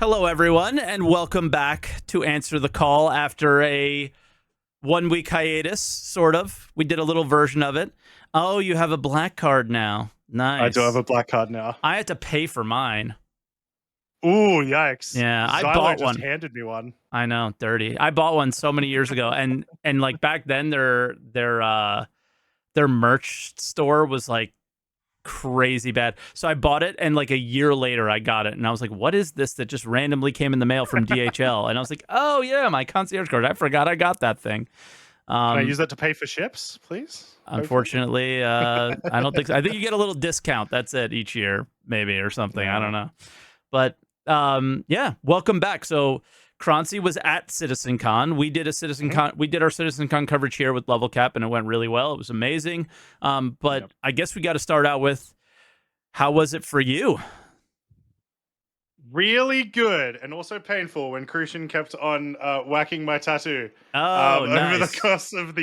Hello, everyone, and welcome back to Answer the Call after a 1-week hiatus, sort of. We did a little version of it. Oh, you have a black card now. Nice. I do have a black card now. I had to pay for mine. Ooh, yikes. Yeah, I Xylo bought just one. handed me one. I know, dirty. I bought one so many years ago, and like back then, their merch store was like crazy bad. So I bought it, and like a year later I got it, and I was like, what is this that just randomly came in the mail from DHL? And I was like, oh yeah, my concierge card. I forgot I got that thing. Can I use that to pay for ships, please? Unfortunately, I don't think so. I think you get a little discount. That's it each year, maybe, or something. Yeah. I don't know. But yeah, welcome back. So Croncy was at Citizencon. We did a Citizencon. We did our Citizencon coverage here with Level Cap, and it went really well. It was amazing. But I guess we got to start out with, how was it for you? Really good, and also painful when Crucian kept on whacking my tattoo. Oh, nice. Over the course of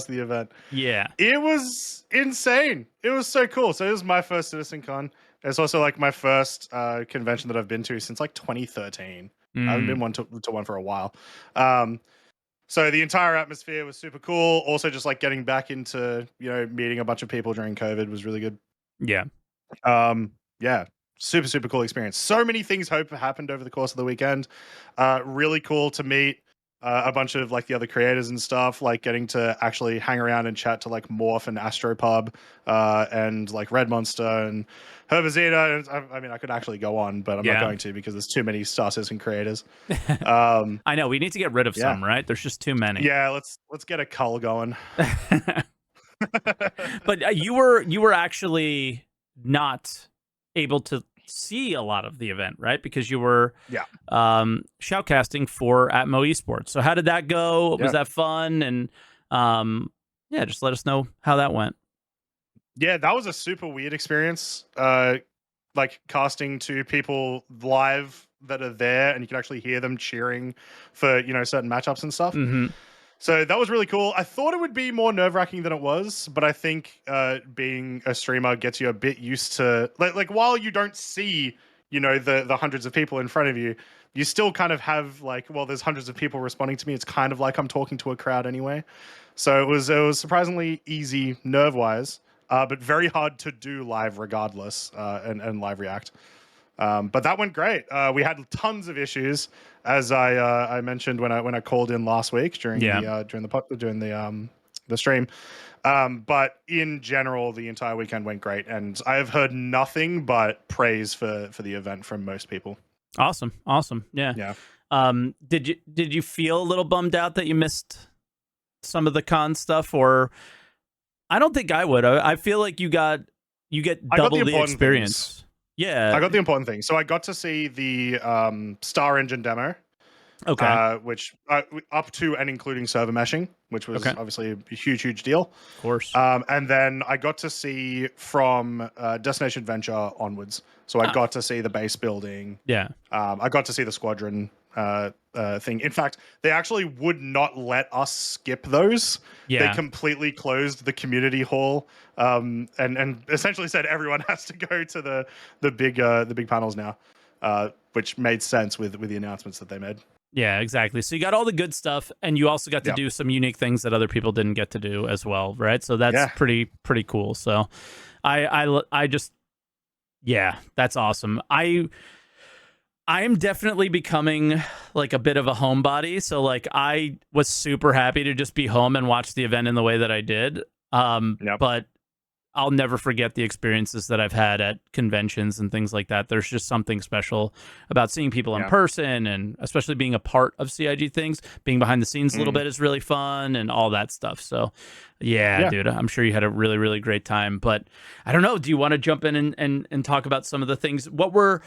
the event. Yeah, it was insane. It was so cool. So it was my first Citizencon. It's also like my first convention that I've been to since like 2013. I haven't been to one for a while. So the entire atmosphere was super cool. Also, just like getting back into meeting a bunch of people during COVID was really good. Yeah. Yeah. Super cool experience. So many things happened over the course of the weekend. Really cool to meet a bunch of like the other creators and stuff, like getting to actually hang around and chat to like Morph and Astropub and like Red Monster and Herbazita. I mean, I could actually go on, but I'm not going to because there's too many Star Citizen creators. I know, we need to get rid of some, right? There's just too many. Yeah, let's get a cull going. But you were actually not able to see a lot of the event, right? Because you were shoutcasting for Atmo Esports. So how did that go? Was that fun? And just let us know how that went. Yeah, that was a super weird experience. Like casting to people live that are there, and you can actually hear them cheering for certain matchups and stuff. So that was really cool. I thought it would be more nerve-wracking than it was, but I think being a streamer gets you a bit used to like while you don't see the hundreds of people in front of you, you still kind of have like, well, there's hundreds of people responding to me. It's kind of like I'm talking to a crowd anyway. So it was surprisingly easy nerve-wise, but very hard to do live regardless and live react. But that went great. We had tons of issues, as I mentioned when I called in last week during the stream. But in general, the entire weekend went great, and I have heard nothing but praise for the event from most people. Awesome. Yeah. Did you feel a little bummed out that you missed some of the con stuff, or? I don't think I would. I feel like you get double the experience. Things. Yeah, I got the important thing. So I got to see the Star Engine demo. Okay. Which up to and including server meshing, which was obviously a huge deal. Of course. And then I got to see from Destination Adventure onwards. So I got to see the base building. Yeah. I got to see the Squadron thing. In fact, they actually would not let us skip those. Yeah. They completely closed the community hall and essentially said everyone has to go to the big panels now, which made sense with the announcements that they made. Yeah, exactly. So you got all the good stuff, and you also got to do some unique things that other people didn't get to do as well, right? So that's pretty cool. So I just that's awesome. I am definitely becoming like a bit of a homebody. So like I was super happy to just be home and watch the event in the way that I did. But I'll never forget the experiences that I've had at conventions and things like that. There's just something special about seeing people in person, and especially being a part of CIG things. Being behind the scenes a little bit is really fun, and all that stuff. So dude, I'm sure you had a really really great time. But I don't know, do you want to jump in and talk about some of the things? What were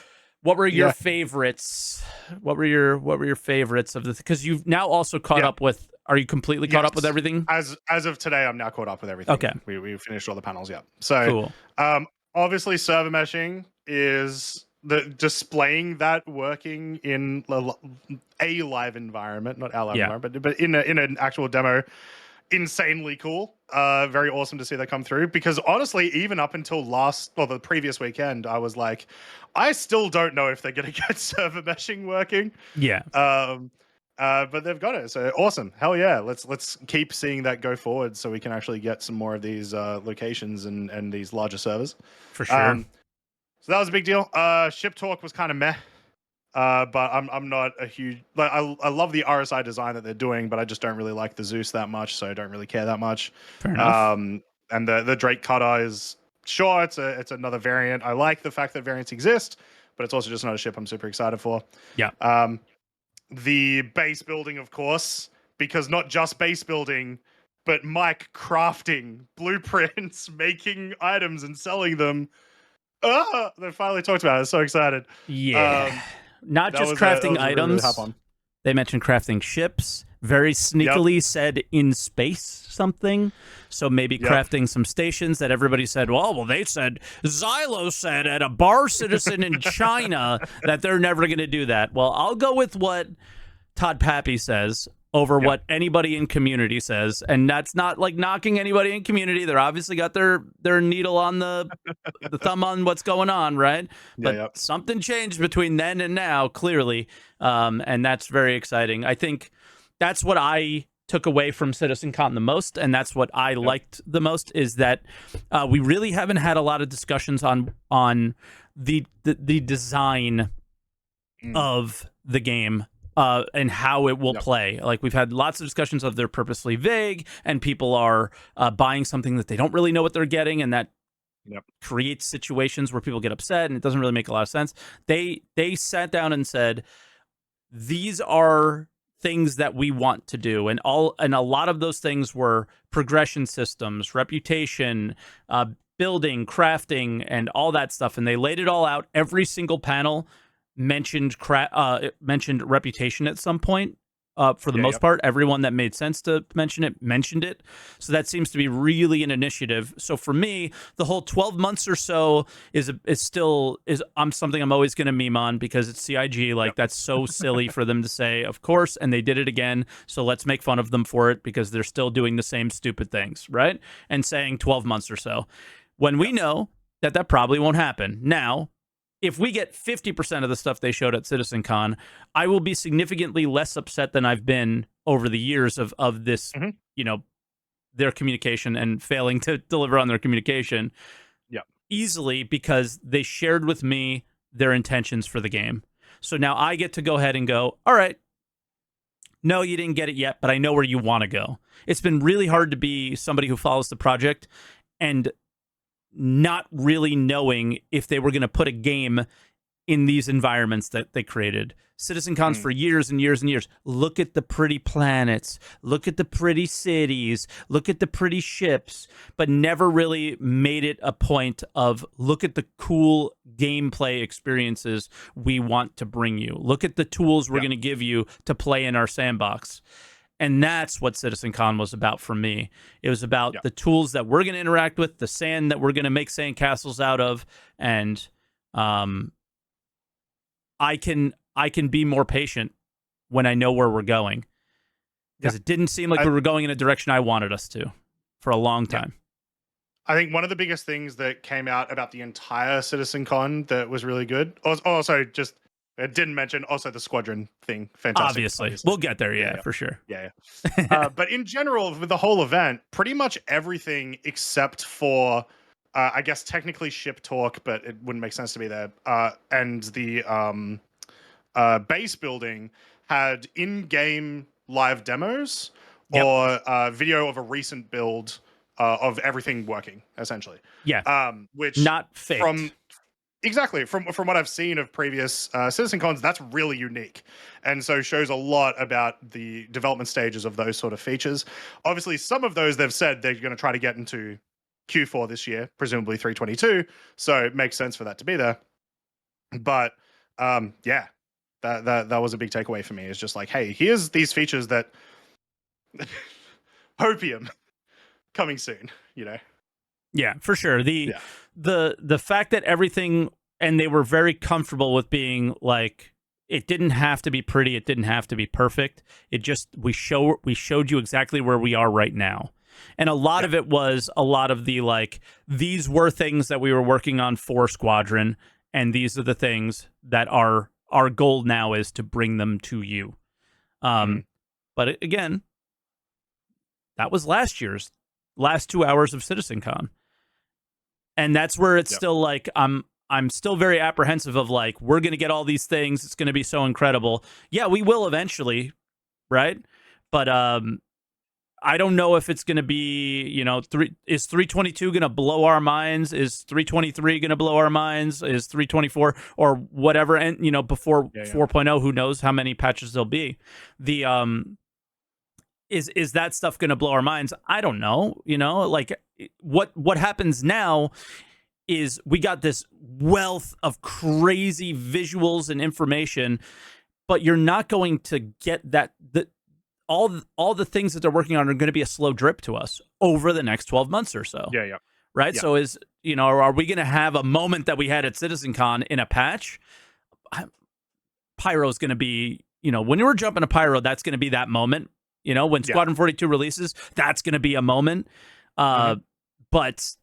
your favorites? What were your favorites of the? Because you've now also caught up with. Are you completely caught up with everything? As of today, I'm now caught up with everything. Okay, we finished all the panels. Yeah. So cool. Obviously, server meshing is displaying that working in a live environment, not our live environment, but in an actual demo. insanely cool. Very awesome to see that come through, because honestly, even up until the previous weekend, I was like, I still don't know if they're going to get server meshing working. Yeah. But they've got it, so awesome. Hell yeah, let's keep seeing that go forward, so we can actually get some more of these locations and these larger servers. For sure. So that was a big deal. Ship talk was kind of meh. But I'm not a huge, like, I love the RSI design that they're doing, but I just don't really like the Zeus that much, so I don't really care that much. Fair enough. And the Drake cutter is sure, it's another variant. I like the fact that variants exist, but it's also just not a ship I'm super excited for. Yeah. The base building, of course, because not just base building, but Mike crafting blueprints, making items and selling them. They finally talked about it. I'm so excited. Yeah. Not just crafting items. Really they mentioned crafting ships. Very sneakily said in space something. So maybe crafting some stations that everybody said, well, they said, Xylo said at a bar citizen in China that they're never going to do that. Well, I'll go with what Todd Pappy says over what anybody in community says. And that's not like knocking anybody in community. They're obviously got their needle on the thumb on what's going on, right? But something changed between then and now, clearly. And that's very exciting. I think that's what I took away from Citizencon the most, and that's what I liked the most, is that we really haven't had a lot of discussions on the design of the game. And how it will play. Like, we've had lots of discussions of they're purposely vague, and people are buying something that they don't really know what they're getting, and that creates situations where people get upset, and it doesn't really make a lot of sense. They sat down and said, these are things that we want to do, and a lot of those things were progression systems, reputation, building, crafting, and all that stuff, and they laid it all out. Every single panel mentioned reputation at some point. For the most part, everyone that made sense to mention it mentioned it. So that seems to be really an initiative. So for me, the whole 12 months or so is still something I'm always going to meme on, because it's CIG. Like, that's so silly for them to say, of course, and they did it again. So let's make fun of them for it, because they're still doing the same stupid things, right? And saying 12 months or so, when we know that probably won't happen. Now, if we get 50% of the stuff they showed at Citizencon, I will be significantly less upset than I've been over the years of this, their communication and failing to deliver on their communication. Easily, because they shared with me their intentions for the game. So now I get to go ahead and go, all right, no, you didn't get it yet, but I know where you want to go. It's been really hard to be somebody who follows the project and not really knowing if they were going to put a game in these environments that they created. Citizencons for years and years and years. Look at the pretty planets. Look at the pretty cities. Look at the pretty ships. But never really made it a point of, look at the cool gameplay experiences we want to bring you. Look at the tools we're going to give you to play in our sandbox. And that's what Citizencon was about for me. It was about the tools that we're going to interact with, the sand that we're going to make sand castles out of, and I can be more patient when I know where we're going, because it didn't seem like we were going in a direction I wanted us to for a long time. I think one of the biggest things that came out about the entire Citizencon that was really good. Also, just I didn't mention also the Squadron thing. Fantastic. Obviously. We'll get there. For sure. But in general, with the whole event, pretty much everything except for, I guess, technically ship talk, but it wouldn't make sense to be there. And the base building had in-game live demos or video of a recent build of everything working, essentially. Which not faked. Exactly. From what I've seen of previous Citizencons, that's really unique. And so shows a lot about the development stages of those sort of features. Obviously, some of those they've said they're going to try to get into Q4 this year, presumably 322. So it makes sense for that to be there. But that was a big takeaway for me. It's just like, hey, here's these features that hopium coming soon, Yeah, for sure. The fact that everything, and they were very comfortable with being like, it didn't have to be pretty. It didn't have to be perfect. It just we showed you exactly where we are right now. And a lot of it was a lot of the like, these were things that we were working on for Squadron, and these are the things that our goal now is to bring them to you. But again, that was last 2 hours of Citizencon. And that's where it's still like, I'm still very apprehensive of like, we're going to get all these things. It's going to be so incredible. Yeah, we will eventually, right? But I don't know if it's going to be, is 322 going to blow our minds? Is 323 going to blow our minds? Is 324 or whatever? And, before 4.0, who knows how many patches there'll be? Is that stuff going to blow our minds? I don't know. Like what happens now is we got this wealth of crazy visuals and information, but you're not going to get all the things that they're working on are going to be a slow drip to us over the next 12 months or so. Yeah. Right. So are we going to have a moment that we had at CitizenCon in a patch? Pyro is going to be, when you were jumping to Pyro, that's going to be that moment. When Squadron 42 releases, that's going to be a moment. But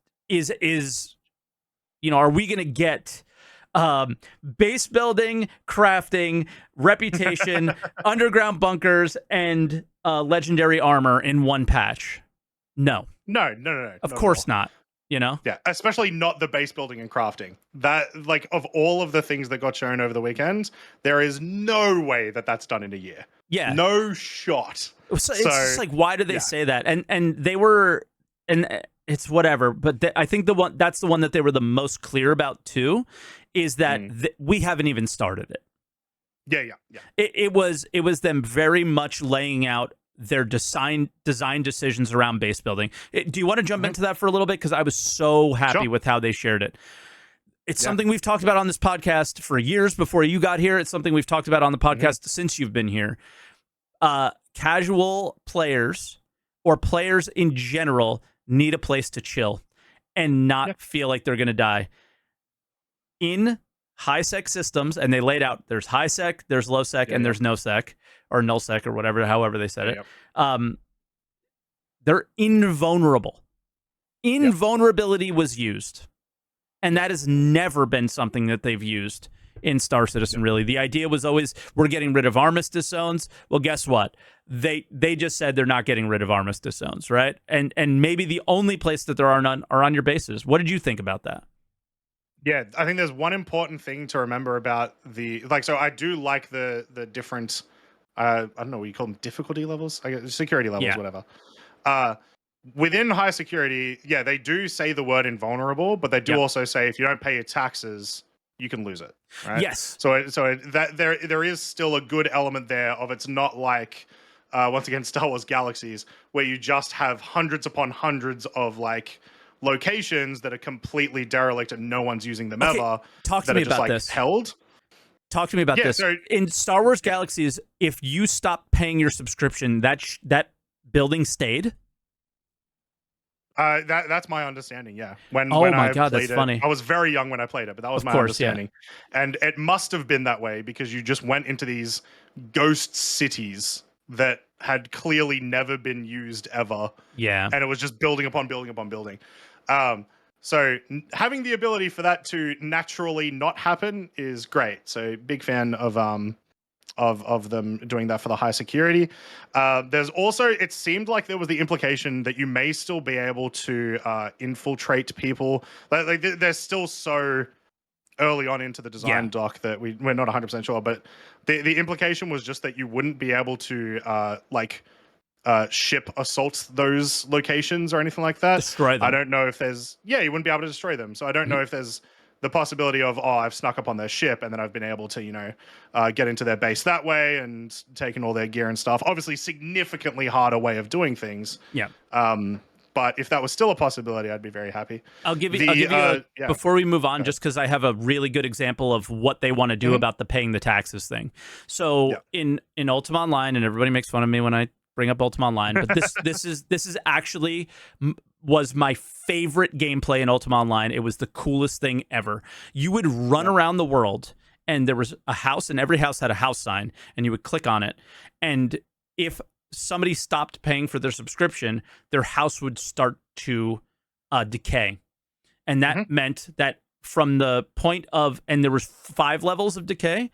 are we going to get base building, crafting, reputation, underground bunkers, and legendary armor in one patch? No. Of course not. Yeah, especially not the base building and crafting. That, like, of all of the things that got shown over the weekend, there is no way that that's done in a year. Yeah. No shot. So it's just like, why do they say that? And they were, and it's whatever, but I think that's the one that they were the most clear about too, is that we haven't even started it. Yeah. It was them very much laying out their design decisions around base building. Do you want to jump into that for a little bit? Because I was so happy with how they shared it. It's something we've talked about on this podcast for years before you got here. It's something we've talked about on the podcast since you've been here. Casual players or players in general need a place to chill and not feel like they're going to die. In Highsec systems, and they laid out, there's Highsec, there's Lowsec, and there's NoSec, or nullsec, or whatever, however they said it. They're invulnerable. Invulnerability was used, and that has never been something that they've used in Star Citizen, really. The idea was always, we're getting rid of armistice zones. Well, guess what? They just said they're not getting rid of armistice zones, right? And maybe the only place that there are none are on your bases. What did you think about that? Yeah, I think there's one important thing to remember about so I do like the different, I don't know what you call them, difficulty levels, I guess, security levels, whatever. Within high security, they do say the word invulnerable, but they do also say if you don't pay your taxes, you can lose it, right? Yes. So that there is still a good element there of, it's not like, once again, Star Wars Galaxies, where you just have hundreds upon hundreds of like locations that are completely derelict and no one's using them ever. Talk to me about this. Held. Talk to me about this. So, in Star Wars Galaxies, if you stop paying your subscription, that building stayed? That's my understanding, yeah. When my God, that's funny. I was very young when I played it, but that was my understanding. Yeah. And it must have been that way because you just went into these ghost cities that had clearly never been used ever. Yeah. And it was just building upon building upon building. So having the ability for that to naturally not happen is great. So big fan of them doing that for the high security. There's also, it seemed like there was the implication that you may still be able to infiltrate people. Like they're still so early on into the design doc that we're not 100% sure, but the implication was just that you wouldn't be able to ship assault those locations or anything like that. Destroy them. I don't know if there's you wouldn't be able to destroy them. So I don't know if there's the possibility of, I've snuck up on their ship and then I've been able to, get into their base that way and taken all their gear and stuff. Obviously, significantly harder way of doing things. Yeah. But if that was still a possibility, I'd be very happy. I'll give you before we move on, just because I have a really good example of what they want to do about the paying the taxes thing. So in Ultima Online, and everybody makes fun of me when I bring up Ultima Online, but this is actually was my favorite gameplay in Ultima Online. It was the coolest thing ever. You would run around the world and there was a house, and every house had a house sign, and you would click on it, and if somebody stopped paying for their subscription, their house would start to decay, and that meant that from the point of, and there was 5 levels of decay,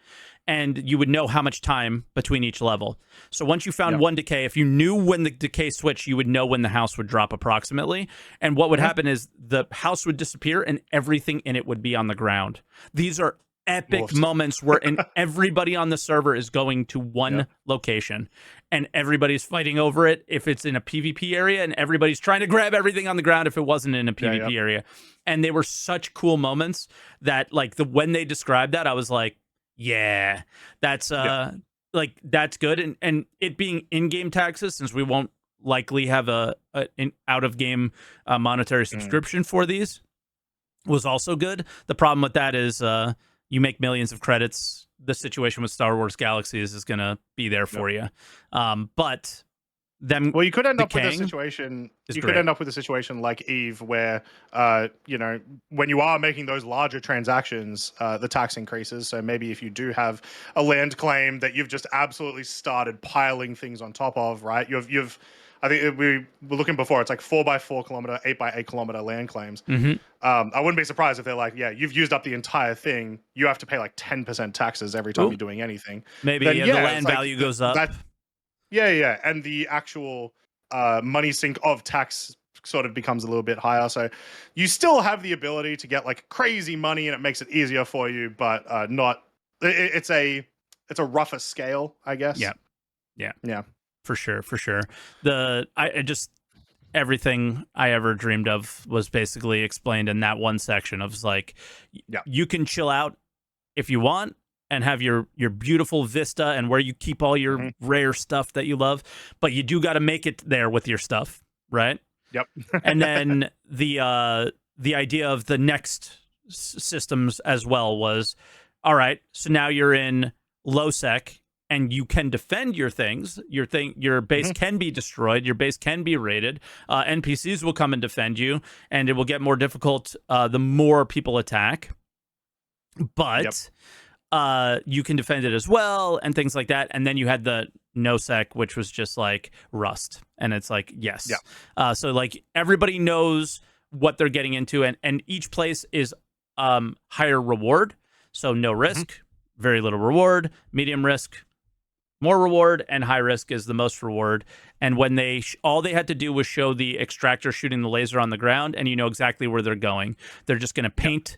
and you would know how much time between each level. So once you found one decay, if you knew when the decay switched, you would know when the house would drop approximately. And what would happen is the house would disappear and everything in it would be on the ground. These are epic moments where everybody on the server is going to one location and everybody's fighting over it if it's in a PvP area, and everybody's trying to grab everything on the ground if it wasn't in a PvP area. And they were such cool moments that, like, when they described that, I was like, yeah, that's like, that's good. And it being in-game taxes, since we won't likely have an out-of-game monetary subscription for these, was also good. The problem with that is you make millions of credits. The situation with Star Wars Galaxies is going to be there for you. But them, well, you could end up with a situation. Could end up with a situation like Eve, where you know, when you are making those larger transactions, the tax increases. So maybe if you do have a land claim that you've just absolutely started piling things on top of, right? You've I think we were looking before. It's like 4x4 kilometer, 8x8 kilometer land claims. I wouldn't be surprised if they're like, yeah, you've used up the entire thing. You have to pay like 10% taxes every time you're doing anything. Maybe then, the land value goes up. Yeah, and the actual money sink of tax sort of becomes a little bit higher. So you still have the ability to get like crazy money, and it makes it easier for you, but not. It's a rougher scale, I guess. Yeah. For sure. I just, everything I ever dreamed of was basically explained in that one section of, like, you can chill out if you want and have your beautiful vista and where you keep all your rare stuff that you love, but you do got to make it there with your stuff, right? Yep. And then the idea of the next systems as well was, all right, so now you're in Lowsec, and you can defend your things. Your base can be destroyed. Your base can be raided. NPCs will come and defend you, and it will get more difficult the more people attack. But you can defend it as well, and things like that. And then you had the NoSec, which was just like Rust, and it's like, yes. So like, everybody knows what they're getting into, and each place is higher reward. So no risk, very little reward, medium risk, more reward, and high risk is the most reward. And when they all they had to do was show the extractor shooting the laser on the ground, and you know exactly where they're going. They're just going to paint,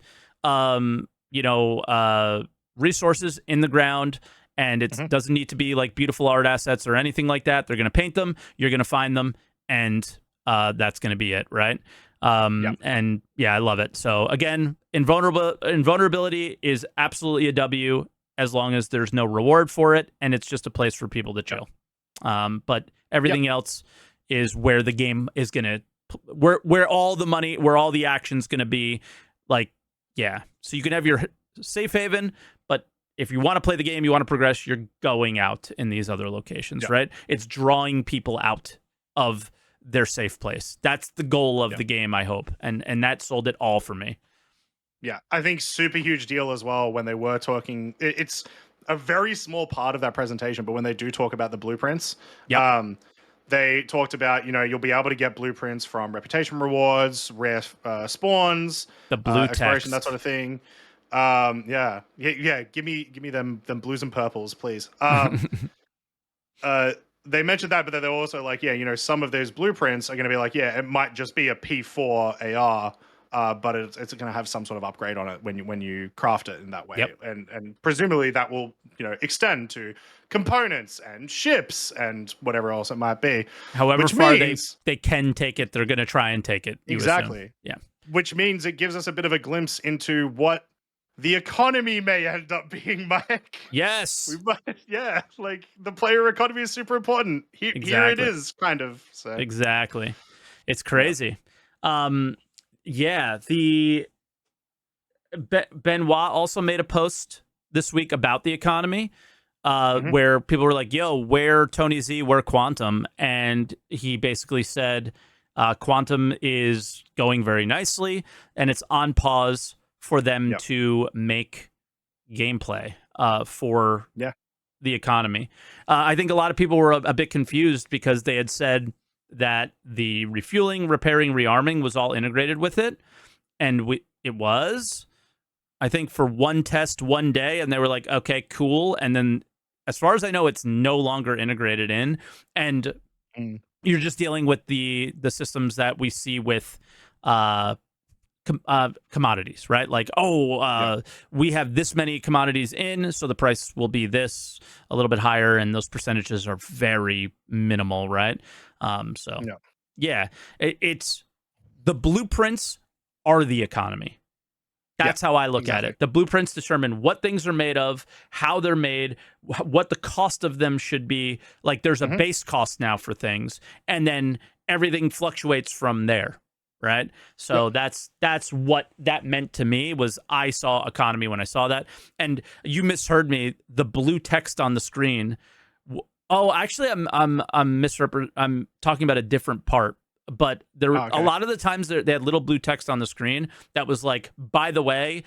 resources in the ground, and it doesn't need to be like beautiful art assets or anything like that. They're going to paint them. You're going to find them, and that's going to be it, right? And yeah, I love it. So again, invulnerability is absolutely a W, as long as there's no reward for it, and it's just a place for people to chill. But everything else is where the game is gonna, where all the money, where all the action's gonna be. Like, yeah. So you can have your safe haven, but if you want to play the game, you want to progress, you're going out in these other locations, right? It's drawing people out of their safe place. That's the goal of the game, I hope, and that sold it all for me. Yeah, I think super huge deal as well when they were talking. It's a very small part of that presentation, but when they do talk about the blueprints, they talked about, you know, you'll be able to get blueprints from reputation rewards, rare spawns, the blue exploration, text, that sort of thing. Yeah. Give me them blues and purples, please. They mentioned that, but then they're also like, yeah, you know, some of those blueprints are going to be like, yeah, it might just be a P4 AR. But it's going to have some sort of upgrade on it when you craft it in that way, and presumably that will, you know, extend to components and ships and whatever else it might be. However far they can take it, they're going to try and take it. Exactly. Yeah. Which means it gives us a bit of a glimpse into what the economy may end up being, Mike. Yes. Like the player economy is super important. Here it is, kind of. So. Exactly. It's crazy. Yeah, the Benoit also made a post this week about the economy, where people were like, yo, where Tony Z, where Quantum? And he basically said Quantum is going very nicely, and it's on pause for them to make gameplay for Yeah. the economy. I think a lot of people were a bit confused because they had said that the refueling, repairing, rearming was all integrated with it, and it was. I think for one test one day, and they were like, okay, cool. And then, as far as I know, it's no longer integrated in, and you're just dealing with the systems that we see with commodities, right? Like, we have this many commodities in, so the price will be this, a little bit higher, and those percentages are very minimal, right? It's the blueprints are the economy. That's how I look at it. The blueprints determine what things are made of, how they're made, what the cost of them should be. Like, there's a base cost now for things, and then everything fluctuates from there, right? So that's what that meant to me. Was I saw economy when I saw that. And you misheard me. The blue text on the screen. Oh, actually, I'm talking about a different part. But there were a lot of the times they had little blue text on the screen that was like, by the way,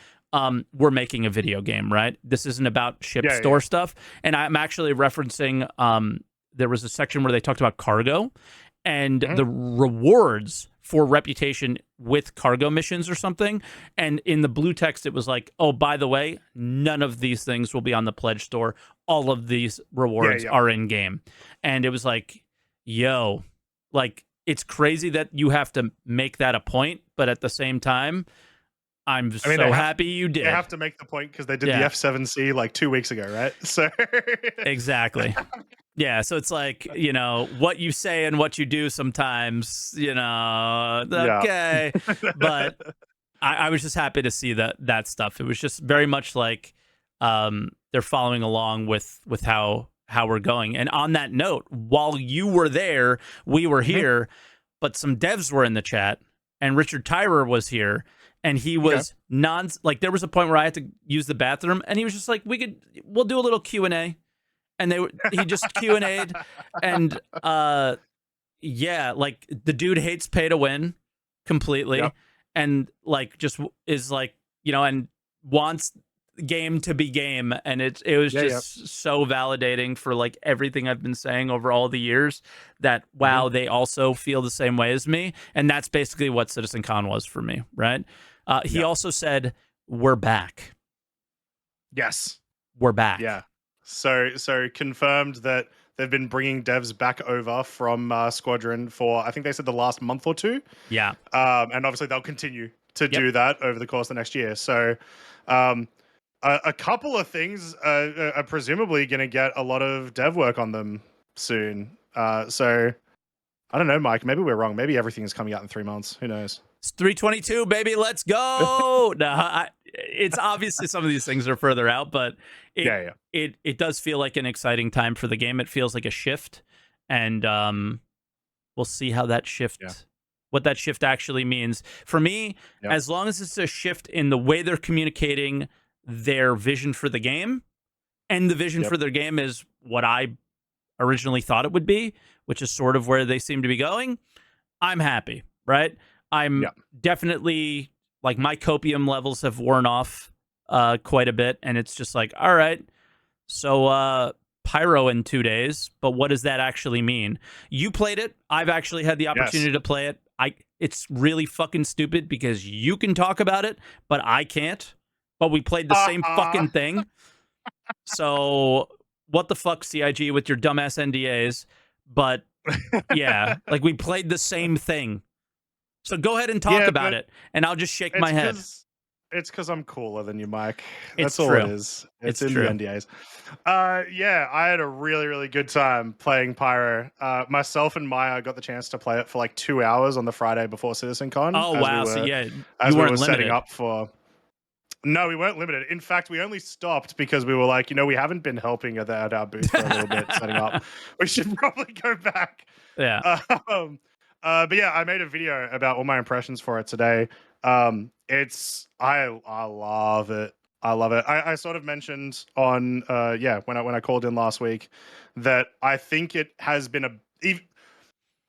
we're making a video game, right? This isn't about ship store stuff. And I'm actually referencing there was a section where they talked about cargo and the rewards for reputation with cargo missions or something. And in the blue text, it was like, oh, by the way, none of these things will be on the pledge store. All of these rewards are in game. And it was like, yo, like, it's crazy that you have to make that a point, but at the same time, I'm happy you did. They have to make the point because they did the F7C like 2 weeks ago, right? So exactly. Yeah, so it's like, you know, what you say and what you do sometimes, you know, okay. But I was just happy to see that stuff. It was just very much like they're following along with how we're going. And on that note, while you were there, we were here, but some devs were in the chat, and Richard Tyrer was here, and he was like, there was a point where I had to use the bathroom, and he was just like, we'll do a little Q&A. And he just Q&A'd, and like, the dude hates pay to win completely, and like just is like, you know, and wants game to be game, and it was just so validating for like everything I've been saying over all the years, that wow, they also feel the same way as me. And that's basically what Citizencon was for me, right? He also said, we're back. Yes, we're back. So confirmed that they've been bringing devs back over from Squadron for, I think they said, the last month or two. And obviously they'll continue to do that over the course of the next year. So a couple of things are presumably going to get a lot of dev work on them soon. So I don't know, Mike. Maybe we're wrong. Maybe everything's coming out in 3 months. Who knows? It's 3/22, baby. Let's go. It's obviously some of these things are further out, but it does feel like an exciting time for the game. It feels like a shift, and we'll see how that shift, what that shift actually means. For me, as long as it's a shift in the way they're communicating their vision for the game, and the vision for their game is what I originally thought it would be, which is sort of where they seem to be going, I'm happy, right? I'm definitely, like, my copium levels have worn off quite a bit, and it's just like, all right, so Pyro in 2 days, but what does that actually mean? You played it. I've actually had the opportunity to play it. It's really fucking stupid because you can talk about it, but I can't. But we played the same fucking thing. So what the fuck, CIG, with your dumbass NDAs? But yeah, like, we played the same thing. So go ahead and talk about it, and I'll just shake my head. It's because I'm cooler than you, Mike. That's It's all true. it is. It's in true. The NDAs. I had a really, really good time playing Pyro. Myself and Maya got the chance to play it for like 2 hours on the Friday before Citizencon. Oh, wow. So you weren't limited. Setting up for... No, we weren't limited. In fact, we only stopped because we were like, you know, we haven't been helping at our booth for a little bit setting up. We should probably go back. Yeah. But yeah, I made a video about all my impressions for it today. I love it. I love it. I sort of mentioned on when I called in last week that I think it has been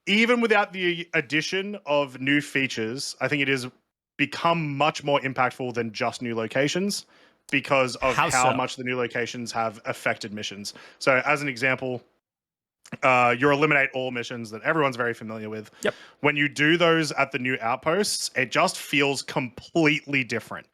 even without the addition of new features, I think it has become much more impactful than just new locations, because of how so? much the new locations have affected missions. So as an example, your eliminate all missions that everyone's very familiar with. Yep. When you do those at the new outposts, it just feels completely different.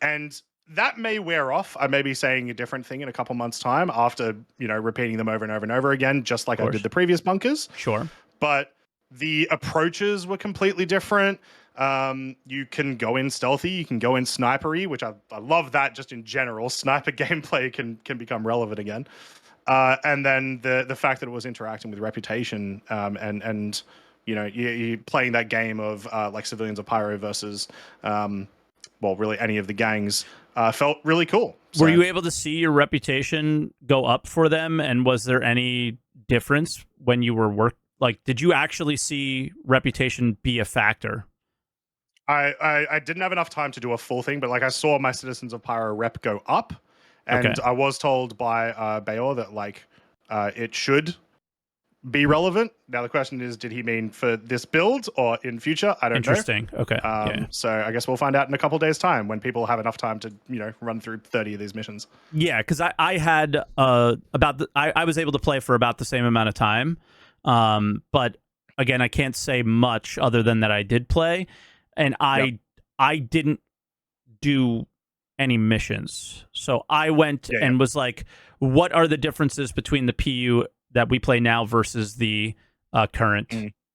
And that may wear off. I may be saying a different thing in a couple months' time after, repeating them over and over and over again, just like I did the previous bunkers. Sure. But the approaches were completely different. You can go in stealthy, you can go in snipery, which I love that just in general. Sniper gameplay can become relevant again. And then the fact that it was interacting with reputation, and you playing that game of like Civilians of Pyro versus really any of the gangs felt really cool. So, were you able to see your reputation go up for them? And was there any difference when you were did you actually see reputation be a factor? I didn't have enough time to do a full thing, but I saw my Citizens of Pyro rep go up. And I was told by Bayor that it should be relevant. Now the question is, did he mean for this build or in future? I don't know. Interesting. Okay. So I guess we'll find out in a couple of days' time when people have enough time to run through 30 of these missions. Yeah, because I had I was able to play for about the same amount of time, but again, I can't say much other than that I did play, and I didn't do any missions. So I went and was like, what are the differences between the PU that we play now versus the current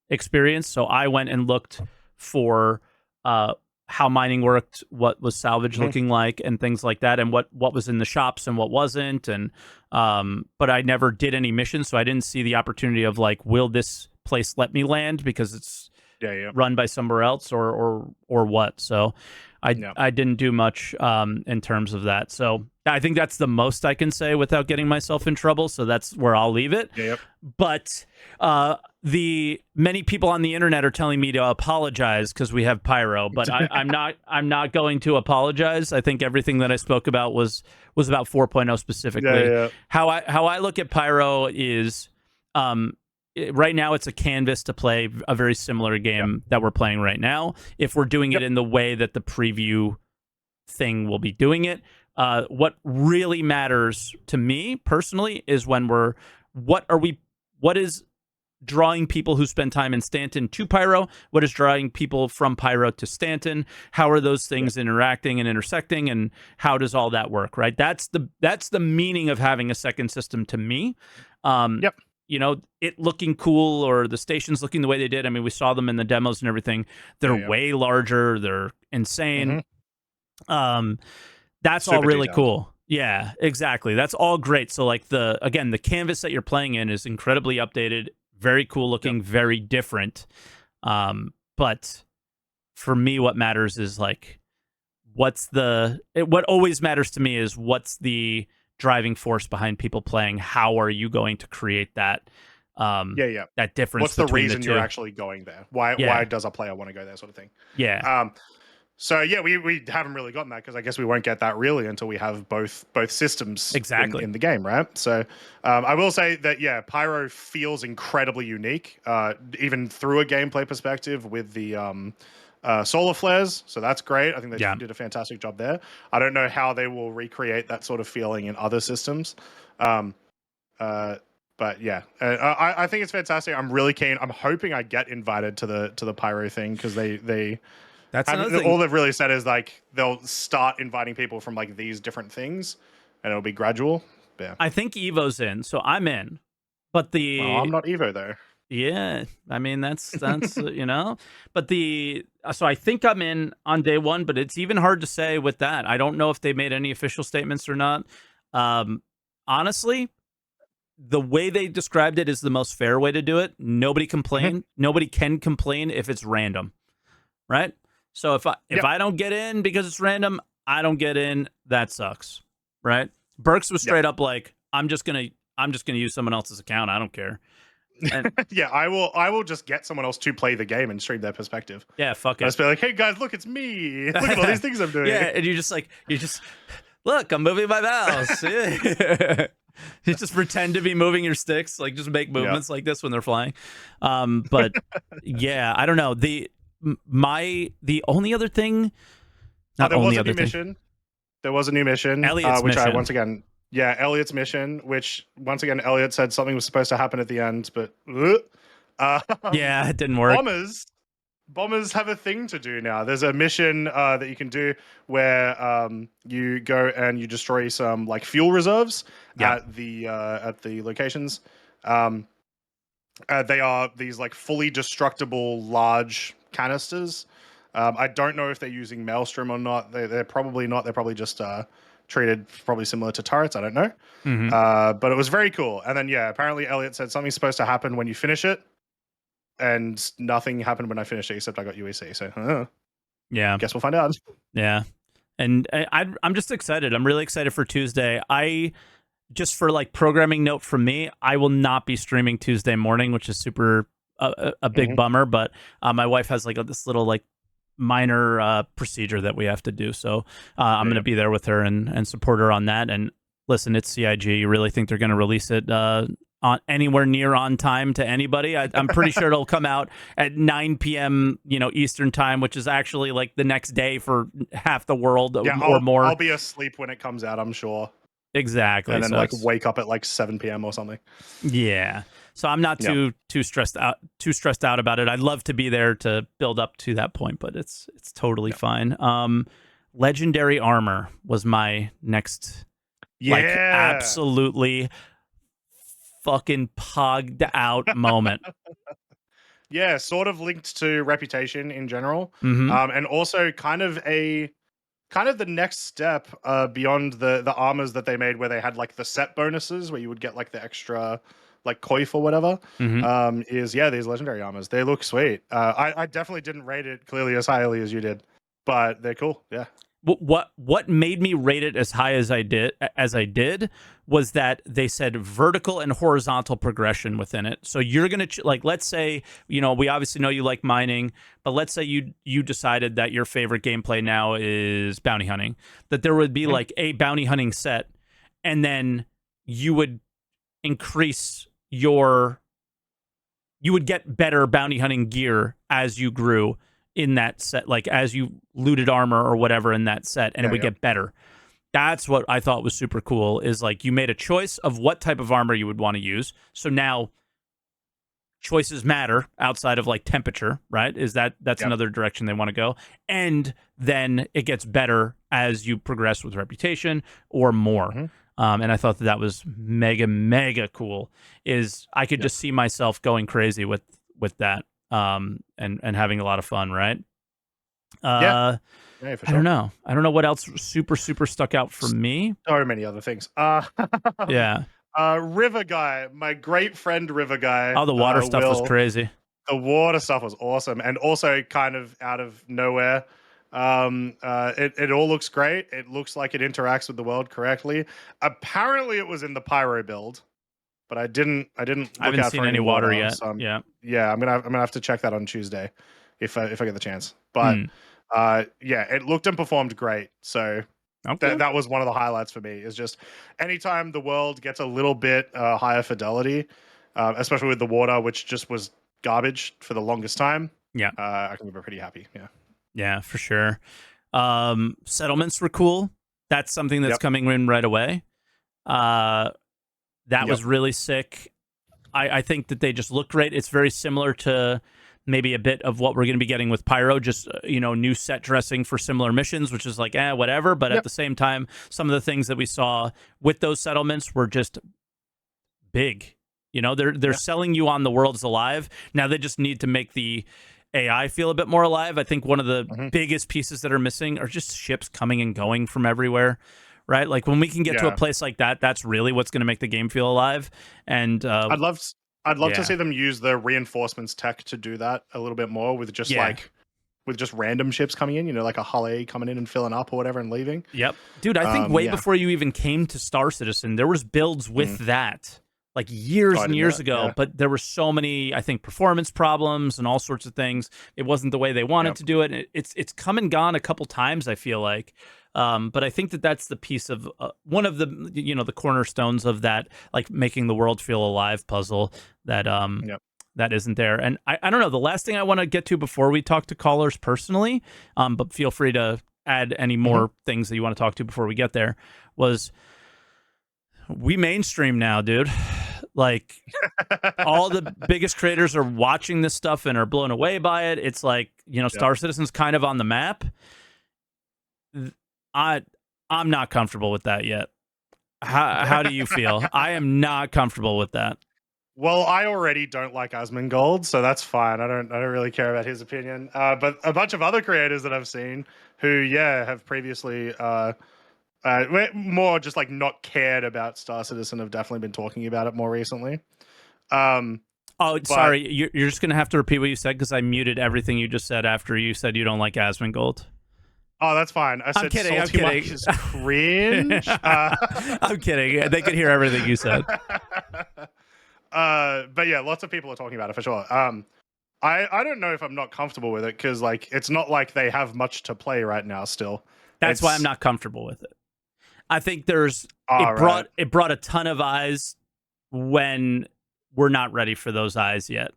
experience? So I went and looked for how mining worked, what was salvage looking like, and things like that, and what was in the shops and what wasn't. And but I never did any missions, so I didn't see the opportunity of will this place let me land because it's run by somewhere else or what. So I didn't do much in terms of that. So I think that's the most I can say without getting myself in trouble. So that's where I'll leave it. Yep. But the many people on the internet are telling me to apologize because we have Pyro, but I'm not going to apologize. I think everything that I spoke about was about 4.0 specifically. How I look at Pyro is right now it's a canvas to play a very similar game that we're playing right now. If we're doing it in the way that the preview thing will be doing it, what really matters to me personally is when what is drawing people who spend time in Stanton to Pyro? What is drawing people from Pyro to Stanton? How are those things interacting and intersecting, and how does all that work? Right. That's the meaning of having a second system to me. It looking cool or the stations looking the way they did. I mean, we saw them in the demos and everything. They're way larger. They're insane. That's super all really cool. Yeah, exactly. That's all great. So the canvas that you're playing in is incredibly updated, very cool looking, very different. But for me, what matters is what always matters to me is what's the driving force behind people playing. How are you going to create that that difference? What's the reason you're actually going there? Why does a player want to go there, sort of thing? So we haven't really gotten that because I guess we won't get that really until we have both systems in the game, right? So I will say that Pyro feels incredibly unique, even through a gameplay perspective with the solar flares. So that's great. I think they did a fantastic job there. I don't know how they will recreate that sort of feeling in other systems. But I think it's fantastic. I'm really keen. I'm hoping I get invited to the Pyro thing because they that's all they've really said is they'll start inviting people from these different things, and it'll be gradual. Yeah, I think Evo's in, so I'm in. But I'm not Evo though. Yeah, I mean that's but so I think I'm in on day one, but it's even hard to say with that. I don't know if they made any official statements or not. Honestly, the way they described it is the most fair way to do it. Nobody complain. Nobody can complain if it's random, right? So if I don't get in because it's random, I don't get in. That sucks, right? Burks was straight up I'm just gonna use someone else's account. I don't care. And, I will just get someone else to play the game and stream their perspective. Yeah, fuck it. I'll just be like, hey guys, look, it's me. Look at all these things I'm doing. Yeah, and you just look, I'm moving my mouse. You just pretend to be moving your sticks, just make movements like this when they're flying. But I don't know. The only other thing. There was a new mission. There was a new mission, Elliot's which mission. I once again, Elliot's mission, which once again Elliot said something was supposed to happen at the end, but yeah, it didn't work. Bombers have a thing to do now. There's a mission that you can do where you go and you destroy some like fuel reserves at the locations. They are these like fully destructible large canisters. I don't know if they're using Maelstrom or not. They're probably not. They're probably just treated probably similar to turrets. I don't know. But it was very cool. And then apparently Elliot said something's supposed to happen when you finish it. And nothing happened when I finished it, except I got UEC. So, guess we'll find out. Yeah, and I'm just excited. I'm really excited for Tuesday. Just for like programming note from me, I will not be streaming Tuesday morning, which is super a big bummer. But my wife has like this little like minor procedure that we have to do, so I'm going to be there with her and support her on that. And listen, it's CIG. You really think they're going to release it on anywhere near on time to anybody? I'm pretty sure it'll come out at 9 p.m. Eastern time, which is actually like the next day for half the world or more. I'll be asleep when it comes out, I'm sure. Exactly, and then like wake up at like 7 p.m. or something. Yeah, so I'm not too stressed out about it. I'd love to be there to build up to that point, but it's totally fine. Legendary armor was my next, like absolutely fucking pogged out moment. Sort of linked to reputation in general, and also kind of the next step beyond the armors that they made, where they had like the set bonuses where you would get like the extra like coif or whatever. Is these legendary armors. They look sweet. I definitely didn't rate it clearly as highly as you did, but they're cool. What made me rate it as high as I did was that they said vertical and horizontal progression within it. So you're gonna like, let's say, we obviously know you like mining, but let's say you decided that your favorite gameplay now is bounty hunting. That there would be like a bounty hunting set, and then you would increase you would get better bounty hunting gear as you grew in that set, like as you looted armor or whatever in that set, and it would get better. That's what I thought was super cool, is like you made a choice of what type of armor you would want to use. So now choices matter outside of like temperature, right? That's another direction they want to go. And then it gets better as you progress with reputation or more. And I thought that was mega, mega cool. Is I could just see myself going crazy with that. And having a lot of fun, right? For sure. I don't know what else super stuck out for me. So many other things. River Guy, my great friend River Guy. Oh, the water stuff was crazy. The water stuff was awesome, and also kind of out of nowhere. It all looks great. It looks like it interacts with the world correctly. Apparently, it was in the Pyro build. But I haven't seen any water yet. So I'm gonna have to check that on Tuesday if I get the chance. But it looked and performed great. So that was one of the highlights for me. Is just anytime the world gets a little bit higher fidelity, especially with the water, which just was garbage for the longest time. I can be pretty happy. Yeah, for sure. Settlements were cool. That's something that's coming in right away. That was really sick. I think that they just look great. It's very similar to maybe a bit of what we're going to be getting with Pyro, just, new set dressing for similar missions, which is like, whatever. But at the same time, some of the things that we saw with those settlements were just big. They're selling you on the world's alive. Now they just need to make the AI feel a bit more alive. I think one of the biggest pieces that are missing are just ships coming and going from everywhere. Right, like when we can get to a place like that, that's really what's going to make the game feel alive. And I'd love to see them use the reinforcements tech to do that a little bit more with just with just random ships coming in. Like a Hull A coming in and filling up or whatever and leaving. Yep, dude. I think way before you even came to Star Citizen, there was builds with that, like years and years ago. But there were so many, I think, performance problems and all sorts of things. It wasn't the way they wanted to do it. It's come and gone a couple times, I feel like. But I think that's the piece of one of the the cornerstones of that, like making the world feel alive puzzle that that isn't there. And I don't know, the last thing I want to get to before we talk to callers personally, but feel free to add any more things that you want to talk to before we get there, was we mainstream now, dude. Like, all the biggest creators are watching this stuff and are blown away by it. It's like, Star Citizen's kind of on the map. I'm not comfortable with that yet. How do you feel? I am not comfortable with that. Well, I already don't like Asmongold, so that's fine. I don't really care about his opinion. But a bunch of other creators that I've seen who, have previously more just like not cared about Star Citizen have definitely been talking about it more recently. Sorry, you're just gonna have to repeat what you said because I muted everything you just said after you said you don't like Asmongold. Oh, that's fine. I'm kidding. SaltEMike is cringe. I'm kidding. They could hear everything you said. But yeah, lots of people are talking about it for sure. I don't know if I'm not comfortable with it because like it's not like they have much to play right now. Still, that's why I'm not comfortable with it. I think it brought a ton of eyes when we're not ready for those eyes yet.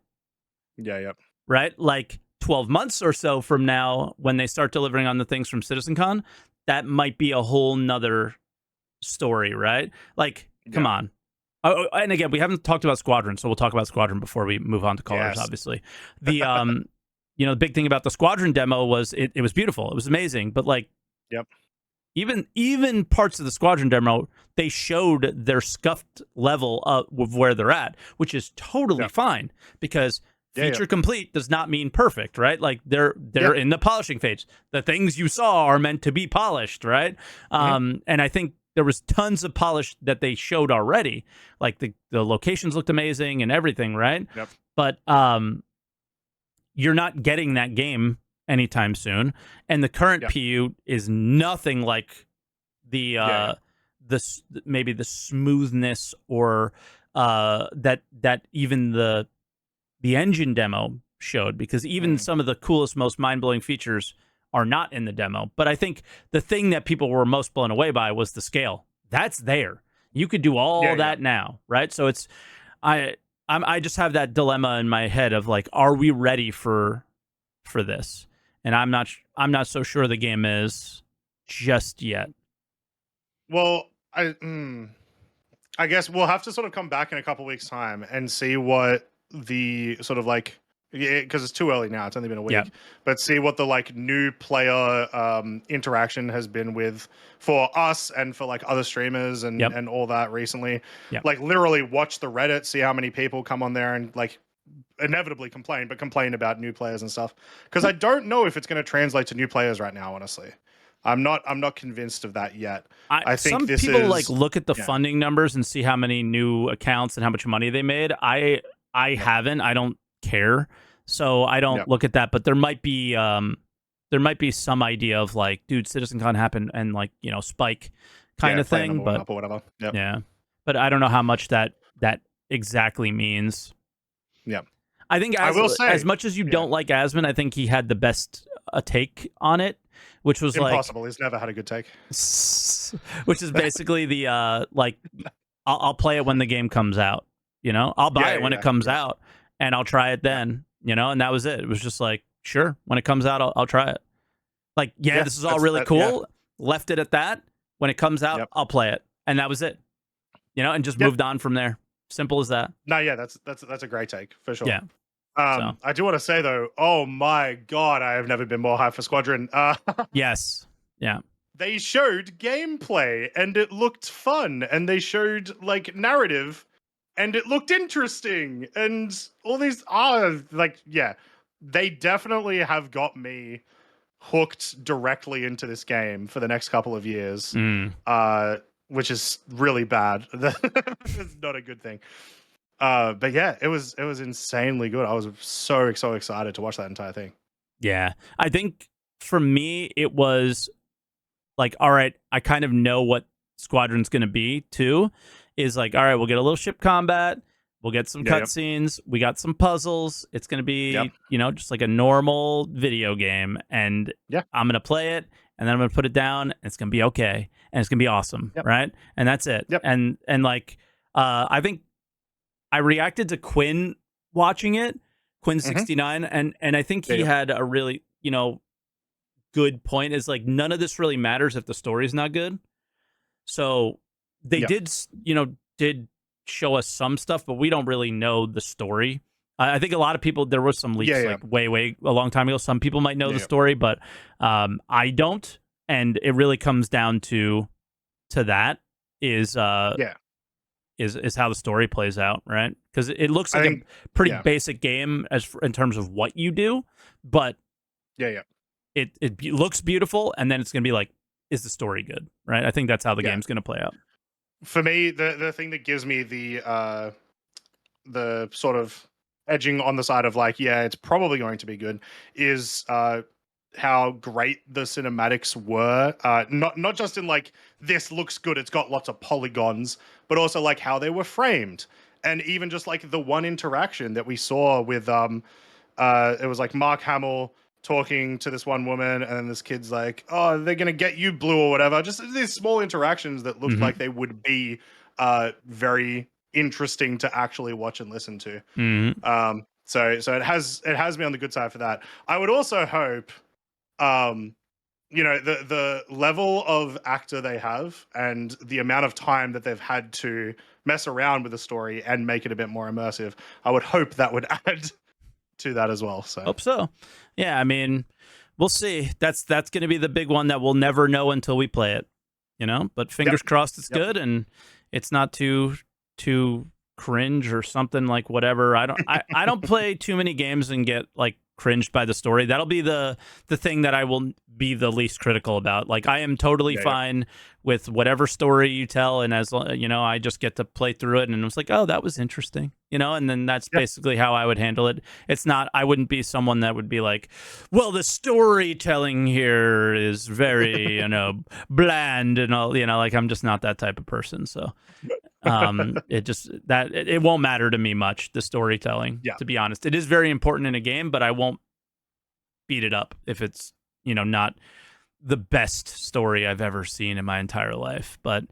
Yeah, yep. Right, like 12 months or so from now, when they start delivering on the things from Citizencon, that might be a whole nother story, right? Like, come on. Oh, and again, we haven't talked about Squadron, so we'll talk about Squadron before we move on to colors, obviously. The the big thing about the Squadron demo was it was beautiful. It was amazing, but like even parts of the Squadron demo, they showed their scuffed level of where they're at, which is totally fine because feature complete does not mean perfect, right? Like they're in the polishing phase. The things you saw are meant to be polished, right? And I think there was tons of polish that they showed already. Like the locations looked amazing and everything, right? Yep. But you're not getting that game anytime soon. And the current PU is nothing like the maybe the smoothness or that even the engine demo showed, because even some of the coolest, most mind-blowing features are not in the demo. But I think the thing that people were most blown away by was the scale. That's there. You could do all that now, right? So it's I just have that dilemma in my head of like, are we ready for this? And I'm not so sure the game is just yet. Well, I guess we'll have to sort of come back in a couple weeks' time and see what the sort of like, because it's too early now. It's only been a week, but see what the like new player interaction has been with for us and for like other streamers and all that recently. Like literally watch the Reddit, see how many people come on there and like inevitably complain about new players and stuff. Because I don't know if it's going to translate to new players right now. Honestly, I'm not convinced of that yet. I think some people like look at the funding numbers and see how many new accounts and how much money they made. I haven't. I don't care, so I don't look at that. But there might be some idea of like, dude, CitizenCon happened and like spike kind of thing. But or whatever. But I don't know how much that exactly means. Yeah. I think I will say, as much as you don't like Asmon, I think he had the best take on it, which was impossible. He's never had a good take. Which is basically the like, I'll play it when the game comes out. I'll buy it when it comes out, and I'll try it then. And that was it. It was just like, sure, when it comes out, I'll try it. Like, this is all really cool. Left it at that. When it comes out, I'll play it, and that was it. And just moved on from there. Simple as that. No, that's a great take for sure. Yeah. I do want to say though, oh my god, I have never been more hyped for Squadron. Yes. Yeah. They showed gameplay and it looked fun, and they showed like narrative and it looked interesting, and all these they definitely have got me hooked directly into this game for the next couple of years. Which is really bad. It's not a good thing. But yeah, it was insanely good. I was so excited to watch that entire thing. Yeah. I think for me, it was like, all right, I kind of know what Squadron's going to be too. Is like, all right, we'll get a little ship combat. We'll get some cutscenes. We got some puzzles. It's going to be, just like a normal video game. And I'm going to play it, and then I'm going to put it down, and it's going to be okay. And it's going to be awesome, right? And that's it. And like, I think I reacted to Quinn watching it, Quinn69, and I think he had a really, good point is like none of this really matters if the story's not good. So they did show us some stuff, but we don't really know the story. I think a lot of people, there was some leaks like way a long time ago. Some people might know the story, but I don't. And it really comes down to that is how the story plays out, right? Because it looks like a pretty basic game in terms of what you do, but it looks beautiful, and then it's going to be like, is the story good, right? I think that's how the game's going to play out. For me, the thing that gives me the sort of edging on the side of like, it's probably going to be good is how great the cinematics were. Not just in like, this looks good, it's got lots of polygons, but also like how they were framed. And even just like the one interaction that we saw with it was like Mark Hamill talking to this one woman, and then this kid's like, oh, they're gonna get you, Blue, or whatever. Just these small interactions that looked like they would be very interesting to actually watch and listen to. So it has me on the good side for that. I would also hope the level of actor they have and the amount of time that they've had to mess around with the story and make it a bit more immersive, I would hope that would add to that as well. So hope so. Yeah, I mean, we'll see. That's going to be the big one that we'll never know until we play it, but fingers crossed it's good and it's not too cringe or something like whatever. I don't play too many games and get like cringed by the story. That'll be the thing that I will be the least critical about. Like, I am totally fine with whatever story you tell, and as I just get to play through it, and it's like, oh, that was interesting, and then that's basically how I would handle it. It's not, I wouldn't be someone that would be like, well, the storytelling here is very bland and all, like, I'm just not that type of person. So it won't matter to me much, the storytelling, to be honest. It is very important in a game, but I won't beat it up if it's not the best story I've ever seen in my entire life. But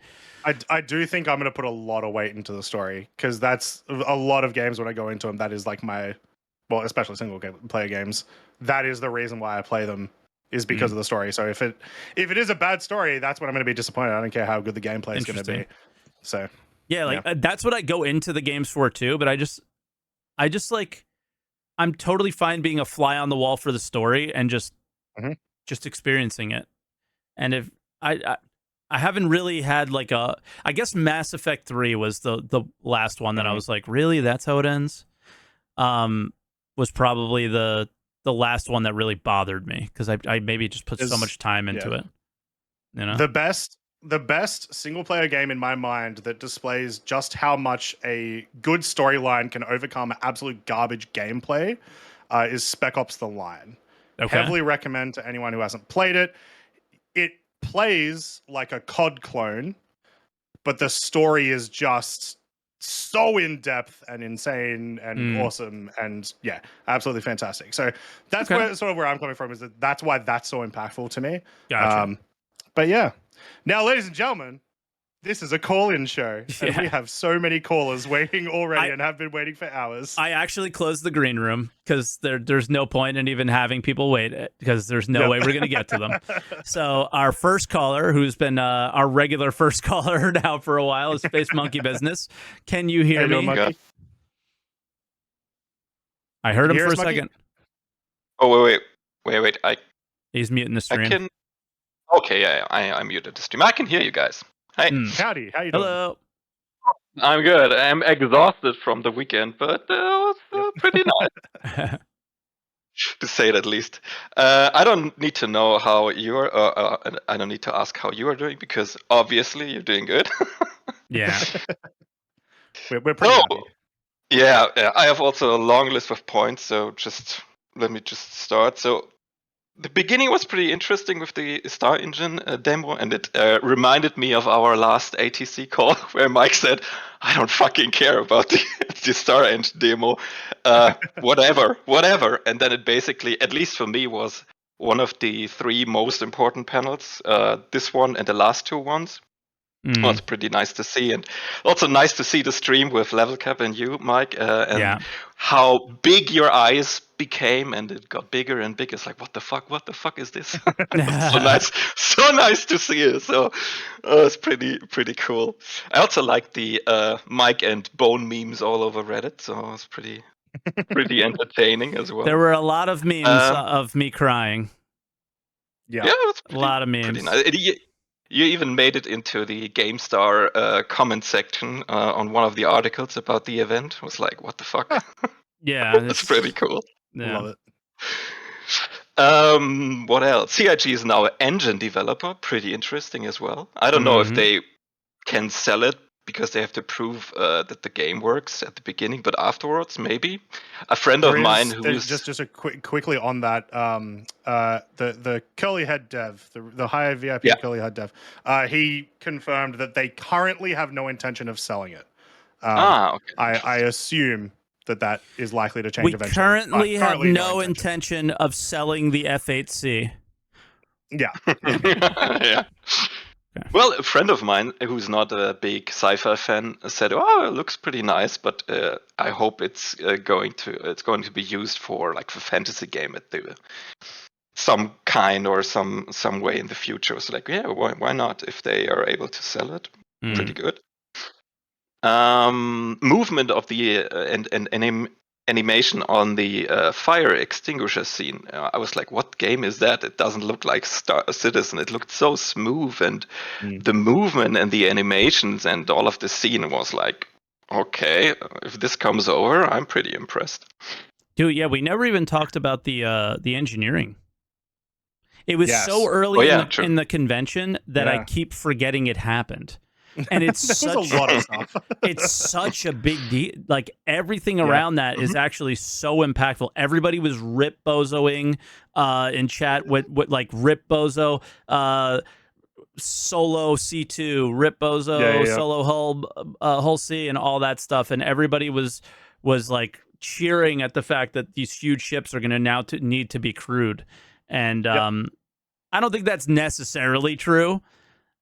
I do think I'm going to put a lot of weight into the story, because that's a lot of games when I go into them, that is like especially single player games, that is the reason why I play them, is because of the story. So if it is a bad story, that's when I'm going to be disappointed. I don't care how good the gameplay is going to be. So that's what I go into the games for too. But I just like, I'm totally fine being a fly on the wall for the story and just experiencing it. And if I haven't really had like I guess Mass Effect 3 was the last one that I was like, really, that's how it ends? Was probably the last one that really bothered me, because I maybe just put so much time into it. The best single player game in my mind that displays just how much a good storyline can overcome absolute garbage gameplay is Spec Ops: The Line. Okay. Heavily recommend to anyone who hasn't played it. It plays like a COD clone, but the story is just so in depth and insane and awesome, and absolutely fantastic. So that's where I'm coming from, is that's why that's so impactful to me. Gotcha. But now, ladies and gentlemen, this is a call-in show, and we have so many callers waiting already and have been waiting for hours. I actually closed the green room because there's no point in even having people wait, because there's no way we're going to get to them. So our first caller, who's been our regular first caller now for a while, is Space Monkey Business. Can you hear me? Monkey. I heard him for a second. Oh, wait. He's muting the stream. Okay, I muted the stream. I can hear you guys. Hi. Howdy, how you doing? Hello. I'm good. I'm exhausted from the weekend, but it was pretty nice. To say it at least. I don't need to know how you're, I don't need to ask how you are doing, because obviously you're doing good. Yeah. We're pretty happy. Yeah, I have also a long list of points, so let me start. So the beginning was pretty interesting with the Star Engine demo, and it reminded me of our last ATC call where Mike said, I don't fucking care about the Star Engine demo, whatever. And then it basically, at least for me, was one of the three most important panels, this one and the last two ones. Well, it's pretty nice to see, and also nice to see the stream with Level Cap and you, Mike, and how big your eyes became, and it got bigger and bigger. It's like, what the fuck? What the fuck is this? So nice to see it. So it's pretty cool. I also like the Mike and Bone memes all over Reddit, so it's pretty entertaining as well. There were a lot of memes of me crying. Yeah, that's a lot of memes. Pretty nice. You even made it into the GameStar comment section on one of the articles about the event. It was like, what the fuck? Yeah, that's pretty cool. Yeah. Love it. What else? CIG is now an engine developer. Pretty interesting as well. I don't know if they can sell it because they have to prove that the game works at the beginning, but afterwards, maybe. A friend of mine who's just quickly on that, the curly head dev, the higher VIP curly head dev, he confirmed that they currently have no intention of selling it. Okay. I assume that is likely to change eventually. Currently have no intention of selling the F8C. Yeah. Yeah. Well, a friend of mine who's not a big sci-fi fan said, "Oh, it looks pretty nice, but I hope it's going to be used for like for fantasy game at some kind or some way in the future." So like, yeah, why not? If they are able to sell it, pretty good. Movement of the animation on the fire extinguisher scene. I was like, what game is that? It doesn't look like Star Citizen. It looked so smooth, and the movement and the animations and all of the scene was like, okay, if this comes over, I'm pretty impressed. Dude, yeah, we never even talked about the engineering. It was so early in the convention that I keep forgetting it happened. And it's such a lot of stuff. It's such a big deal. Like everything around that is actually so impactful. Everybody was rip bozoing in chat with like rip bozo, solo C2, rip bozo, solo hull C, and all that stuff. And everybody was like cheering at the fact that these huge ships are going to now need to be crewed. And I don't think that's necessarily true.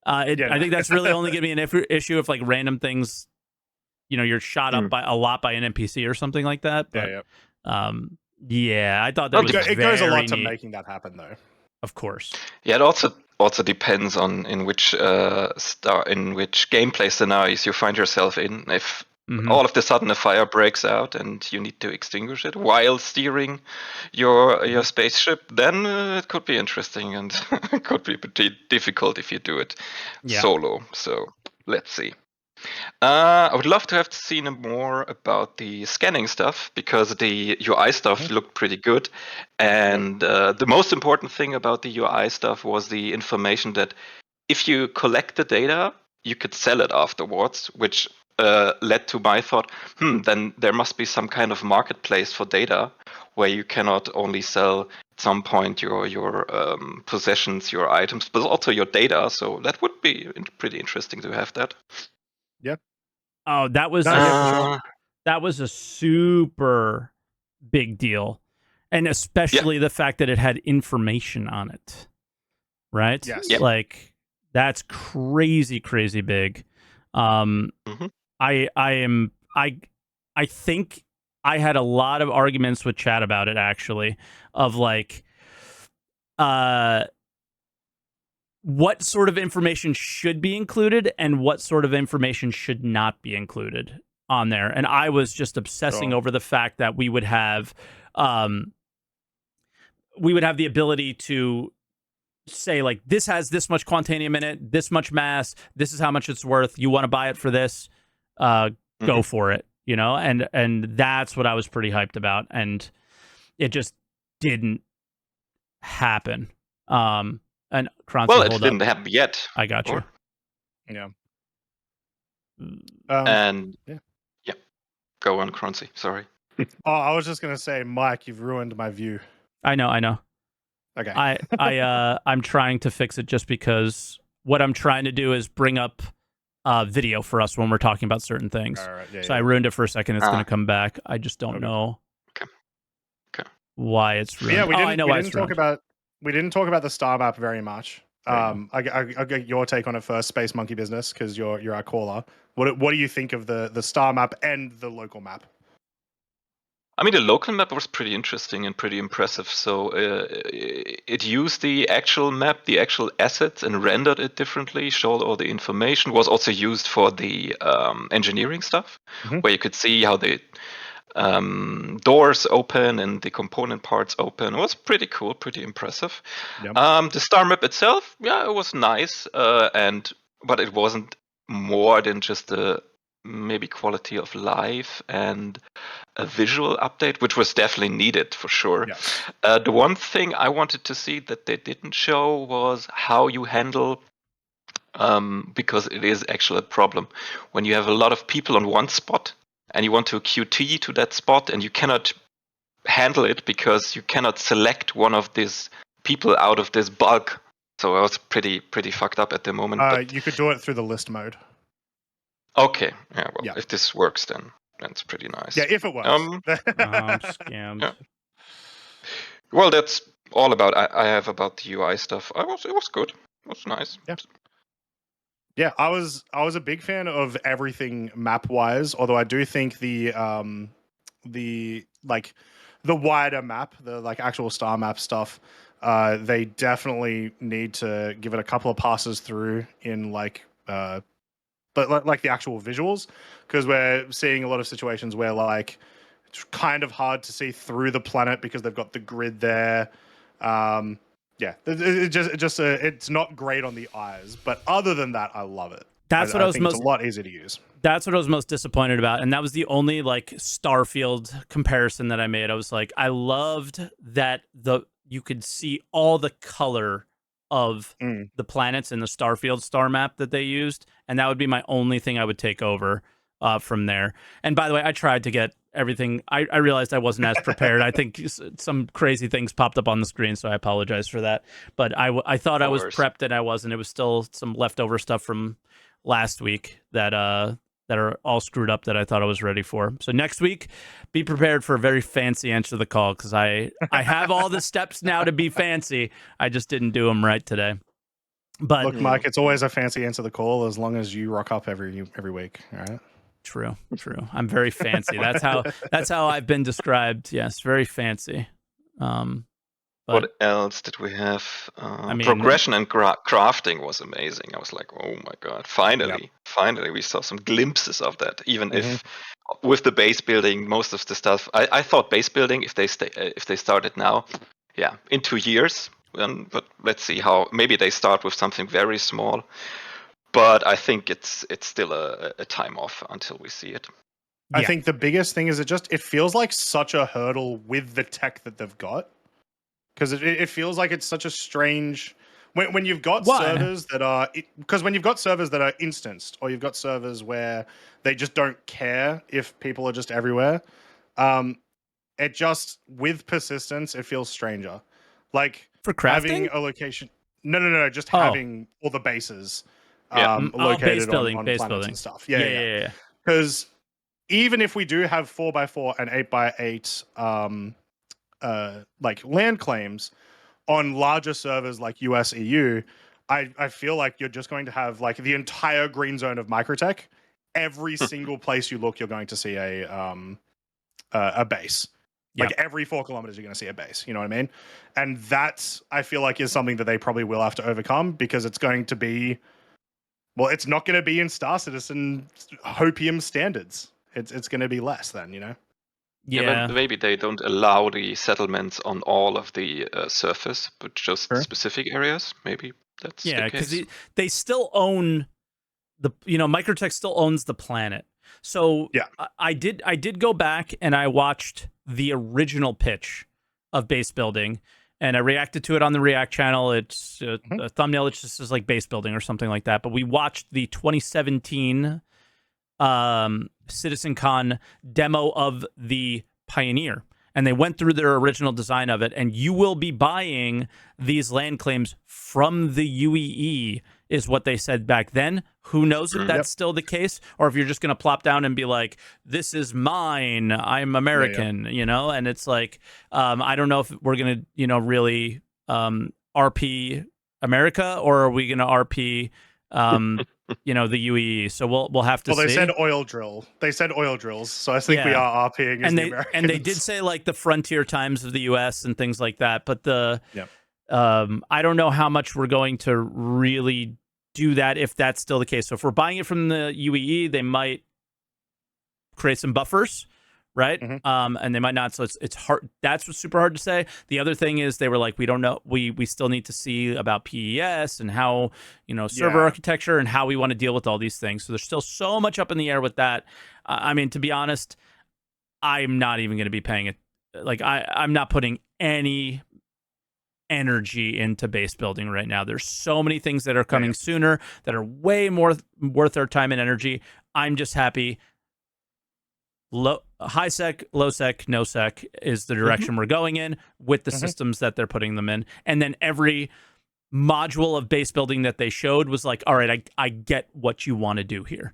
I think that's really only going to be an issue if like random things, you're shot up by an NPC or something like that. But I thought that it goes a lot to making that happen, though. Of course. Yeah, it also depends on in which gameplay scenarios you find yourself in. If all of a sudden a fire breaks out and you need to extinguish it while steering your spaceship, then it could be interesting, and it could be pretty difficult if you do it solo. So let's see. I would love to have seen more about the scanning stuff, because the UI stuff looked pretty good. And the most important thing about the UI stuff was the information that if you collect the data, you could sell it afterwards, which led to my thought, then there must be some kind of marketplace for data where you cannot only sell at some point your possessions, your items, but also your data. So that would be pretty interesting to have that. Yep. Oh, that was that was a super big deal, and especially the fact that it had information on it, right? Yes. Yep. Like that's crazy big. I think I had a lot of arguments with chat about it, actually, of like what sort of information should be included and what sort of information should not be included on there. And I was just obsessing over the fact that we would have the ability to say, like, this has this much quantanium in it, this much mass, this is how much it's worth. You want to buy it for this? Go for it, and that's what I was pretty hyped about. And it just didn't happen. And Croncy, well, it didn't happen yet. I got you. Yeah. Go on, Croncy. Sorry. I was just gonna say, Mike, you've ruined my view. I know. Okay. I'm trying to fix it, just because what I'm trying to do is bring up video for us when we're talking about certain things. All right, I ruined it for a second. It's going to come back. I just don't know why it's ruined. Yeah, we didn't talk about the star map very much. I get your take on it first, Space Monkey Business, because you're our caller. What do you think of the star map and the local map? I mean, the local map was pretty interesting and pretty impressive. So it used the actual map, the actual assets, and rendered it differently, showed all the information, was also used for the engineering stuff, where you could see how the doors open and the component parts open. It was pretty cool, pretty impressive. Yep. The star map itself, yeah, it was nice, but it wasn't more than just a maybe quality of life and a visual update, which was definitely needed for sure. Yes. The one thing I wanted to see that they didn't show was how you handle, because it is actually a problem when you have a lot of people on one spot and you want to QT to that spot and you cannot handle it because you cannot select one of these people out of this bulk. So I was pretty fucked up at the moment. But you could do it through the list mode. Okay, yeah. Well, if this works, then that's pretty nice. Yeah, if it works. Scammed. Yeah. Well, that's all about I have about the UI stuff. It was good. It was nice. Yeah. Yeah, I was a big fan of everything map wise, although I do think the wider map, the like actual star map stuff, they definitely need to give it a couple of passes through in but like the actual visuals, because we're seeing a lot of situations where like it's kind of hard to see through the planet because they've got the grid there. It's not great on the eyes, but other than that, I love it. I think it's a lot easier to use. That's what I was most disappointed about, and that was the only like Starfield comparison that I made. I was like, I loved that you could see all the color of the planets in the Starfield star map that they used, and that would be my only thing I would take over from there. And by the way, I tried to get everything. I realized I wasn't as prepared. I think some crazy things popped up on the screen, so I apologize for that. But I thought I was prepped, and I wasn't. It was still some leftover stuff from last week that are all screwed up that I thought I was ready for. So next week, be prepared for a very fancy answer to the call, because I have all the steps now to be fancy. I just didn't do them right today. But look, Mike, it's always a fancy answer the call as long as you rock up every week. All right. True. I'm very fancy. That's how I've been described. Yes, very fancy. What else did we have? Progression and crafting was amazing. I was like, oh my god! Finally, we saw some glimpses of that. Even if with the base building, most of the stuff, I thought base building, if they started now, in 2 years. But let's see how. Maybe they start with something very small. But I think it's still a time off until we see it. I think the biggest thing is it feels like such a hurdle with the tech that they've got. Because it feels like it's such a strange when you've got servers that are instanced, or you've got servers where they just don't care if people are just everywhere. It just, with persistence, it feels stranger. Like for crafting? Having a location. No. Just having all the bases located on planets and stuff. Yeah. Because even if we do have 4x4 and 8x8 like land claims on larger servers like US, EU, I feel like you're just going to have like the entire green zone of Microtech. Every single place you look, you're going to see a base. Like every 4 kilometers, you're going to see a base. You know what I mean? And that, I feel like, is something that they probably will have to overcome, because it's going to be, well, it's not going to be in Star Citizen Hopium standards. It's going to be less than, you know? Yeah, but maybe they don't allow the settlements on all of the surface, but just specific areas. Maybe that's the case. Because they still own Microtech still owns the planet. So I did go back and I watched the original pitch of base building, and I reacted to it on the React channel. It's a thumbnail. It's just like base building or something like that. But we watched the 2017 Citizencon demo of the Pioneer, and they went through their original design of it, and you will be buying these land claims from the UEE, is what they said back then. Who knows if that's still the case, or if you're just going to plop down and be like, this is mine, I'm American, and it's like, I don't know if we're going to, really RP America, or are we going to RP, you know, the UEE? So we'll have to see. Well, they said oil drill. They said oil drills. So I think we are RPing as the Americans. And they did say like the frontier times of the US and things like that. But I don't know how much we're going to really do that if that's still the case. So if we're buying it from the UEE, they might create some buffers, right? And they might not. So it's hard. That's what's super hard to say. The other thing is they were like, we don't know. We still need to see about PES and how, you know, server architecture and how we want to deal with all these things. So there's still so much up in the air with that. I mean, to be honest, I'm not even going to be paying it. Like I'm not putting any energy into base building right now. There's so many things that are coming sooner that are way more worth our time and energy. I'm just happy. Highsec, Lowsec, NoSec is the direction we're going in with the systems that they're putting them in. And then every module of base building that they showed was like, all right, I get what you want to do here.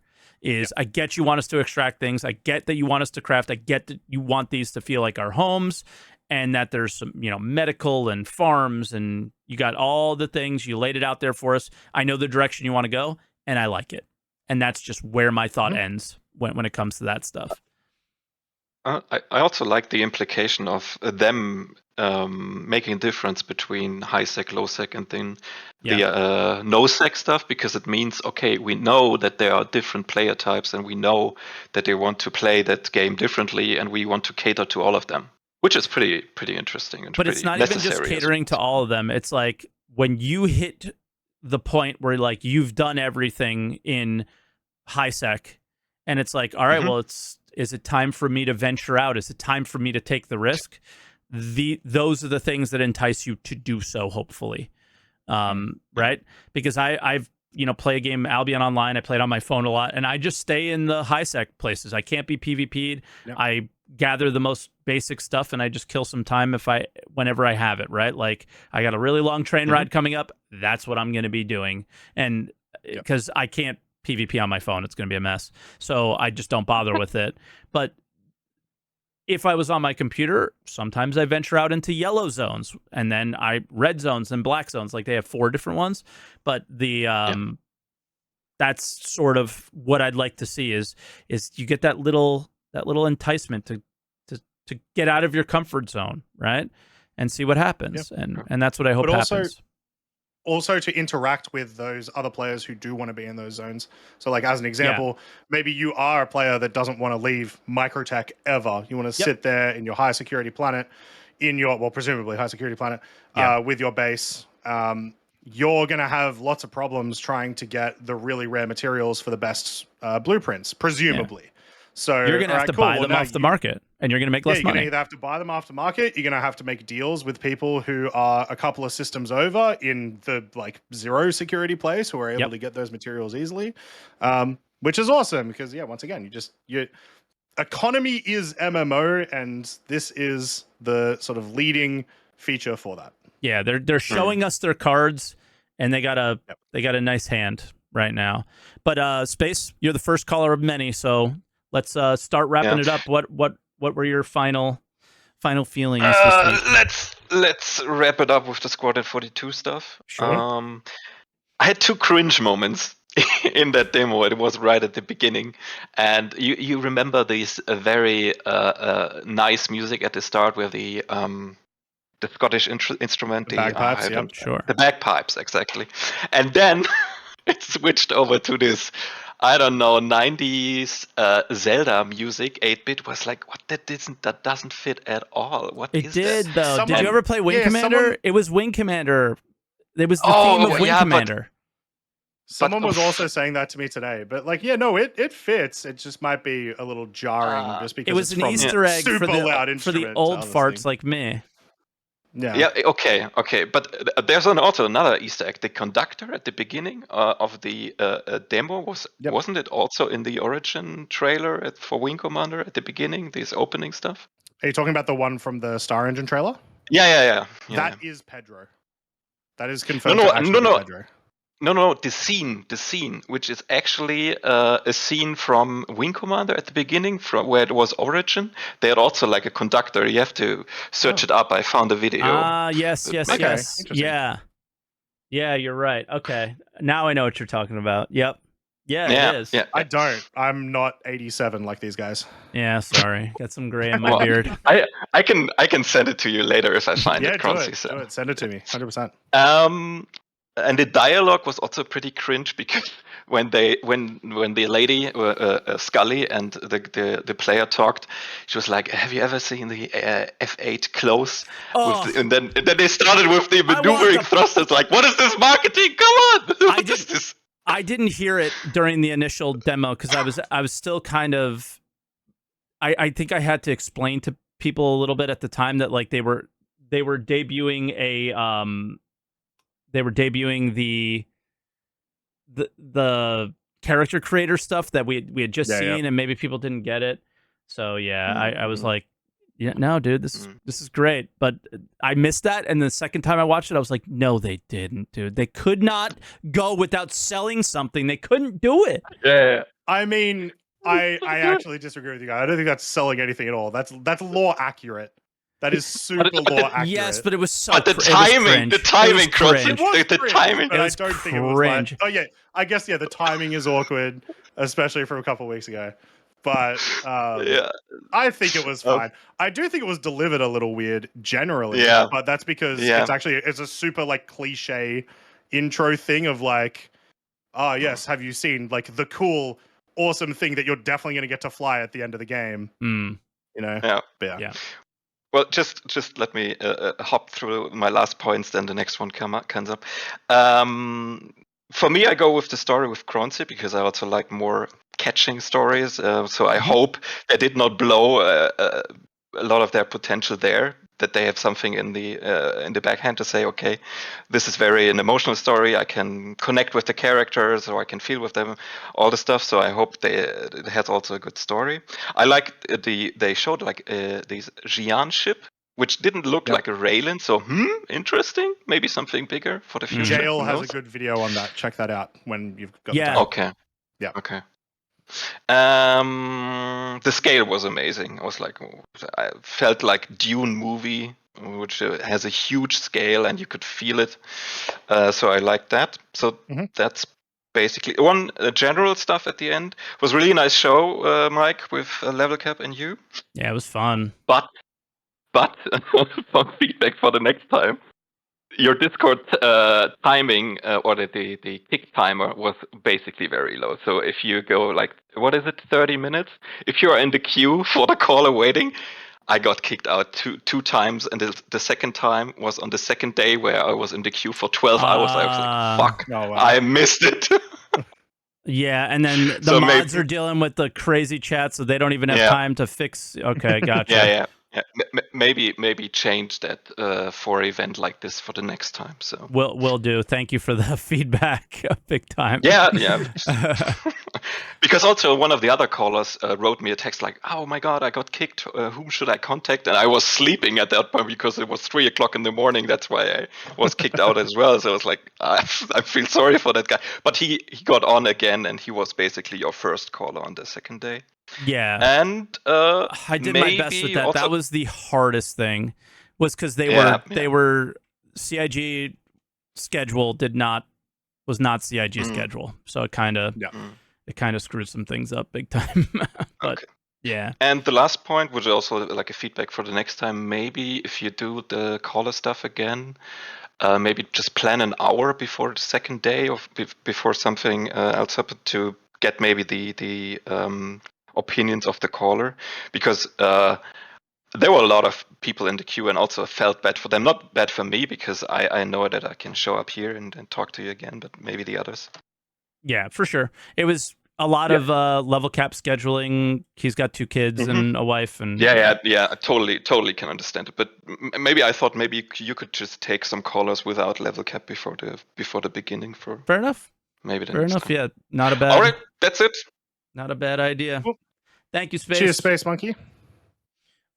I get you want us to extract things. I get that you want us to craft. I get that you want these to feel like our homes, and that there's some, you know, medical and farms, and you got all the things. You laid it out there for us. I know the direction you want to go, and I like it. And that's just where my thought ends when it comes to that stuff. I also like the implication of them making a difference between Highsec, Lowsec, and then the NoSec stuff, because it means, okay, we know that there are different player types, and we know that they want to play that game differently, and we want to cater to all of them, which is pretty interesting. And but it's not even just catering to all of them. It's like when you hit the point where like you've done everything in Highsec, and it's like, all right, well, is it time for me to venture out? Is it time for me to take the risk? Those are the things that entice you to do so, hopefully. Right? Because I've, you know, play a game Albion Online. I play it on my phone a lot, and I just stay in the Highsec places. I can't be PvP'd. Yep. I gather the most basic stuff, and I just kill some time whenever I have it, right? Like, I got a really long train ride coming up. That's what I'm going to be doing. And because I can't PvP on my phone, it's going to be a mess. So I just don't bother with it. But if I was on my computer, sometimes I venture out into yellow zones, and then red zones and black zones. Like, they have 4 different ones. But that's sort of what I'd like to see is you get that little enticement to get out of your comfort zone, right? And see what happens. And that's what I hope happens. Also to interact with those other players who do want to be in those zones. So, like, as an example, maybe you are a player that doesn't want to leave Microtech ever. You want to sit there in your high security planet, presumably high security planet, with your base. You're going to have lots of problems trying to get the really rare materials for the best blueprints, presumably. So you're going to have to buy them off the market, and you're going to make less money. You're going to either have to buy them off the market. You're going to have to make deals with people who are a couple of systems over in the like 0 security place, who are able to get those materials easily, which is awesome because once again, your economy is MMO, and this is the sort of leading feature for that. Yeah, they're showing us their cards, and they got a nice hand right now. But Space, you're the first caller of many, so let's start wrapping it up. What were your final feelings this week? Let's wrap it up with the Squadron 42 stuff. Sure. I had 2 cringe moments in that demo. It was right at the beginning, and you remember these very nice music at the start where the Scottish instrument, the bagpipes, the bagpipes, exactly, and then it switched over to this, I don't know, 90s Zelda music, 8-bit. Was like, what? That doesn't fit at all. What it is did this? Though? Did you ever play Wing Commander? It was Wing Commander. It was the theme of Wing Commander. Someone was also saying that to me today, but like, it fits. It just might be a little jarring just because it was an Easter egg for the old farts like me. Yeah. Okay. But there's also another Easter egg. The conductor at the beginning of the demo wasn't it also in the Origin trailer for Wing Commander at the beginning? This opening stuff. Are you talking about the one from the Star Engine trailer? Yeah. That is Pedro. That is confirmed. No. Pedro. No, the scene, which is actually a scene from Wing Commander at the beginning, from where it was Origin. They had also like a conductor. You have to search it up. I found a video. Yes. Yeah. Yeah, you're right. Okay. Now I know what you're talking about. Yep. Yeah, it is. Yeah. I don't. I'm not 87 like these guys. Yeah, sorry. Got some gray in my Well, beard. I can send it to you later if I find Yeah, it, do Croncy. it. So. Do it. Send it to me. 100%. And the dialogue was also pretty cringe because when the lady Scully and the player talked, she was like, "Have you ever seen the F8 close?" Oh, And then they started with the I wanted maneuvering to- thrusters. Like, what is this marketing? Come on! What is this? I didn't hear it during the initial demo because I was still kind of. I think I had to explain to people a little bit at the time that like they were debuting the character creator stuff that we had just seen, and maybe people didn't get it. So yeah, I was like, yeah, no, dude, this is great. But I missed that, and the second time I watched it, I was like, no, they didn't, dude. They could not go without selling something. They couldn't do it. Yeah. I mean, I actually disagree with you guys. I don't think that's selling anything at all. That's lore accurate. That is super lore accurate. Yes, but it was so. But the timing, Croncy, the timing. But I don't think it was like. Oh yeah, I guess the timing is awkward, especially from a couple of weeks ago. But Yeah. I think it was fine. I do think it was delivered a little weird generally. Yeah. But that's because it's a super like cliche intro thing of like, oh yes, have you seen like the cool, awesome thing that you're definitely going to get to fly at the end of the game? You know. Yeah. But yeah. Well, just let me hop through my last points, then the next one comes up. For me, I go with the story with Croncy because I also like more catching stories. So I hope they did not blow a lot of their potential there. That they have something in the backhand to say, okay, this is very an emotional story. I can connect with the characters, or I can feel with them, all the stuff. So I hope it has also a good story. I like they showed like this Xi'an ship, which didn't look like a Raylan. So interesting. Maybe something bigger for the future. Jail has a good video on that. Check that out when you've got the time. Okay. Yeah. Okay. The scale was amazing. I felt like Dune movie, which has a huge scale and you could feel it. So I liked that. So that's basically one general stuff at the end. It was a really nice show, Mike, with Level Cap and you. Yeah, it was fun. But some feedback for the next time. Your Discord timing or the tick timer was basically very low. So if you go like, what is it, 30 minutes? If you are in the queue for the caller waiting, I got kicked out two times. And the second time was on the second day where I was in the queue for 12 hours. I was like, fuck, I missed it. Yeah, and then the mods are dealing with the crazy chat, so they don't even have time to fix. Okay, gotcha. Yeah. Maybe change that for an event like this for the next time. So we'll do. Thank you for the feedback, big time. Yeah. Because also one of the other callers wrote me a text like, "Oh my god, I got kicked. Whom should I contact?" And I was sleeping at that point because it was 3:00 in the morning. That's why I was kicked out as well. So I was like, I feel sorry for that guy. But he got on again, and he was basically your first caller on the second day. Yeah, and I did my best with that. That was the hardest thing, was because they were CIG schedule was not CIG schedule, so it kind of screwed some things up big time. But yeah. And the last point, which is also like a feedback for the next time, maybe if you do the caller stuff again, maybe just plan an hour before the second day or before something else happened to get maybe the opinions of the caller, because there were a lot of people in the queue and also felt bad for them. Not bad for me because I know that I can show up here and talk to you again, but maybe the others. Yeah, for sure. It was a lot of level cap scheduling. He's got 2 kids and a wife, and yeah. I totally can understand it. But maybe I thought maybe you could just take some callers without level cap before the beginning. Fair enough. Maybe fair enough. Yeah, not a bad. All right, that's it. Not a bad idea. Cool. Thank you, Space. Cheers, Space Monkey.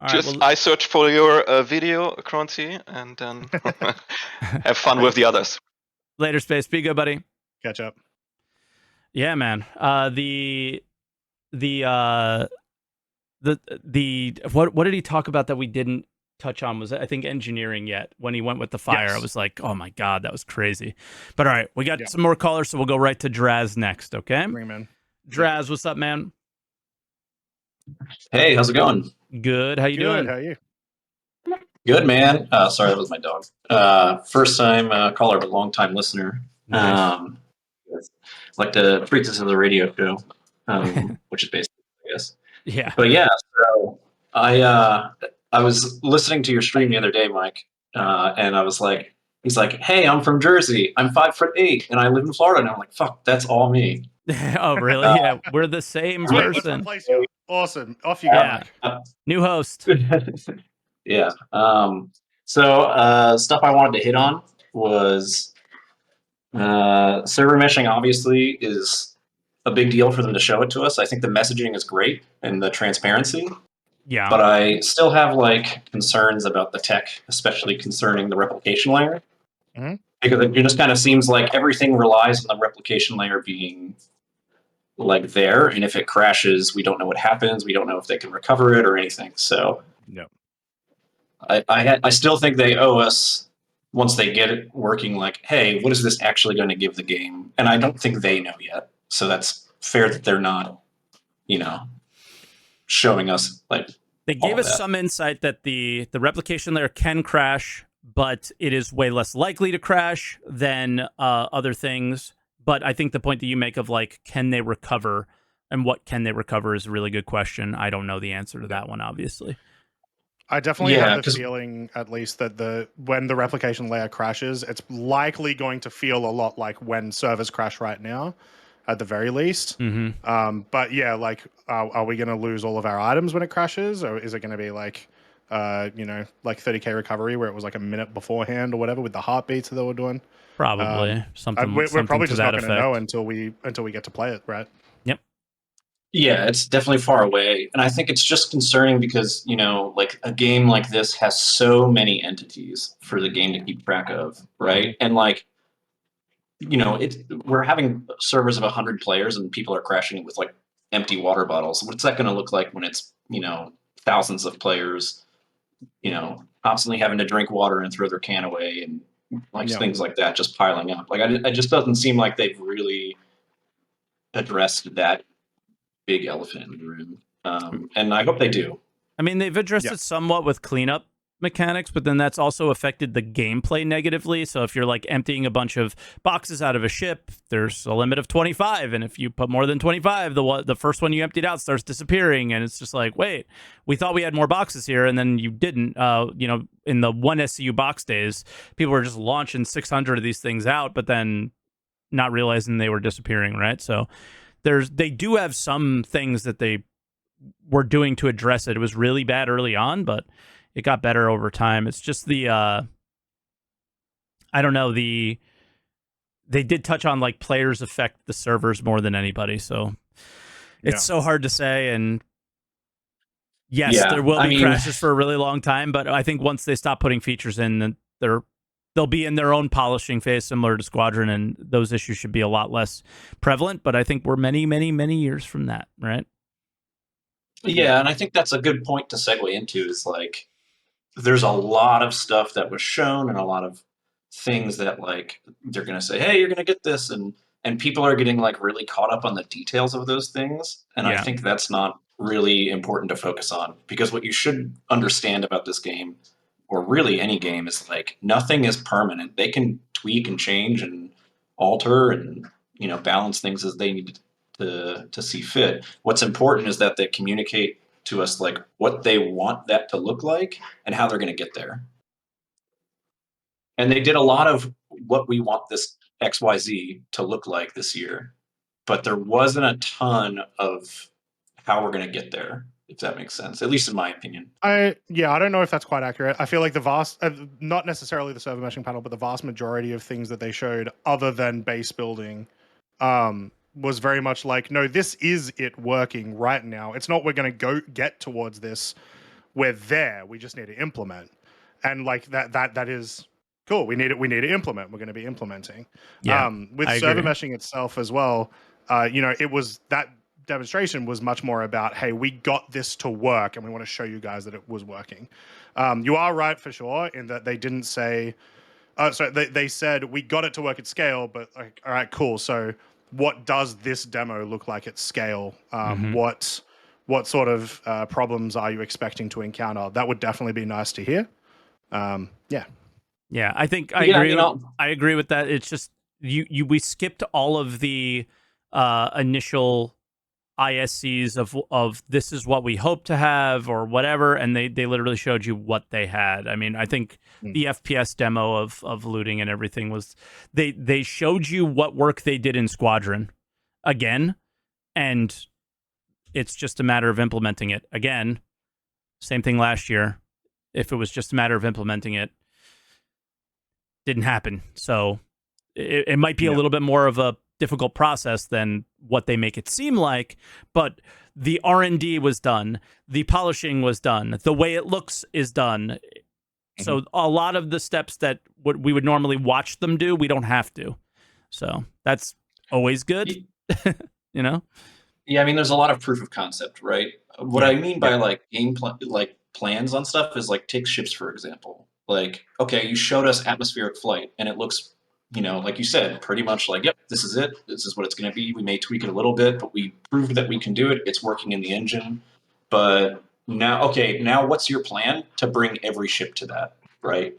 All right, I search for your video, Croncy, and then have fun with the others. Later, Space. Be good, buddy. Catch up. Yeah, man. What did he talk about that we didn't touch on was, I think, engineering yet. When he went with the fire, I was like, oh my God, that was crazy. But all right, we got some more callers, so we'll go right to Draz next, okay? Bring him in. Draz, what's up, man? Hey, how's it going? Good. How you doing? How are you? Good, man. Sorry, that was my dog. First time caller, but long time listener. Nice. Like to treat this as a radio show, which is basically, I guess. Yeah. But yeah, so I was listening to your stream the other day, Mike, and I was like, he's like, hey, I'm from Jersey. I'm 5'8", and I live in Florida. And I'm like, fuck, that's all me. Oh, really? Yeah, we're the same person. Awesome. Off you go. Yeah. New host. Yeah. So stuff I wanted to hit on was server meshing obviously is a big deal for them to show it to us. I think the messaging is great and the transparency. Yeah. But I still have like concerns about the tech, especially concerning the replication layer. Mm-hmm. Because it just kind of seems like everything relies on the replication layer being like there, and if it crashes, we don't know what happens. We don't know if they can recover it or anything. So no. I still think they owe us, once they get it working, like, hey, what is this actually going to give the game? And I don't think they know yet. So that's fair that they're not, showing us like. They gave us some insight that the replication layer can crash, but it is way less likely to crash than other things. But I think the point that you make of like, can they recover and what can they recover is a really good question. I don't know the answer to that one, obviously. I definitely have the feeling, at least, that when the replication layer crashes, it's likely going to feel a lot like when servers crash right now, at the very least. Mm-hmm. But yeah, like, are we going to lose all of our items when it crashes, or is it going to be like, like 30k recovery where it was like a minute beforehand or whatever with the heartbeats that they were doing? Probably something. We're probably just not going to know effect. until we get to play it, right? Yep. Yeah, it's definitely far away, and I think it's just concerning because like a game like this has so many entities for the game to keep track of, right? And like, we're having servers of 100 players, and people are crashing with like empty water bottles. What's that going to look like when it's thousands of players, constantly having to drink water and throw their can away and like things like that just piling up? Like, it just doesn't seem like they've really addressed that big elephant in the room, and I hope they do. I mean, they've addressed it somewhat with cleanup mechanics, but then that's also affected the gameplay negatively. So if you're like emptying a bunch of boxes out of a ship, there's a limit of 25, and if you put more than 25, the first one you emptied out starts disappearing, and it's just like, wait, we thought we had more boxes here, and then you didn't. In the one SCU box days, people were just launching 600 of these things out, but then not realizing they were disappearing, right? So they do have some things that they were doing to address it. It was really bad early on, but it got better over time. It's just I don't know, they did touch on like players affect the servers more than anybody, so it's so hard to say. And yes, there will be crashes for a really long time, but I think once they stop putting features in, then they'll be in their own polishing phase, similar to Squadron, and those issues should be a lot less prevalent. But I think we're many, many, many years from that, right? Yeah, and I think that's a good point to segue into, is like, there's a lot of stuff that was shown and a lot of things that like they're going to say, hey, you're going to get this. And people are getting like really caught up on the details of those things. And I think that's not really important to focus on, because what you should understand about this game, or really any game, is like nothing is permanent. They can tweak and change and alter and balance things as they need to see fit. What's important is that they communicate to us like what they want that to look like and how they're going to get there. And they did a lot of what we want this XYZ to look like this year, but there wasn't a ton of how we're going to get there, if that makes sense, at least in my opinion. I don't know if that's quite accurate. I feel like the vast, not necessarily the server meshing panel, but the vast majority of things that they showed other than base building was very much like, no, this is it working right now. It's not we're going to go get towards this. We're there. We just need to implement. And like that is cool. We need to implement. We're going to be implementing. Yeah, with server meshing itself as well, it was that demonstration was much more about, hey, we got this to work and we want to show you guys that it was working. You are right for sure in that they didn't say, they said we got it to work at scale, but like, all right, cool. So what does this demo look like at scale? What sort of problems are you expecting to encounter? That would definitely be nice to hear. Yeah, I think I agree. I agree with that. It's just we skipped all of the initial ISCs of this is what we hope to have or whatever, and they literally showed you what they had. I mean, I think the FPS demo of looting and everything was they showed you what work they did in Squadron again, and it's just a matter of implementing it again. Same thing last year. If it was just a matter of implementing it, didn't happen. So it might be a little bit more of a difficult process than what they make it seem like, but the R&D was done, the polishing was done, the way it looks is done. So a lot of the steps that what we would normally watch them do, we don't have to. So that's always good. You know? Yeah, I mean, there's a lot of proof of concept, right? What I mean by like plans on stuff is like take ships for example. Like, okay, you showed us atmospheric flight, and it looks, you know, like you said, pretty much like, yep, this is it. This is what it's going to be. We may tweak it a little bit, but we proved that we can do it. It's working in the engine. But now, okay, now what's your plan to bring every ship to that, right?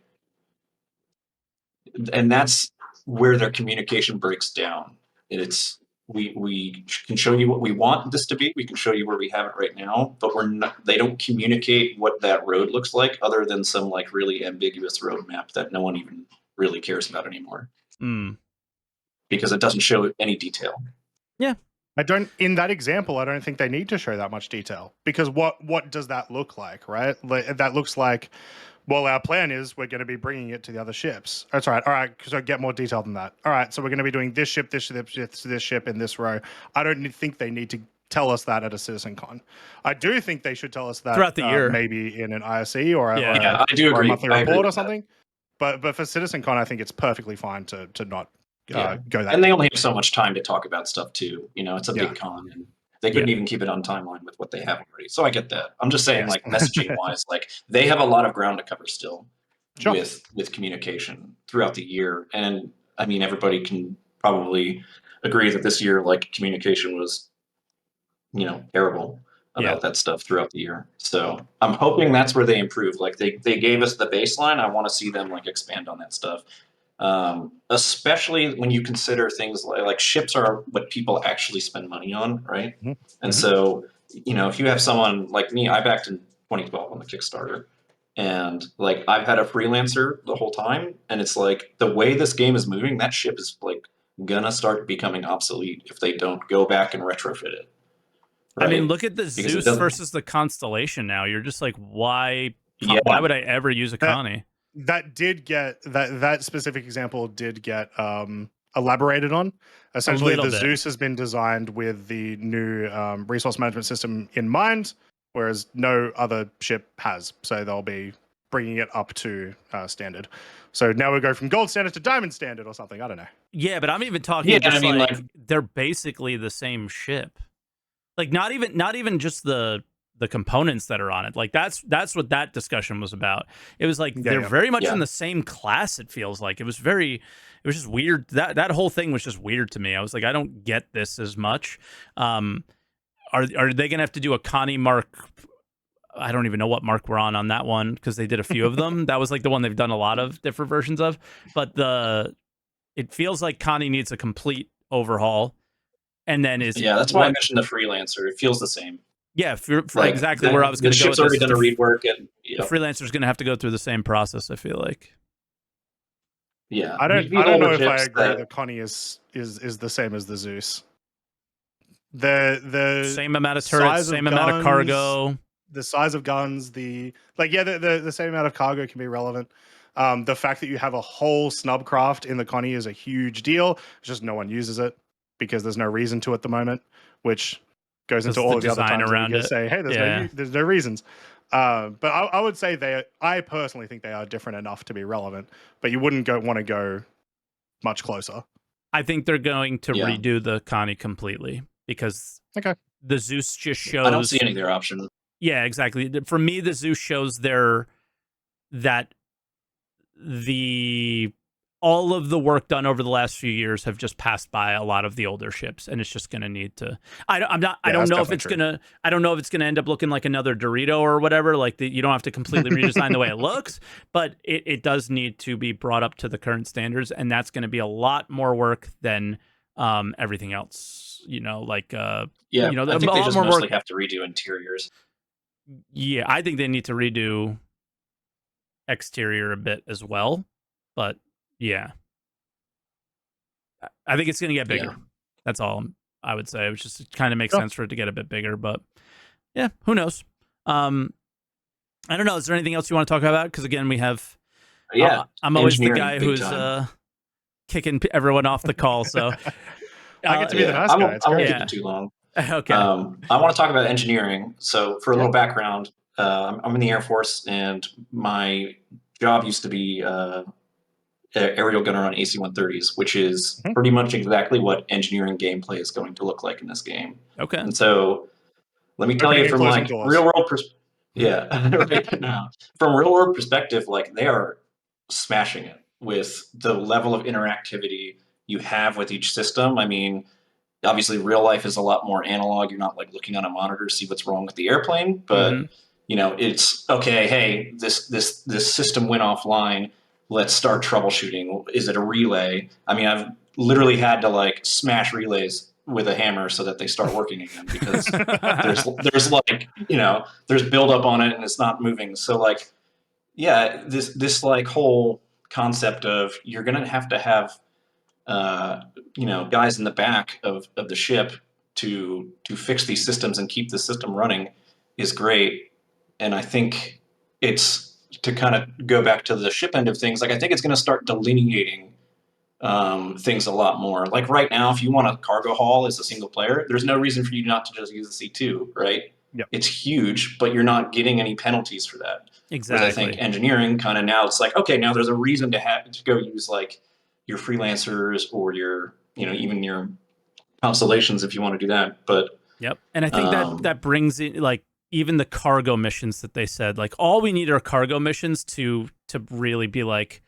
And that's where their communication breaks down. It's we can show you what we want this to be. We can show you where we have it right now, but we're not. They don't communicate what that road looks like, other than some like really ambiguous roadmap that no one even really cares about anymore. Because it doesn't show any detail. Yeah, in that example, I don't think they need to show that much detail, because what does that look like, right? That looks like, well, our plan is we're going to be bringing it to the other ships. That's right. All right. So get more detail than that. All right. So we're going to be doing this ship, this ship, this ship in this row. I don't think they need to tell us that at a Citizencon. I do think they should tell us that throughout the year, maybe in an ISE or a I do agree. A monthly report or something. But for Citizencon, I think it's perfectly fine to not go that. And they only have so much time to talk about stuff too. You know, it's a big con, and they couldn't even keep it on timeline with what they have already. So I get that. I'm just saying, like, messaging wise, like they have a lot of ground to cover still with communication throughout the year. And I mean, everybody can probably agree that this year, like, communication was, you know, terrible about that stuff throughout the year. So I'm hoping that's where they improve. Like they gave us the baseline. I want to see them like expand on that stuff. Especially when you consider things like ships are what people actually spend money on, right? And so, you know, if you have someone like me, I backed in 2012 on the Kickstarter, and like I've had a freelancer the whole time, and it's like the way this game is moving, that ship is like gonna start becoming obsolete if they don't go back and retrofit it. Right? I mean, look at the Zeus versus the Constellation now. You're just like, why would I ever use a Connie? That did get that specific example did get elaborated on. Essentially, the Zeus has been designed with the new resource management system in mind, whereas no other ship has. So they'll be bringing it up to standard. So now we go from gold standard to diamond standard or something. I don't know. Yeah, but I'm even talking. Just like they're basically the same ship. Like not even just the components that are on it. Like that's what that discussion was about. It was like they're very much in the same class. It feels like it was just weird. That whole thing was just weird to me. I was like, I don't get this as much. Are they gonna have to do a Connie Mark? I don't even know what mark we're on that one, because they did a few of them. That was like the one they've done a lot of different versions of. But it feels like Connie needs a complete overhaul. And then that's why I mentioned the freelancer. It feels the same. Yeah, for like exactly where I was going to go. The ship's already done a rework, and the freelancer's going to have to go through the same process, I feel like. Yeah, I don't know if I agree that Connie is the same as the Zeus. The same amount of turrets, same amount of cargo, the size of guns, the same amount of cargo can be relevant. The fact that you have a whole snubcraft in the Connie is a huge deal. It's just no one uses it, because there's no reason to at the moment, which goes into all of the other times around you say, hey, there's no reasons. But I would say I personally think they are different enough to be relevant, but you wouldn't want to go much closer. I think they're going to redo the Connie completely, because the Zeus just shows. I don't see any other option. Yeah, exactly. For me, the Zeus shows that all of the work done over the last few years have just passed by a lot of the older ships, and it's just going to need to. I don't know if it's gonna end up looking like another Dorito or whatever. Like you don't have to completely redesign the way it looks, but it does need to be brought up to the current standards, and that's going to be a lot more work than everything else. I think they just mostly have to redo interiors. Yeah, I think they need to redo exterior a bit as well, but yeah, I think it's going to get bigger. Yeah. That's all I would say. It kind of makes sense for it to get a bit bigger, but yeah, who knows? I don't know. Is there anything else you want to talk about? Because again, we have. Yeah, I'm always the guy who's kicking everyone off the call. So I get to be the nice guy. I won't keep it too long. Okay. I want to talk about engineering. So for a little background, I'm in the Air Force, and my job used to be aerial gunner on AC-130s, which is pretty much exactly what engineering gameplay is going to look like in this game. Okay. And so let me tell you from like real world from real world perspective, like they are smashing it with the level of interactivity you have with each system. I mean, obviously real life is a lot more analog. You're not like looking on a monitor to see what's wrong with the airplane, but it's okay. Hey, this system went offline. Let's start troubleshooting. Is it a relay? I mean, I've literally had to like smash relays with a hammer so that they start working again because there's like, there's buildup on it and it's not moving. So like, yeah, this like whole concept of you're going to have guys in the back of the ship to fix these systems and keep the system running is great. And I think it's to kind of go back to the ship end of things. Like, I think it's going to start delineating things a lot more. Like right now, if you want a cargo haul as a single player, there's no reason for you not to just use the C2, right? Yep. It's huge, but you're not getting any penalties for that. Exactly. Whereas I think engineering kind of now it's like, okay, now there's a reason to go use like your freelancers or your, even your constellations if you want to do that. But yep. And I think that brings in like even the cargo missions that they said, like all we need are cargo missions to really be like,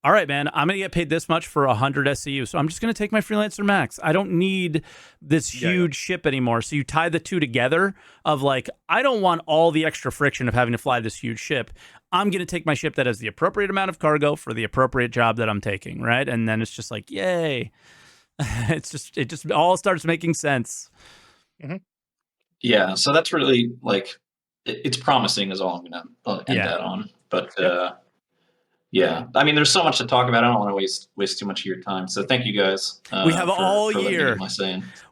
all right, man, I'm going to get paid this much for 100 SCU. So I'm just going to take my freelancer max. I don't need this huge ship anymore. So you tie the two together of like, I don't want all the extra friction of having to fly this huge ship. I'm going to take my ship that has the appropriate amount of cargo for the appropriate job that I'm taking. Right. And then it's just like, yay. It just all starts making sense. Mm-hmm. Yeah. So that's really like, it's promising is all I'm going to end that on. But, yeah, I mean, there's so much to talk about. I don't want to waste too much of your time. So thank you guys. We have all year.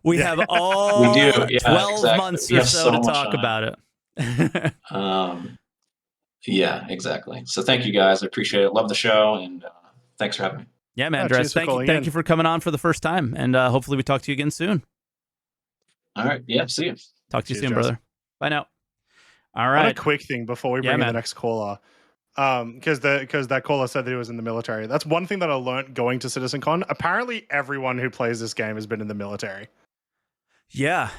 We have all we do. Yeah, 12 months or so to talk about it. Yeah, exactly. So thank you guys. I appreciate it. Love the show, and thanks for having me. Yeah, man, Dres, thank you for coming on for the first time, and hopefully we talk to you again soon. All right. Yeah, see you. Talk to you soon, brother. Bye now. All right. One quick thing before we bring in the next caller. Because that caller said that he was in the military. That's one thing that I learned going to Citizencon. Apparently, everyone who plays this game has been in the military. Yeah,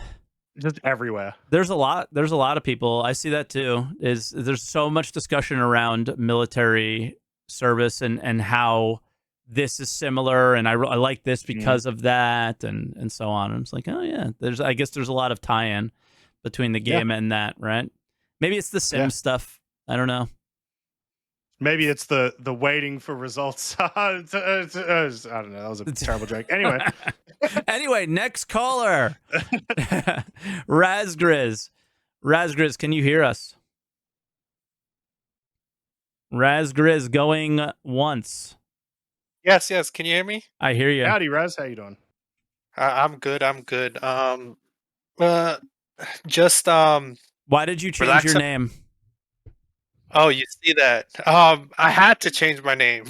just everywhere. There's a lot of people. I see that too. There's so much discussion around military service and how this is similar, and I like this because of that, and so on. And it's like, oh yeah, I guess there's a lot of tie-in between the game and that, right? Maybe it's the sim stuff. I don't know. Maybe it's the waiting for results. I don't know. That was a terrible joke. Anyway. Anyway, next caller. Razgriz. Razgriz, can you hear us? Razgriz going once. Yes. Can you hear me? I hear you. Howdy, Raz. How you doing? I'm good. Why did you change your name? Oh, you see that? I had to change my name.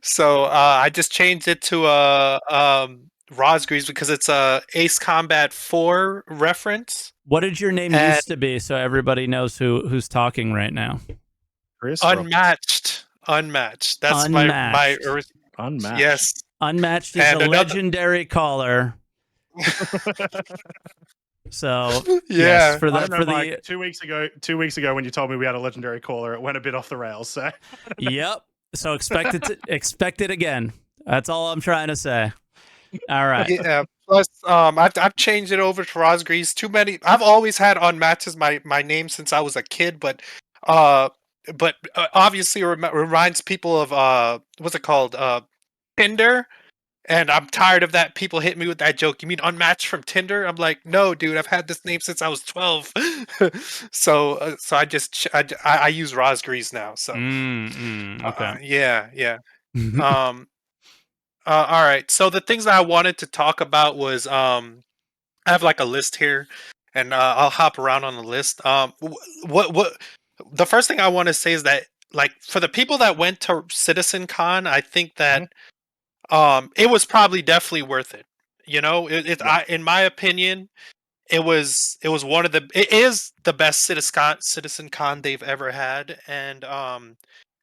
So I just changed it to Rosgreaves because it's a Ace Combat 4 reference. What did your name used to be so everybody knows who's talking right now? Chris Unmatched. That's my Unmatched. Yes. Unmatched is a legendary caller So Yeah. yes, for I the don't know, for Mike. the 2 weeks ago when you told me we had a legendary caller, it went a bit off the rails. So yep. So expect it again. That's all I'm trying to say. All right. Yeah. Plus, I've changed it over to Rosgrees. Too many. I've always had on match as my name since I was a kid, uh, obviously reminds people of what's it called? Tinder. And I'm tired of that. People hit me with that joke. You mean unmatched from Tinder? I'm like, no, dude. I've had this name since I was 12. So I just I use Rosgrees now. So Okay. yeah. Um. All right. So the things that I wanted to talk about was I have like a list here, and I'll hop around on the list. What the first thing I want to say is that like for the people that went to Citizencon, I think that it was probably definitely worth it. You know, yeah, in my opinion, it was one of it is the best Citizen Con they've ever had, and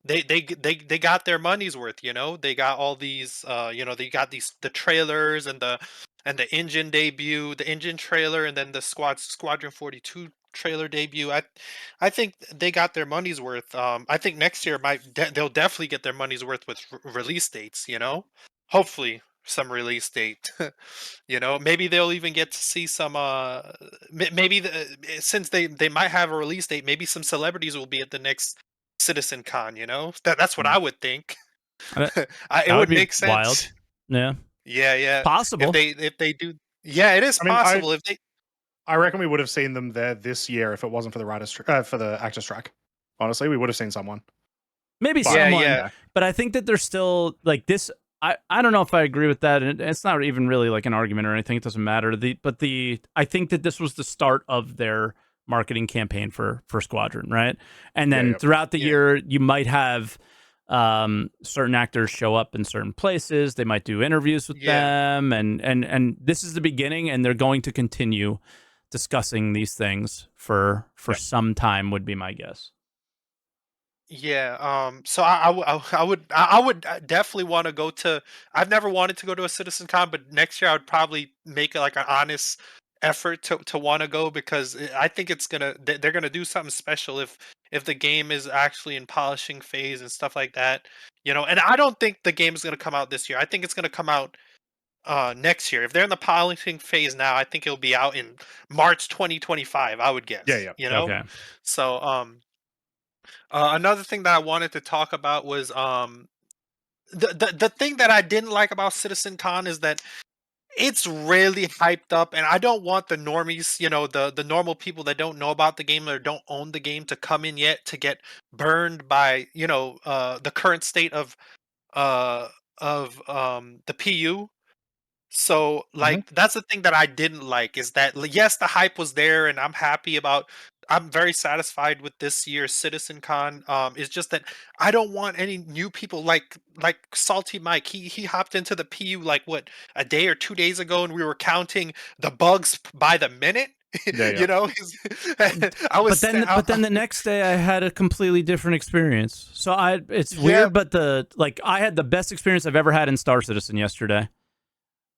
they got their money's worth. You know, they got all these they got the trailers and the engine debut, the engine trailer, and then the Squadron 42 trailer debut. I think they got their money's worth. I think next year they'll definitely get their money's worth with release dates. You know, hopefully some release date. You know, maybe they'll even get to see some maybe since they might have a release date, maybe some celebrities will be at the next Citizen Con, you know? That's what Mm. I would think. That It would would be make wild. sense. Yeah. Yeah. Possible. If they do, yeah, it is I mean, possible if they I reckon we would have seen them there this year if it wasn't for the for the actor strike. Honestly, we would have seen someone. Maybe But someone, yeah. but I think that there's still like this. I don't know if I agree with that, and it's not even really like an argument or anything. It doesn't matter. I think that this was the start of their marketing campaign for Squadron, right? And then Yeah. throughout the Yeah. year, you might have certain actors show up in certain places. They might do interviews with Yeah. them, and this is the beginning, and they're going to continue discussing these things for Yeah. some time. Would be my guess. Yeah. So I would definitely want to go to. I've never wanted to go to a Citizen Con, but next year I would probably make like an honest effort to want to go because I think it's they're gonna do something special if the game is actually in polishing phase and stuff like that. You know, and I don't think the game is gonna come out this year. I think it's gonna come out next year. If they're in the polishing phase now, I think it'll be out in March 2025. I would guess. Yeah. You know, Okay. so another thing that I wanted to talk about was the thing that I didn't like about Citizen Con is that it's really hyped up, and I don't want the normies, you know, the normal people that don't know about the game or don't own the game to come in yet to get burned by the current state uh the PU. So, Mhm. like, that's the thing that I didn't like is that yes, the hype was there, and I'm very satisfied with this year's CitizenCon. It's just that I don't want any new people like SaltEMike. He hopped into the PU like what a day or 2 days ago, and we were counting the bugs by the minute. Yeah. You know, But then the next day I had a completely different experience. So it's yeah, weird, but I had the best experience I've ever had in Star Citizen yesterday.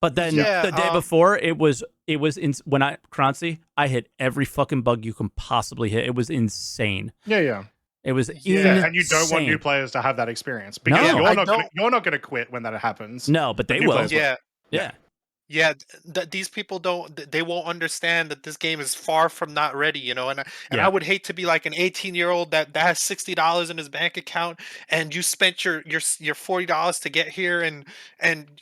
But then yeah, the day before it was when Croncy, I hit every fucking bug you can possibly hit. It was insane. Yeah. It was Yeah. And you don't want new insane. players to have that experience because No. you're not gonna quit when that happens. No, but they new will. players Yeah. Yeah. Yeah, these people they won't understand that this game is far from not ready, you know. And I Yeah. would hate to be like an 18-year-old that has $60 in his bank account, and you spent your $40 to get here, and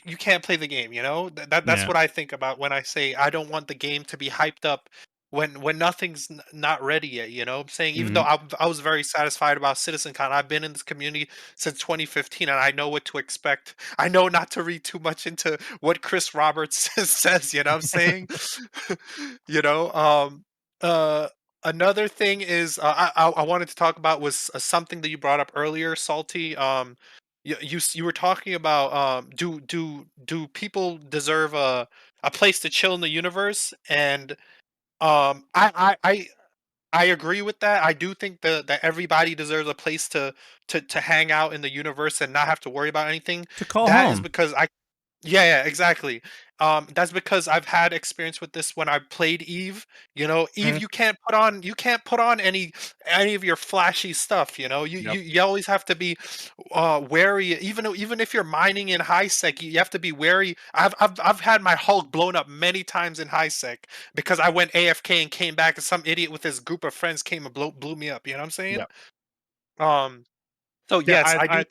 you can't play the game, you know. That's Yeah. what I think about when I say I don't want the game to be hyped up when nothing's not ready yet, you know. I'm saying even though I was very satisfied about CitizenCon, I've been in this community since 2015, and I know what to expect. I know not to read too much into what Chris Roberts says, you know what I'm saying? You know, uh another thing is I wanted to talk about was something that you brought up earlier, Salty. You were talking about do people deserve a place to chill in the universe? And I agree with that. I do think that everybody deserves a place to hang out in the universe and not have to worry about anything. To call That is home. because yeah, exactly. That's because I've had experience with this when I played Eve. Eve, Mhm. you can't put on any of your flashy stuff. Yep. You always have to be wary. Even if you're mining in Highsec, you have to be wary. I've had my Hulk blown up many times in Highsec because I went AFK and came back, and some idiot with his group of friends came and blew me up. You know what I'm saying? Yep. Um. So Yeah, yes, I do.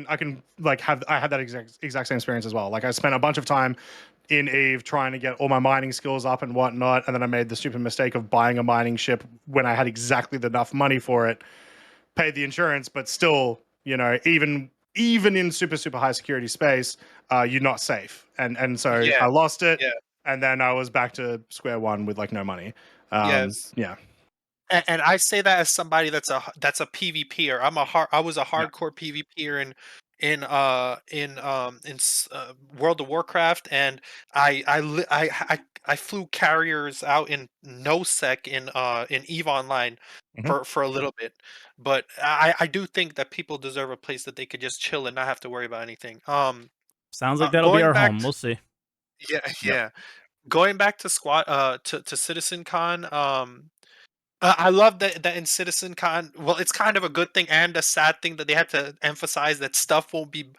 I can like I had that exact same experience as well. Like I spent a bunch of time in Eve trying to get all my mining skills up and whatnot, and then I made the stupid mistake of buying a mining ship when I had exactly enough money for it, paid the insurance, but still, even in super high security space, you're not safe, and so Yeah. I lost it, Yeah. and then I was back to square one with like no money. Yes. Yeah. And I say that as somebody that's a PvPer. I was a Yeah. hardcore PvPer in World of Warcraft, and I flew carriers out in NoSec in Eve Online Mhm. for a little bit. But I do think that people deserve a place that they could just chill and not have to worry about anything. Sounds like that'll be Going our back home. We'll see. yeah, Yep. yeah. Going back to Citizencon, I love that in Citizencon. Well, it's kind of a good thing and a sad thing that they had to emphasize that stuff won't be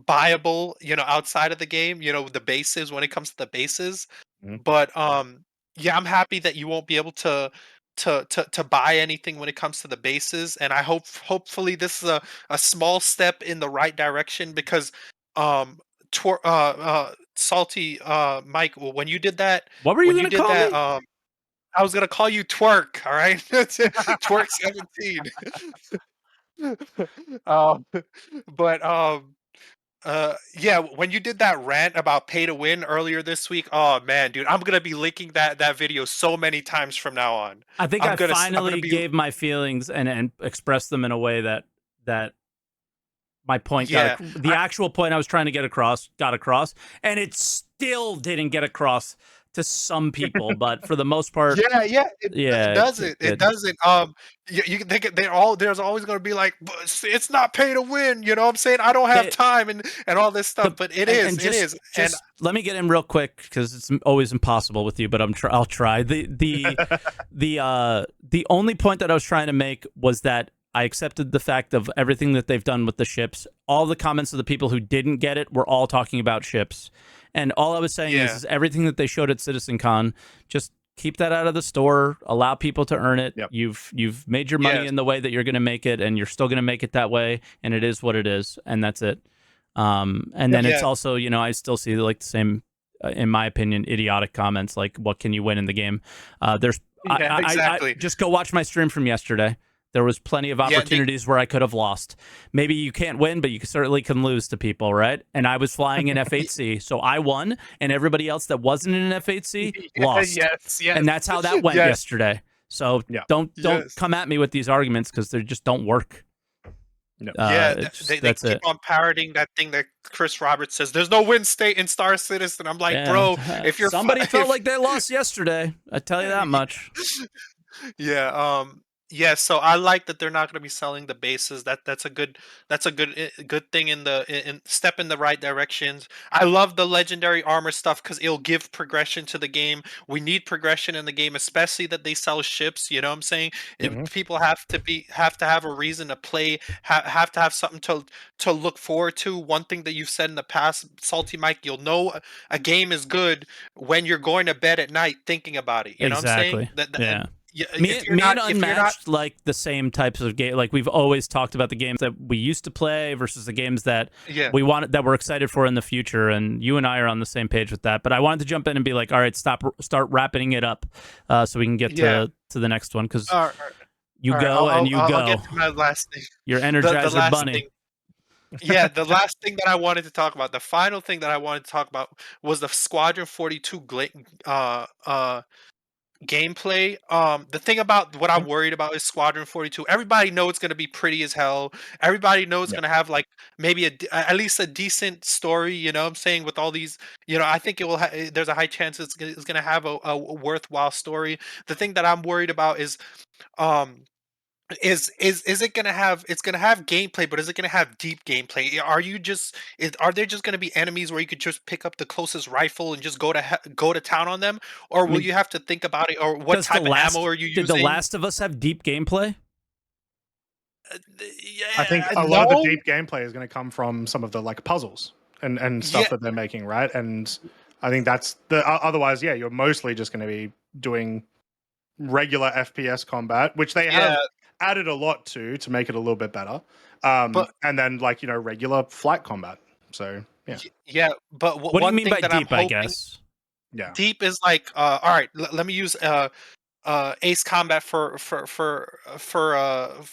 buyable, outside of the game. The bases when it comes to the bases. Mhm. But yeah, I'm happy that you won't be able to buy anything when it comes to the bases, and I hopefully this is a small step in the right direction because salty Mike, when you did that, What were you when you gonna did call that me? I was gonna call you Twerk, all right? Twerk 17. um, but yeah, when you did that rant about pay to win earlier this week, oh man, dude, I'm gonna be linking that video so many times from now on. I think I'm gonna finally be gave my feelings and expressed them in a way that my point yeah. the actual point I was trying to get across got across, and it still didn't get across to some people, but for the most part, Yeah, it yeah, doesn't. it It did. doesn't. There's always going to be like, "But it's not pay to win. You know what I'm saying? I don't have They, time and all this stuff, but it is. and It is. And just let me get in real quick because it's always impossible with you, but I'll try. The only point that I was trying to make was that I accepted the fact of everything that they've done with the ships. All the comments of the people who didn't get it were all talking about ships. And all I was saying yeah, is everything that they showed at CitizenCon, just keep that out of the store, allow people to earn it. Yep. You've made your money yes, in the way that you're going to make it, and you're still going to make it that way, and it is what it is, and that's it. And then it's yeah, also, I still see like the same, in my opinion, idiotic comments like, "What can you win in the game?" There's, yeah, I exactly. just go watch my stream from yesterday. There was plenty of Yeah, opportunities where I could have lost. Maybe you can't win, but you certainly can lose to people, right? And I was flying in F8C, so I won, and everybody else that wasn't in F8C lost. yes, yes, And that's how that went yes, yesterday. So Yeah. don't yes. come at me with these arguments because they just don't work. Yep. Yeah, they That's keep it. on parroting that thing that Chris Roberts says. There's no win state in Star Citizen. I'm like, Yeah, bro, if you're somebody felt if like they lost yesterday. I tell you that much. yeah, yeah, so I like that they're not going to be selling the bases. That's a good thing in step in the right directions. I love the legendary armor stuff cuz it'll give progression to the game. We need progression in the game, especially that they sell ships, you know what I'm saying? If Mhm. people have to have a reason to play, have to have something to look forward to. One thing that you've said in the past, Salty Mike, you'll know a game is good when you're going to bed at night thinking about it. You know what I'm saying? Exactly. Yeah. And yeah, Me and if you're not Unmatched like the same types of game. Like we've always talked about the games that we used to play versus the games that yeah, that we're excited for in the future. And you and I are on the same page with that. But I wanted to jump in and be like, all right, start wrapping it up, so we can get yeah. to the next one because All right, you all right. go and you I'll get go. to my last thing. Your The Energizer last Bunny. thing. Yeah, the last thing that I wanted to talk about, the final thing that I wanted to talk about was the Squadron 42 gameplay. The thing about what I'm Mhm. worried about is Squadron 42. Everybody knows it's going to be pretty as hell. Everybody knows it's Yep. going to have like maybe at least a decent story, you know what I'm saying, with all these, I think it will there's a high chance it's going to have a worthwhile story. The thing that I'm worried about is um is it gonna have, it's gonna have gameplay, but is it gonna have deep gameplay? Are there just gonna be enemies where you could just pick up the closest rifle and just go to town on them, or will you have to think about it, or what type of ammo are you Did The using? Last of Us have deep gameplay? I think a lot of the deep gameplay is going to come from some of the like puzzles and stuff that they're making, right? And I think that's the otherwise, yeah, you're mostly just going to be doing regular FPS combat, which they have added a lot to make it a little bit better. But and then like, you know, regular flight combat. So yeah, but What do you mean by deep? I guess deep is like all right. Let me use Ace Combat for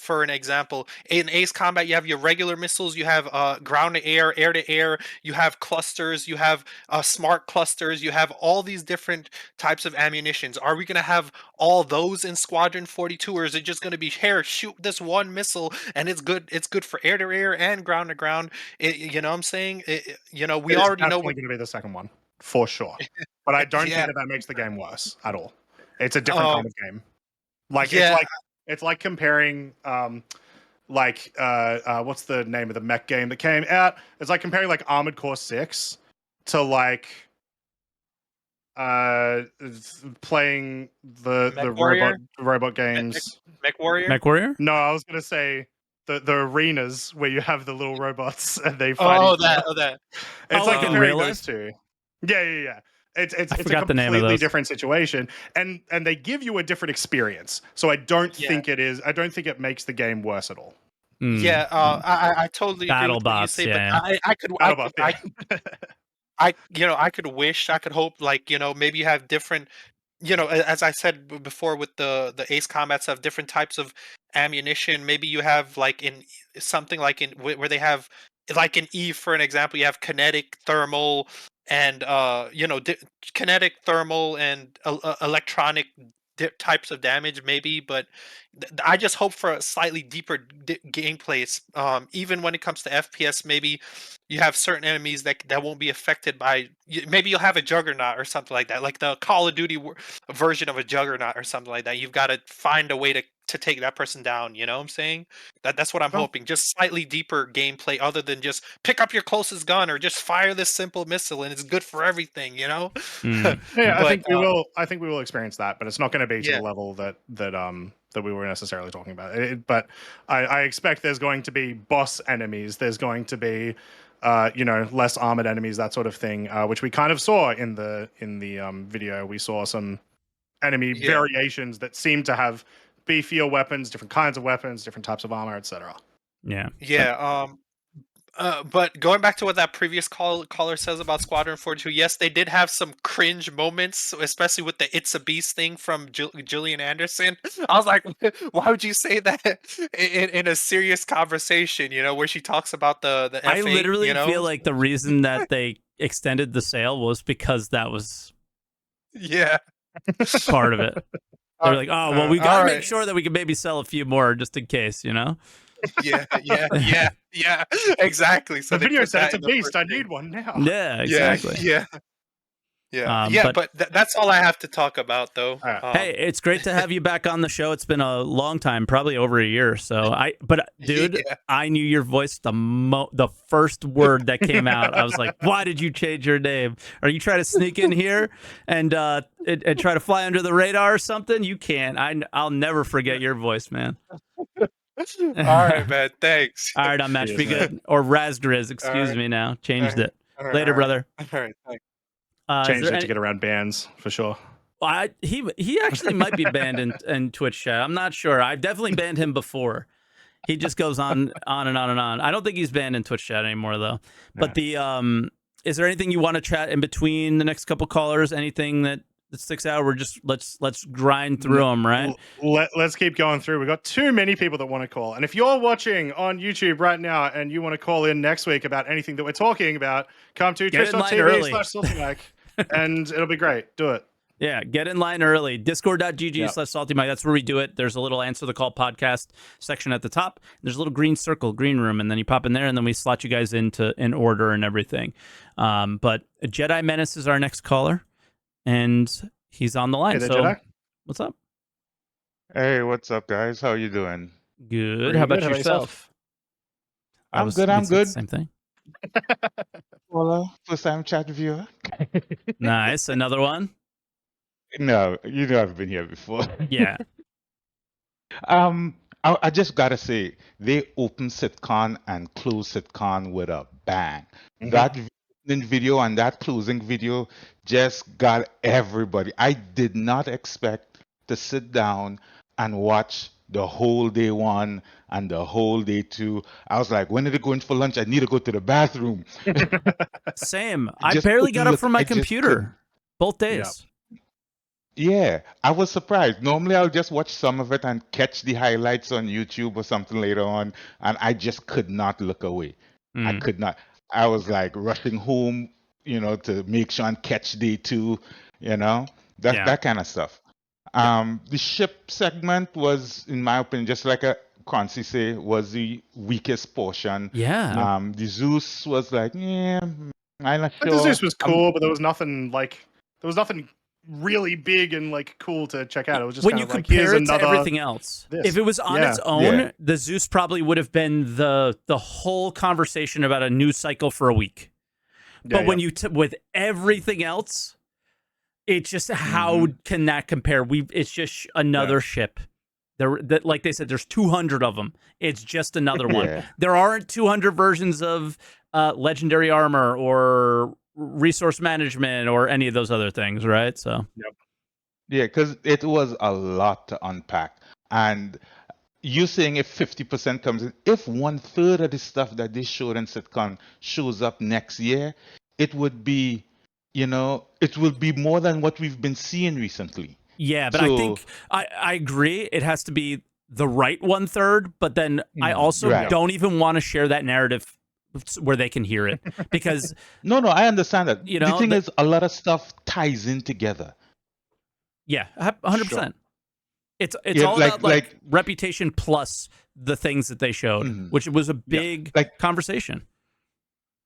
an example. In Ace Combat, you have your regular missiles, you have ground to air, air to air, you have clusters, you have smart clusters, you have all these different types of ammunitions. Are we gonna have all those in Squadron 42, or is it just gonna be here, shoot this one missile and it's good? It's good for air to air and ground to ground. You know what I'm saying? You know, we already know definitely going to be the second one for sure. But I don't think that makes the game worse at all. It's a different kind of game. Like it's like comparing what's the name of the mech game that came out? It's like comparing like Armored Core 6 to like playing the robot games. Mech Warrior? Mech Warrior? No, I was gonna say the arenas where you have the little robots and they fight. That. It's like in comparing real those two. Yeah. It's a completely different situation, and they give you a different experience. So I don't think it makes the game worse at all. Yeah, I totally agree with what you say, but I could wish, I could hope, like, you know, maybe you have different, you know, as I said before, with the Ace Combats have different types of ammunition. Maybe you have like in something like in where they have like in Eve, for an example, you have kinetic, thermal, and kinetic, thermal, and electronic types of damage, maybe. But I just hope for a slightly deeper gameplay. Even when it comes to FPS, maybe you have certain enemies that won't be affected by. Maybe you'll have a Juggernaut or something like that, like the Call of Duty version of a Juggernaut or something like that. You've got to find a way to take that person down. You know what I'm saying? That's what I'm hoping. Just slightly deeper gameplay, other than just pick up your closest gun or just fire this simple missile and it's good for everything. You know? Yeah, I think we will. I think we will experience that, but it's not going to be to the level that we were necessarily talking about. But I expect there's going to be boss enemies. There's going to be less armored enemies, that sort of thing, which we kind of saw in the video. We saw some enemy variations that seem to have beefier weapons, different kinds of weapons, different types of armor, etc. Yeah. But going back to what that previous caller says about Squadron 42, yes, they did have some cringe moments, especially with the "It's a Beast" thing from Gillian Anderson. I was like, why would you say that in a serious conversation? You know, where she talks about the F8. I literally feel like the reason that they extended the sale was because that was part of it. They're like, oh, well, we got to make sure that we can maybe sell a few more just in case, you know? Yeah, exactly. So the video said it's a beast. I need one now. Yeah, exactly. But that's all I have to talk about, though. Hey, it's great to have you back on the show. It's been a long time, probably over a year. So dude, I knew your voice the first word that came out. I was like, why did you change your name? Are you trying to sneak in here and try to fly under the radar or something? You can't. I'll never forget your voice, man. All right, man. Thanks. All right, I'm Match Be Good. Or Razdriz, excuse me now. Changed it. Later, brother. All right, thanks. Changed it to get around bans, for sure. Well, he actually might be banned in Twitch chat. I'm not sure. I've definitely banned him before. He just goes on and on and on. I don't think he's banned in Twitch chat anymore, though. But is there anything you want to chat in between the next couple callers? Anything that sticks out? We're just let's grind through them, right? Let's keep going through. We've got too many people that want to call, and if you're watching on YouTube right now and you want to call in next week about anything that we're talking about, come to twitch.tv/SaltEMike and it'll be great. Do it. Yeah, get in line early. Discord.gg/SaltEMike. That's where we do it. There's a little Answer the Call podcast section at the top. There's a little green circle, green room, and then you pop in there, and then we slot you guys into in order and everything. But Jedi Menace is our next caller. And he's on the line. Hey, so, Jedi. What's up? Hey, what's up, guys? How you doing? Good. Pretty How about good. How about yourself? I'm good. I'm good. Same thing. Hola, first time chat viewer. Nice. Another one. No, you know I've been here before. Yeah. I just gotta say they opened SitCon and closed SitCon with a bang. That opening video and that closing video just got everybody. I did not expect to sit down and watch the whole day one and the whole day two. I was like, when are they going for lunch? I need to go to the bathroom. Same. I Just barely couldn't got up look- from my I just computer couldn't. both days. Yeah, I was surprised. Normally, I'll just watch some of it and catch the highlights on YouTube or something later on, and I just could not look away. I could not. I was like rushing home, to make sure and catch day two, that kind of stuff. The ship segment was, in my opinion, just like a Croncy say, was the weakest portion. Yeah. The Zeus was like, yeah, I'm not But sure. the Zeus was cool, but there was nothing really big and like cool to check out. It was just when kind you of like, here's compare it to another everything else. this. If it was on its own, Yeah. the Zeus probably would have been the whole conversation about a news cycle for a week. But when you with everything else, it's just how can that compare? It's just another ship. Like they said, there's 200 of them. It's just another one. Yeah. There aren't 200 versions of legendary armor or resource management or any of those other things, right? So Yeah, because it was a lot to unpack. And you saying if 50% comes in, if 1/3 of the stuff that they showed in SitCon shows up next year, it would be, it will be more than what we've been seeing recently. yeah, but I think I agree. It has to be the right 1/3, but then I also Right. don't even want to share that narrative where they can hear it because No, I understand that. You The know, thing the- is, a lot of stuff ties in together. yeah, 100%. It's Yeah, all like- about like reputation plus the things that they showed, which was a big Like- conversation.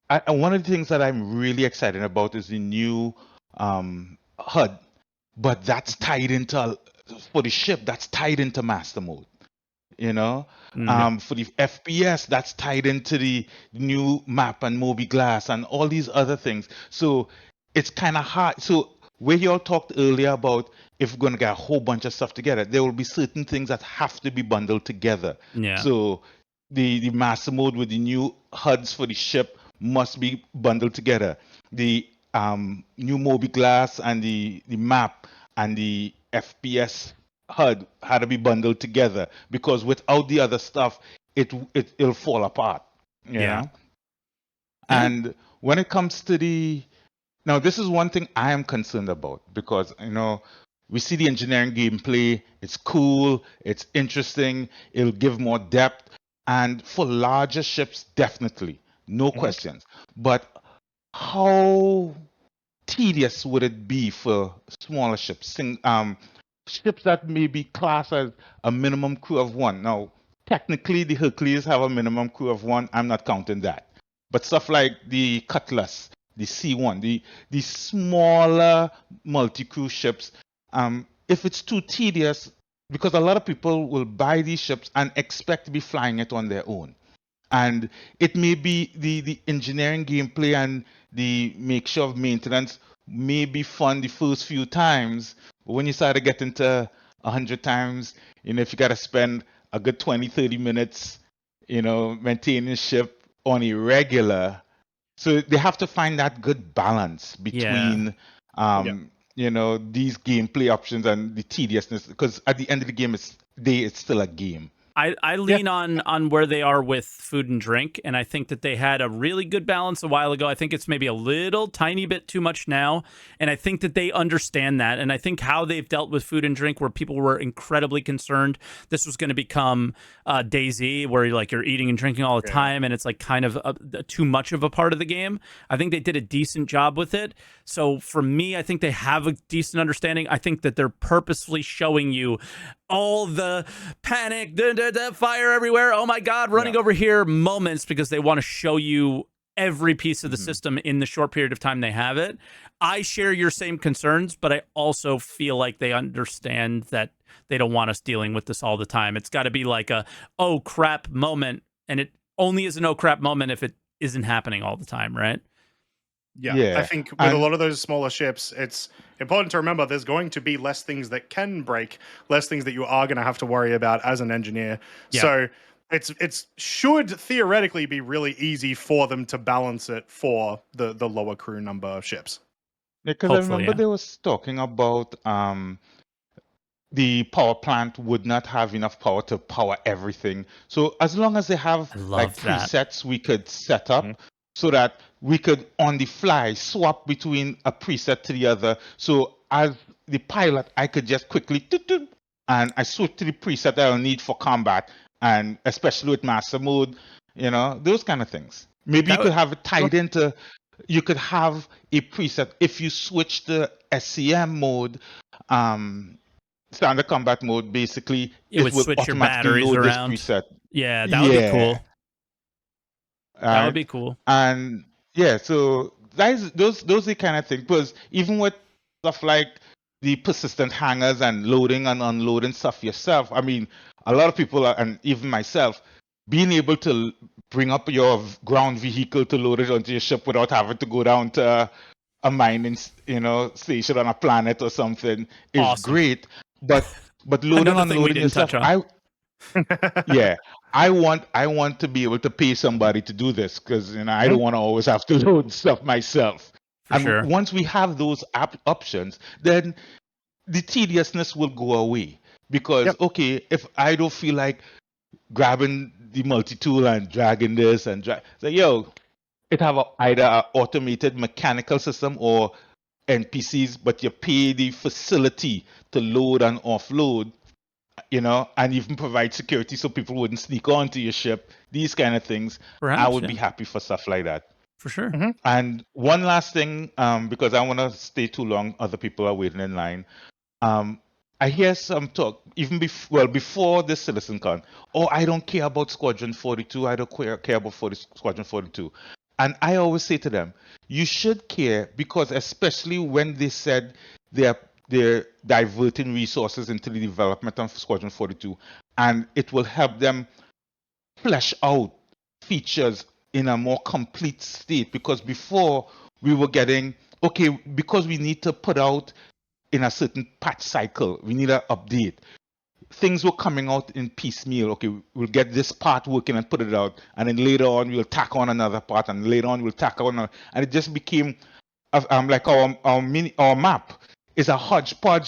And one of the things that I'm really excited about is the new HUD, but that's tied into, for the ship, that's tied into master mode. For the FPS, that's tied into the new map and Moby Glass and all these other things. So it's kind of hard. So where you all talked earlier about if we're going to get a whole bunch of stuff together, there will be certain things that have to be bundled together. Yeah. So the master mode with the new HUDs for the ship must be bundled together. The new Moby Glass and the map and the FPS HUD had to be bundled together because without the other stuff, it'll fall apart. You Yeah. know? And when it comes to now, this is one thing I am concerned about because we see the engineering gameplay. It's cool. It's interesting. It'll give more depth, and for larger ships, definitely, no questions. But how tedious would it be for smaller ships? Ships that may be classed as a minimum crew of one. Now, technically, the Hercules have a minimum crew of one. I'm not counting that. But stuff like the Cutlass, the C1, the smaller multi-crew ships, if it's too tedious, because a lot of people will buy these ships and expect to be flying it on their own. And it may be the engineering gameplay and the make sure of maintenance may be fun the first few times, but when you start to get into 100 times, if you got to spend a good 20, 30 minutes, maintaining ship on a regular, so they have to find that good balance between, these gameplay options and the tediousness, because at the end of the game, it's still a game. I lean on where they are with food and drink, and I think that they had a really good balance a while ago. I think it's maybe a little tiny bit too much now, and I think that they understand that, and I think how they've dealt with food and drink, where people were incredibly concerned this was going to become DayZ, where you're eating and drinking all the time, and it's like kind of too much of a part of the game. I think they did a decent job with it. So for me, I think they have a decent understanding. I think that they're purposefully showing you all the panic, fire everywhere, oh my god, running over here moments, because they want to show you every piece of the system in the short period of time they have it. I share your same concerns, but I also feel like they understand that they don't want us dealing with this all the time. It's got to be like a oh crap moment, and it only is an oh crap moment if it isn't happening all the time, right? Yeah, I think with a lot of those smaller ships, it's important to remember there's going to be less things that can break, less things that you are going to have to worry about as an engineer. Yeah. So it's should theoretically be really easy for them to balance it for the lower crew number ships. Because I remember they was talking about the power plant would not have enough power to power everything. So as long as they have like presets we could set up so that we could on the fly swap between a preset to the other. So as the pilot, I could just quickly and I switch to the preset that I'll need for combat, and especially with master mode, you know, those kind of things. Maybe you could have it tied into. You could have a preset if you switch to SCM mode, standard combat mode. Basically, it would switch your batteries around. This preset. Yeah, that would be cool. That would be cool. And yeah, so those are the kind of things. Because even with stuff like the persistent hangers and loading and unloading stuff yourself, I mean, a lot of people and even myself, being able to bring up your ground vehicle to load it onto your ship without having to go down to a mining, station on a planet or something is great. But loading and unloading yourself, I want to be able to pay somebody to do this because I don't want to always have to load stuff myself. Once we have those options, then the tediousness will go away. Because okay, if I don't feel like grabbing the multi-tool and dragging this and it have either an automated mechanical system or NPCs, but you pay the facility to load and offload, and even provide security so people wouldn't sneak onto your ship. These kind of things, I would be happy for stuff like that. For sure. And one last thing, because I want to stay too long, other people are waiting in line. I hear some talk, even before this Citizencon, I don't care about Squadron 42, I don't care about Squadron 42. And I always say to them, you should care, because especially when they said they're diverting resources into the development of Squadron 42, and it will help them flesh out features in a more complete state. Because before we were getting, because we need to put out in a certain patch cycle, we need an update. Things were coming out in piecemeal. Okay, we'll get this part working and put it out, and then later on we'll tack on another part, and later on we'll tack on another, and it just became like our map is a hodgepodge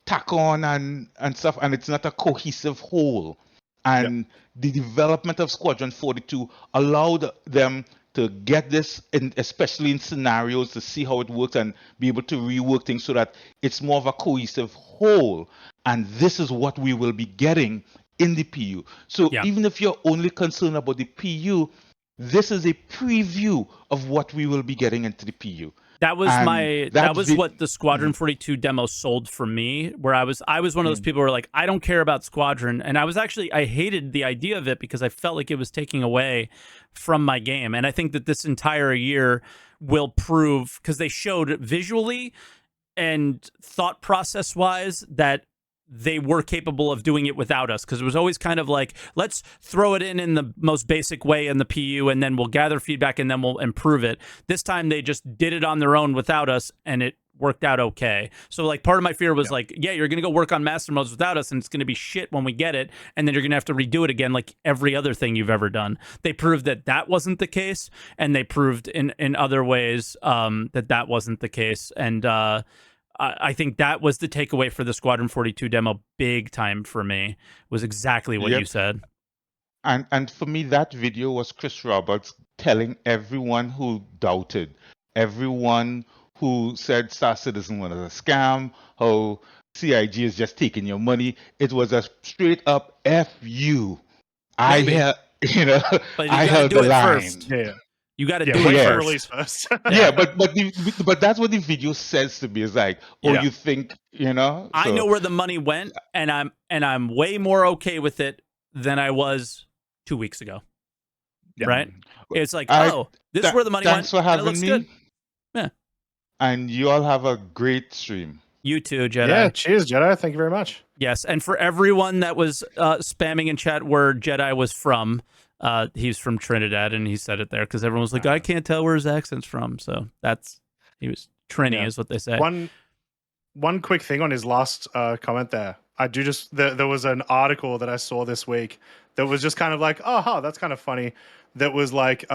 tack on and stuff, and it's not a cohesive whole. And the development of Squadron 42 allowed them to get this, especially in scenarios, to see how it works and be able to rework things so that it's more of a cohesive whole. And this is what we will be getting in the PU. So even if you're only concerned about the PU, this is a preview of what we will be getting into the PU. That was what the Squadron 42 demo sold for me, where I was one of those people who were like, I don't care about Squadron. And I hated the idea of it because I felt like it was taking away from my game. And I think that this entire year will prove, because they showed visually and thought process wise that they were capable of doing it without us, because it was always kind of like, let's throw it in the most basic way in the PU, and then we'll gather feedback, and then we'll improve it. This time they just did it on their own without us, and it worked out okay. So like part of my fear was like, you're going to go work on master modes without us, and it's going to be shit when we get it, and then you're going to have to redo it again like every other thing you've ever done. They proved that wasn't the case, and they proved in other ways that wasn't the case. And I think that was the takeaway for the Squadron 42 demo big time for me, was exactly what you said. And for me, that video was Chris Roberts telling everyone who doubted, everyone who said Star Citizen was a scam, how CIG is just taking your money. It was a straight up F you. I held the line. First. Yeah. You got to do it first. Release first. but that's what the video says to me. Is like, you think, So. I know where the money went, and I'm way more okay with it than I was 2 weeks ago. Yeah. Right? It's like, this is where the money went. Thanks for having me. Good. Yeah. And you all have a great stream. You too, Jedi. Yeah, cheers, Jedi. Thank you very much. Yes, and for everyone that was spamming in chat where Jedi was from, he's from Trinidad, and he said it there because everyone was like, I can't tell where his accent's from. So he was Trini, is what they say. One quick thing on his last comment there. There was an article that I saw this week that was just kind of like, that's kind of funny. That was like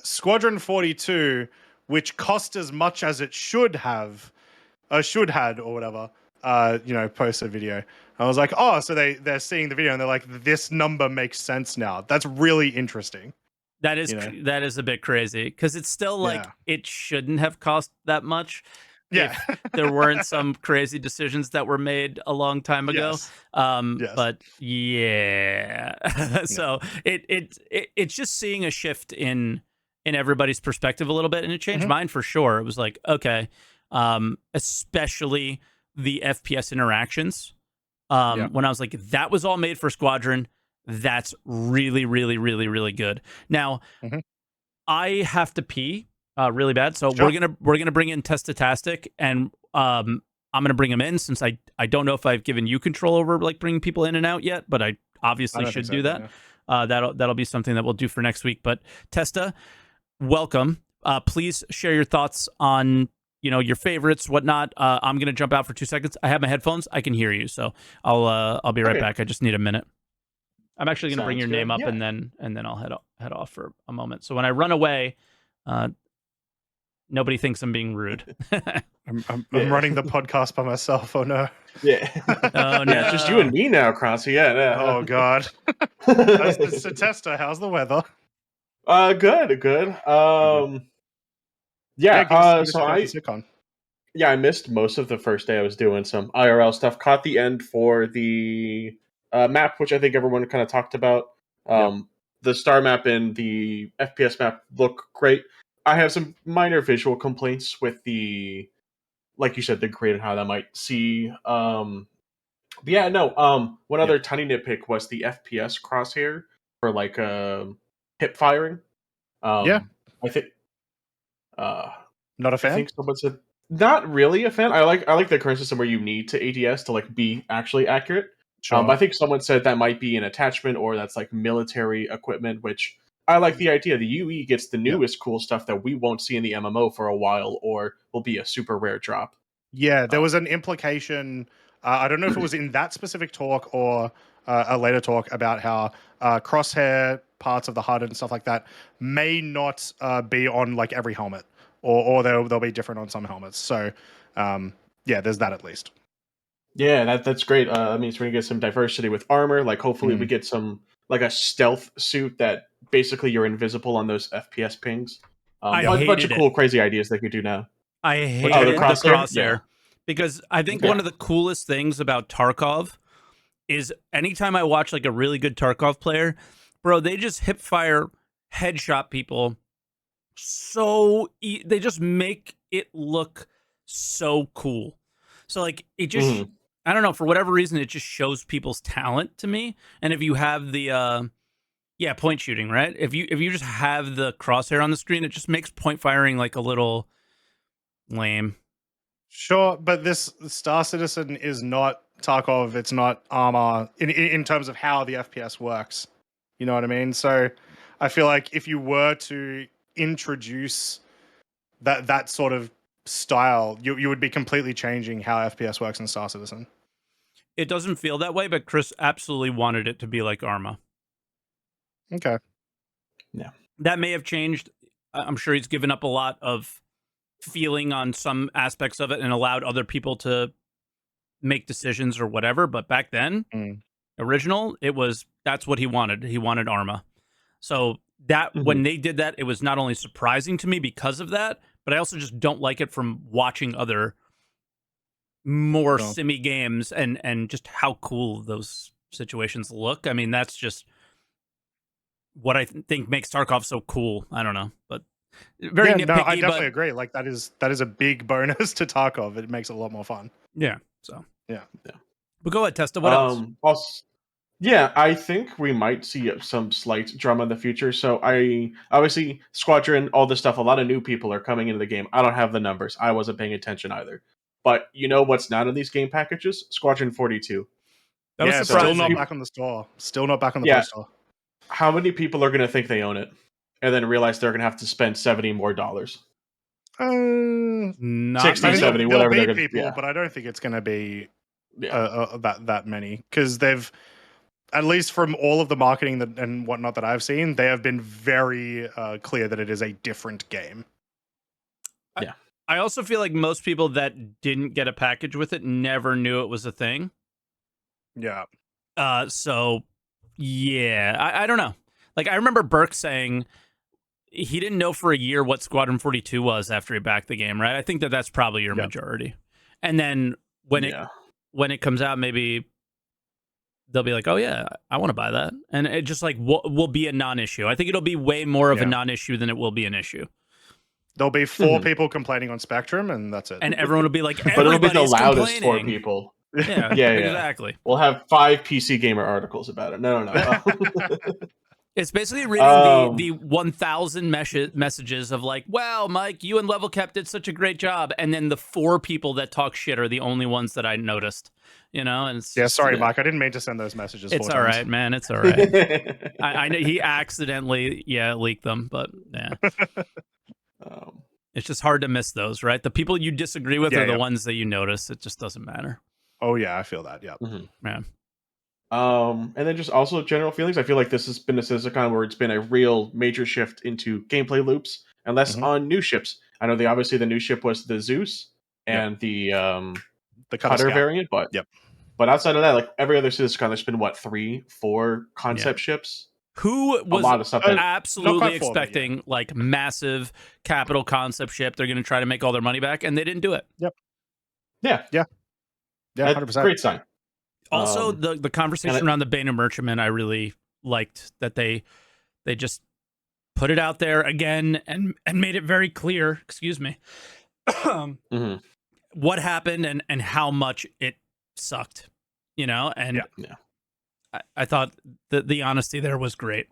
Squadron 42, which cost as much as it should had or whatever. Post a video. I was like, so they're seeing the video and they're like, this number makes sense now. That's really interesting. That is a bit crazy because it's still like it shouldn't have cost that much. Yeah, if there weren't some crazy decisions that were made a long time ago. Yes. But yeah, so it's just seeing a shift in everybody's perspective a little bit, and it changed mine for sure. It was like, okay, especially the FPS interactions. When I was like, that was all made for Squadron. That's really, really, really, really good. Now, I have to pee really bad, so we're gonna bring in Testatastic, and I'm gonna bring him in since I don't know if I've given you control over like bringing people in and out yet, but I obviously should do that. Yeah. That'll be something that we'll do for next week. But Testa, welcome. Please share your thoughts on your favorites, whatnot. I'm gonna jump out for 2 seconds. I have my headphones. I can hear you, so I'll be right back. I just need a minute. I'm actually gonna bring your name up, and then I'll head off for a moment. So when I run away, nobody thinks I'm being rude. I'm running the podcast by myself. Oh no. Yeah. Oh no. Yeah, it's just you and me now, Croncy. Yeah. Oh god. So Testa, how's the weather? Good. I missed most of the first day. I was doing some IRL stuff. Caught the end for the map, which I think everyone kind of talked about. The star map and the FPS map look great. I have some minor visual complaints with the, like you said, the grid and how that might see. One other tiny nitpick was the FPS crosshair for like hip firing. I think. Not a fan. I think someone said not really a fan. I like the current system where you need to ADS to like be actually accurate. Sure. I think someone said that might be an attachment or that's like military equipment, which I like the idea. The UE gets the newest cool stuff that we won't see in the MMO for a while or will be a super rare drop. Yeah, there was an implication. I don't know if it was in that specific talk or a later talk about how crosshair parts of the HUD and stuff like that may not be on like every helmet, or they'll be different on some helmets. So there's that at least. Yeah, that's great. That means we're gonna get some diversity with armor. Like hopefully we get some like a stealth suit that basically you're invisible on those FPS pings. A bunch of cool, crazy ideas they could do now. I hated the crosshair because I think one of the coolest things about Tarkov is anytime I watch like a really good Tarkov player, bro, they just hip fire headshot people. They just make it look so cool. So like it just, I don't know, for whatever reason, it just shows people's talent to me. And if you have the, point shooting, right? If you just have the crosshair on the screen, it just makes point firing like a little lame. Sure, but this Star Citizen is not Tarkov. It's not Arma in terms of how the FPS works. You know what I mean? So I feel like if you were to introduce that sort of style, you would be completely changing how FPS works in Star Citizen. It doesn't feel that way, but Chris absolutely wanted it to be like Arma. Okay. Yeah. That may have changed. I'm sure he's given up a lot of feeling on some aspects of it and allowed other people to make decisions or whatever. But back then, original, that's what he wanted. He wanted Arma. So that when they did that, it was not only surprising to me because of that, but I also just don't like it from watching other more simmy games and just how cool those situations look. I mean, that's just what I think makes Tarkov so cool. I don't know, but very nitpicky. No, I definitely agree. Like that is a big bonus to Tarkov. It makes it a lot more fun. Yeah. So yeah. But go ahead, Testa. What else? I think we might see some slight drama in the future. So obviously Squadron, all this stuff. A lot of new people are coming into the game. I don't have the numbers. I wasn't paying attention either. But you know what's not in these game packages? Squadron 42. That was still surprising. not back on the store. Still not back on the Play Store. How many people are going to think they own it and then realize they're going to have to spend $70 more? Not 60, many. 70, whatever they're There'll going be people, but I don't think it's going to be that many, because they've, at least from all of the marketing and whatnot that I've seen, they have been very clear that it is a different game. I also feel like most people that didn't get a package with it never knew it was a thing. Yeah. So, yeah, I don't know. Like, I remember Burke saying he didn't know for a year what Squadron 42 was after he backed the game, right? I think that's probably your majority. And then when it comes out, maybe they'll be like, oh, yeah, I want to buy that. And it just, like, will be a non-issue. I think it'll be way more of a non-issue than it will be an issue. There'll be 4 people complaining on Spectrum, and that's it. And everyone will be like, but it'll be the loudest 4 complaining. people. Yeah, exactly. We'll have 5 PC Gamer articles about it. No. It's basically reading the 1,000 messages of like, wow, Mike, you and Level Cap did such a great job. And then the 4 people that talk shit are the only ones that I noticed, you know? And it's sorry, Mike. I didn't mean to send those messages. It's all right, man. It's all right. I know he accidentally, leaked them, but yeah. It's just hard to miss those, right? The people you disagree with are the ones that you notice. It just doesn't matter. Oh, yeah, I feel that. Yeah. Man. And then just also general feelings. I feel like this has been a Citizencon where it's been a real major shift into gameplay loops and less on new ships. I know obviously the new ship was the Zeus and the Cutter variant, but outside of that, like every other Citizencon, there's been 3, 4 concept ships. Who was a lot of stuff absolutely expecting like massive capital concept ship? They're going to try to make all their money back, and they didn't do it. Yeah, 100%. Great sign. Also, the conversation around the Bane of Merchantman, I really liked that they just put it out there again and made it very clear. Excuse me, what happened and how much it sucked. You know, and I thought the honesty there was great.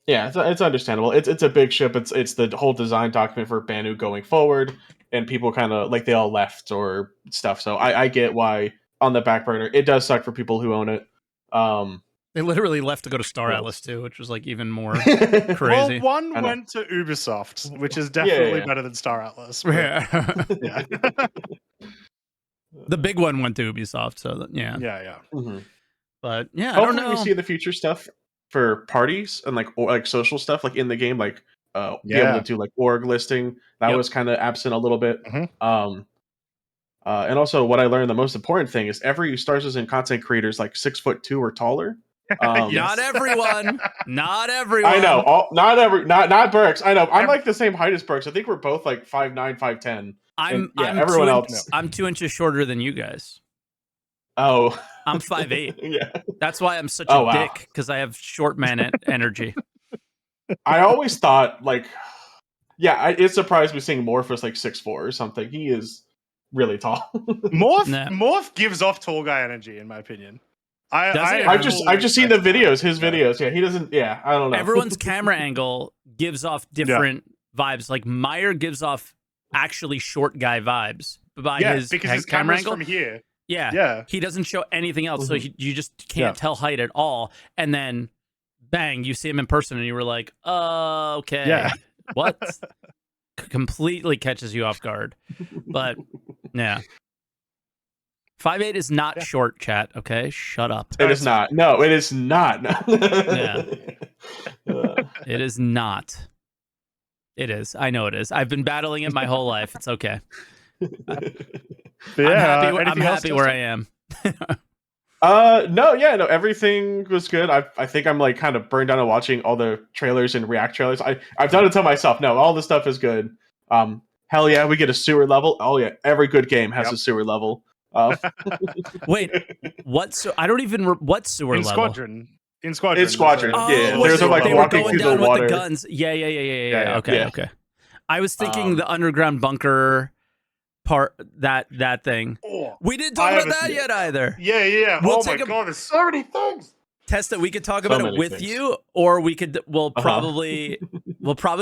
Yeah, it's understandable. It's a big ship. It's the whole design document for Banu going forward, and people kind of like they all left or stuff. So I get why on the back burner it does suck for people who own it. They literally left to go to Star Atlas too, which was like even more crazy. Well, one went to Ubisoft, which is definitely better than Star Atlas. But, yeah. The big one went to Ubisoft, so yeah. But yeah, I don't know. We see the future stuff for parties and like social stuff, like in the game, like be able to do like org listing. That was kind of absent a little bit. And also, what I learned, the most important thing is every Star Citizen content creator is like 6'2" or taller. Not everyone. Not everyone. I know. Not Burks. I know. I'm like the same height as Burks. I think we're both like 5'9", 5'10". Everyone else. I'm 2 inches shorter than you guys. Oh. I'm 5'8". Yeah. That's why I'm such a dick, because I have short man energy. I always thought it surprised me seeing Morph was like 6'4" or something. He is really tall. Morph gives off tall guy energy, in my opinion. I've just seen the videos, his videos. Yeah, he doesn't. Yeah, I don't know. Everyone's camera angle gives off different vibes. Like Meyer gives off actually short guy vibes by his camera angle from here. Yeah. He doesn't show anything else, so you just can't tell height at all. And then, bang, you see him in person, and you were like, okay. Yeah. What? Completely catches you off guard. But, yeah. 5'8" is not short, chat, okay? Shut up. It is not. No, it is not. Yeah. It is not. It is. I know it is. I've been battling it my whole life. It's okay. I'm happy where I am. No, everything was good. I think I'm like kind of burned out of watching all the trailers and React trailers. I've done it to myself. No, all the stuff is good. Hell yeah, we get a sewer level. Oh yeah, every good game has a sewer level. Wait, what? I don't even. What sewer level? Squadron. In Squadron. Yeah, there's like walking going through the water. With the guns. Yeah. Okay. I was thinking the underground bunker part, that thing. We didn't talk about that yet either. Yeah. We'll my god, there's so many things. Testa, we could talk about it with you, or we'll probably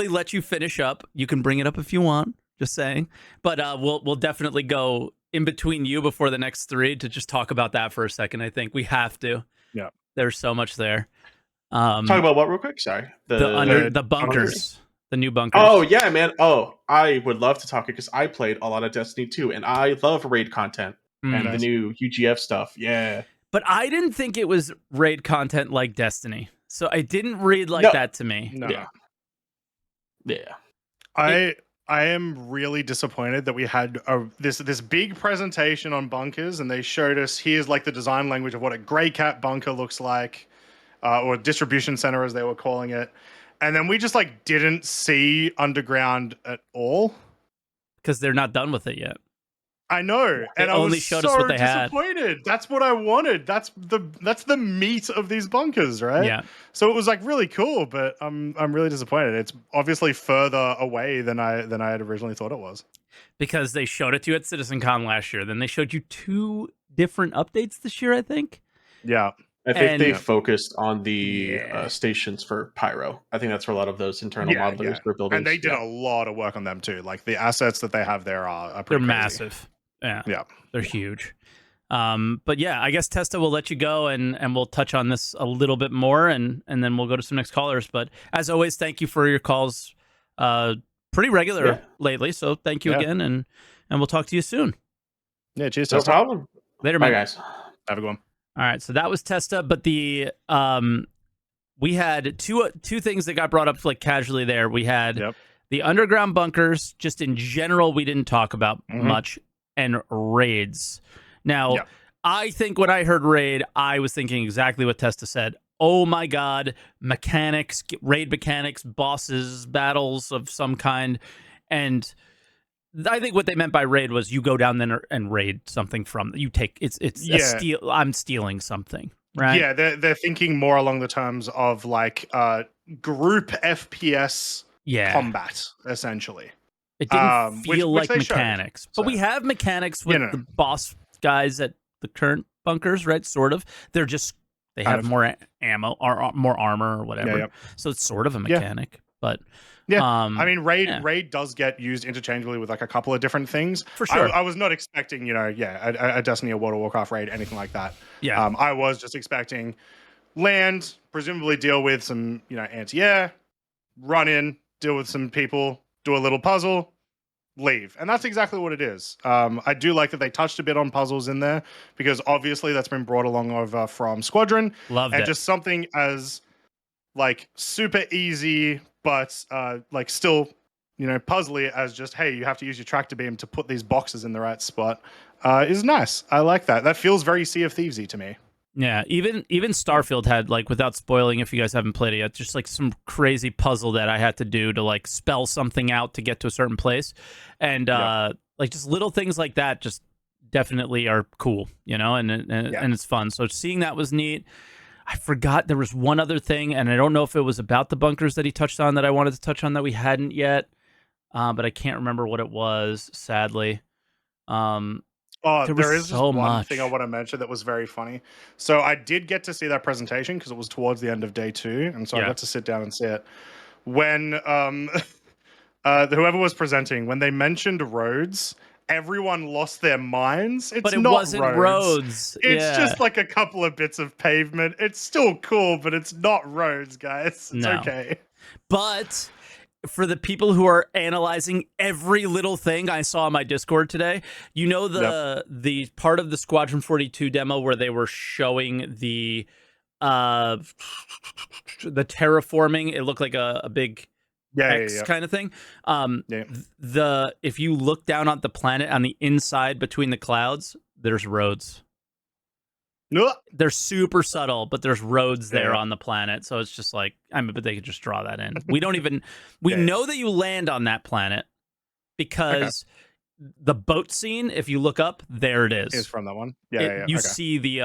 let you finish up. You can bring it up if you want. Just saying. But we'll definitely go in between you before the next 3 to just talk about that for a second. I think we have to. Yeah. There's so much there. Talk about what real quick? Sorry. The bunkers. The new bunkers. Oh yeah, man. Oh, I would love to talk it because I played a lot of Destiny 2 and I love raid content and the new UGF stuff. Yeah. But I didn't think it was raid content like Destiny. So it didn't read like that to me. No. Yeah. I am really disappointed that we had this big presentation on bunkers, and they showed us here's like the design language of what a Grey Cat bunker looks like, or distribution center as they were calling it, and then we just like didn't see underground at all because they're not done with it yet. I know, and I was so disappointed. That's what I wanted. That's the meat of these bunkers, right? Yeah. So it was like really cool, but I'm really disappointed. It's obviously further away than I had originally thought it was. Because they showed it to you at Citizencon last year. Then they showed you 2 different updates this year, I think. Yeah. I think they focused on the stations for Pyro. I think that's where a lot of those internal modelers were building. And they did a lot of work on them too. Like the assets that they have there are they're pretty massive. Yeah. They're huge. But yeah, I guess Testa will let you go and we'll touch on this a little bit more and then we'll go to some next callers. But as always, thank you for your calls pretty regular lately. So thank you again and we'll talk to you soon. Yeah, cheers. No Testa. problem. Later, Bye, man. guys. Have a good one. All right, so that was Testa, but the we had two things that got brought up like casually there. We had the underground bunkers, just in general, we didn't talk about much, and raids. Now, I think when I heard raid, I was thinking exactly what Testa said. Oh my God, mechanics, raid mechanics, bosses, battles of some kind, and I think what they meant by raid was you go down there and raid something from you take it's a steal. I'm stealing something, right? Yeah, they're thinking more along the terms of like group FPS combat, essentially. It didn't feel like mechanics, but we have mechanics with the boss guys at the current bunkers, right? Sort of. They're just they have more ammo or more armor or whatever, so it's sort of a mechanic, but. Yeah, I mean, raid does get used interchangeably with like a couple of different things. For sure. I was not expecting, a Destiny or World of Warcraft raid, anything like that. Yeah. I was just expecting land, presumably deal with some, anti-air, run in, deal with some people, do a little puzzle, leave. And that's exactly what it is. I do like that they touched a bit on puzzles in there because obviously that's been brought along over from Squadron. Loved it. Just something as like super easy but like still, puzzly as just, hey, you have to use your tractor beam to put these boxes in the right spot is nice. I like that. That feels very Sea of Thievesy to me. Yeah, even Starfield had, like, without spoiling if you guys haven't played it yet, just like some crazy puzzle that I had to do to like spell something out to get to a certain place. And like just little things like that just definitely are cool, and it's fun. So seeing that was neat. I forgot there was one other thing, and I don't know if it was about the bunkers that he touched on that I wanted to touch on that we hadn't yet, but I can't remember what it was, sadly. There is just one thing I want to mention that was very funny. So I did get to see that presentation because it was towards the end of day 2, and so I got to sit down and see it. When whoever was presenting, when they mentioned roads, everyone lost their minds. But it wasn't roads. It's just like a couple of bits of pavement. It's still cool, but it's not roads, guys. It's okay. But for the people who are analyzing every little thing I saw on my Discord today, the part of the Squadron 42 demo where they were showing the terraforming, it looked like a big X kind of thing. If you look down on the planet on the inside between the clouds, there's roads. They're super subtle, but there's roads there on the planet. So it's just like, but they could just draw that in. We don't even we know that you land on that planet because the boat scene, if you look up, there it is. Is from that one. You see the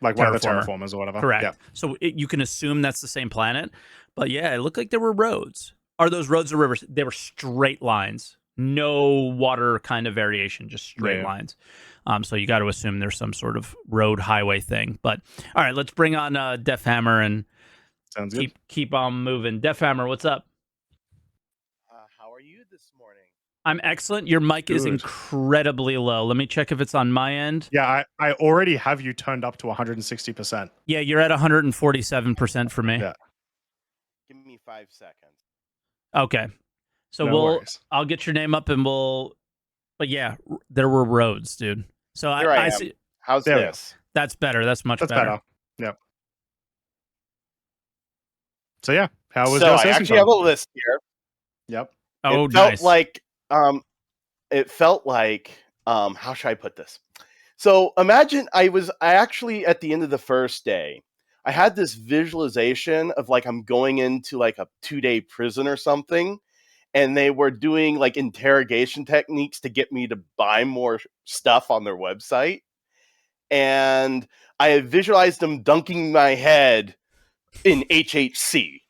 like one of the terraformers or whatever. Correct. Yeah. So you can assume that's the same planet. But yeah, it looked like there were roads. Are those roads or rivers? They were straight lines. No water kind of variation, just straight lines. So you got to assume there's some sort of road highway thing. But all right, let's bring on Def Hammer and sounds good. Keep on moving. Def Hammer, what's up? How are you this morning? I'm excellent. Your mic is incredibly low. Let me check if it's on my end. Yeah, I already have you turned up to 160%. Yeah, you're at 147% for me. Yeah. Give me 5 seconds. Okay. So worries. I'll get your name up and but yeah, there were roads, dude. So Here I am. see. How's this? That's better. That's much better. That's better. Yep. So yeah, how was So your I Citizencon? actually have a list here. Yep. Oh, it felt nice. like how should I put this? So imagine I actually at the end of the first day, I had this visualization of like I'm going into like a 2-day prison or something, and they were doing like interrogation techniques to get me to buy more stuff on their website. And I had visualized them dunking my head in HHC.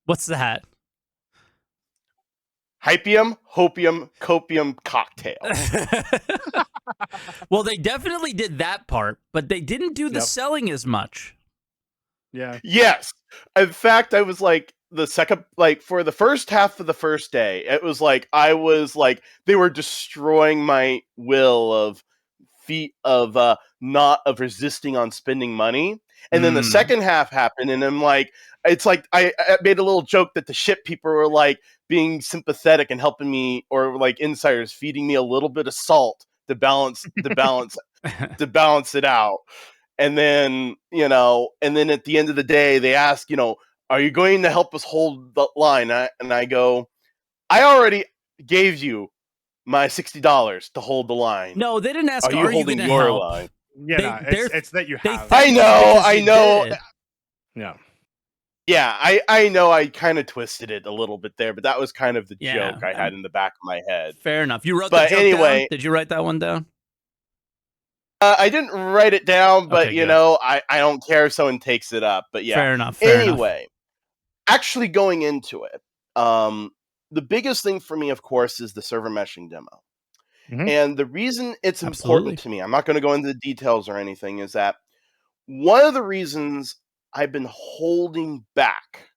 What's that? Hypium, hopium, copium cocktail. Well, they definitely did that part, but they didn't do the selling as much. Yeah. Yes. In fact, I was like for the first half of the first day, it was like they were destroying my will of not of resisting on spending money. And then the second half happened, and I'm like, it's like I made a little joke that the ship people were like being sympathetic and helping me, or like insiders feeding me a little bit of salt to balance to balance it out. And then, and then at the end of the day, they ask, are you going to help us hold the line? And I go, I already gave you my $60 to hold the line. No, they didn't ask, are you holding going to your help? line? Yeah, it's that you have. I know. Yeah. Yeah, I know I kind of twisted it a little bit there, but that was kind of the joke I had in the back of my head. Fair enough. You wrote the joke down? Did you write that one down? I didn't write it down, but Okay, I don't care if someone takes it up. But yeah. Fair enough. Actually going into it, the biggest thing for me, of course, is the server meshing demo. Mm-hmm. And the reason it's important to me, I'm not going to go into the details or anything, is that one of the reasons I've been holding back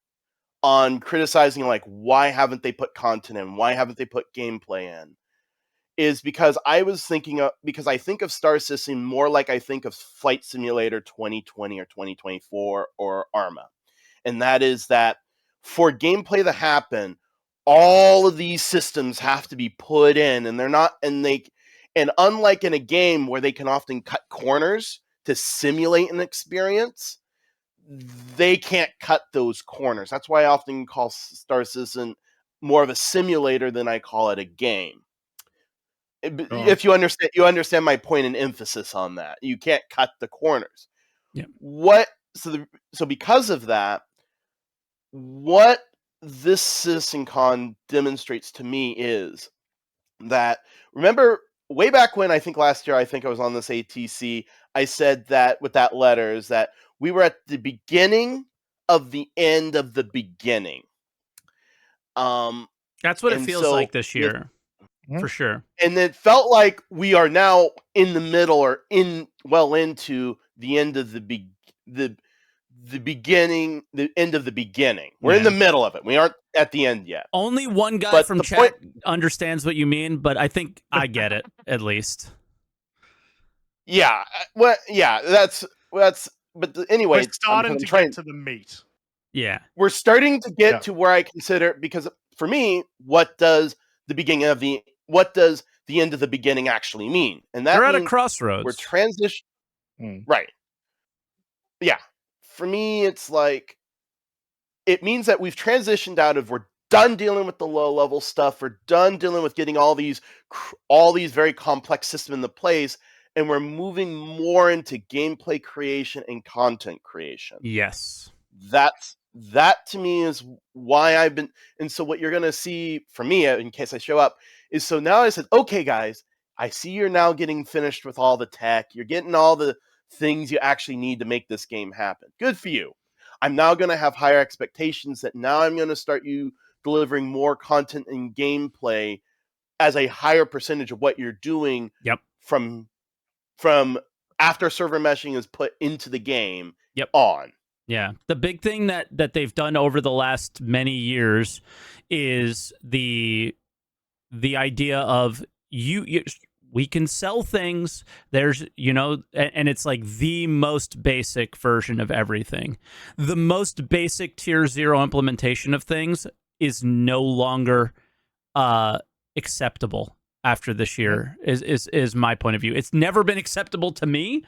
on criticizing, like, why haven't they put content in? Why haven't they put gameplay in? Is because I think of Star Citizen more like I think of Flight Simulator 2020 or 2024 or Arma. And that is that for gameplay to happen, all of these systems have to be put in, and and unlike in a game where they can often cut corners to simulate an experience, they can't cut those corners. That's why I often call Star Citizen more of a simulator than I call it a game. If you understand my point and emphasis on that. You can't cut the corners. Yeah. So because of that, what this Citizencon demonstrates to me is that, remember way back when, I think last year, I was on this ATC, I said that with that letter is that we were at the beginning of the end of the beginning. That's what it feels like this year, for sure. And it felt like we are now in the middle, or into the end of the beginning, the end of the beginning. We're in the middle of it. We aren't at the end yet. Only one guy from chat understands what you mean, but I think I get it, at least. Yeah. Well, yeah, anyway, we're starting to get to the meat. Yeah. We're starting to get to where I consider, because for me, what does the end of the beginning actually mean? And that we're at a crossroads. We're right. Yeah. For me, it's like, it means that we've transitioned out of, we're done dealing with the low level stuff. We're done dealing with getting all these very complex systems into place, and we're moving more into gameplay creation and content creation. Yes. That to me is why I've been, and so what you're going to see from me, in case I show up, is, so now I said, okay, guys, I see you're now getting finished with all the tech. You're getting all the things you actually need to make this game happen. Good for you. I'm now going to have higher expectations, that now I'm going to start you delivering more content and gameplay as a higher percentage of what you're doing. Yep. From after server meshing is put into the game. Yep. On. Yeah. The big thing that they've done over the last many years is the the idea of we can sell things. There's, and it's like the most basic version of everything. The most basic tier 0 implementation of things is no longer acceptable after this year, is my point of view. It's never been acceptable to me,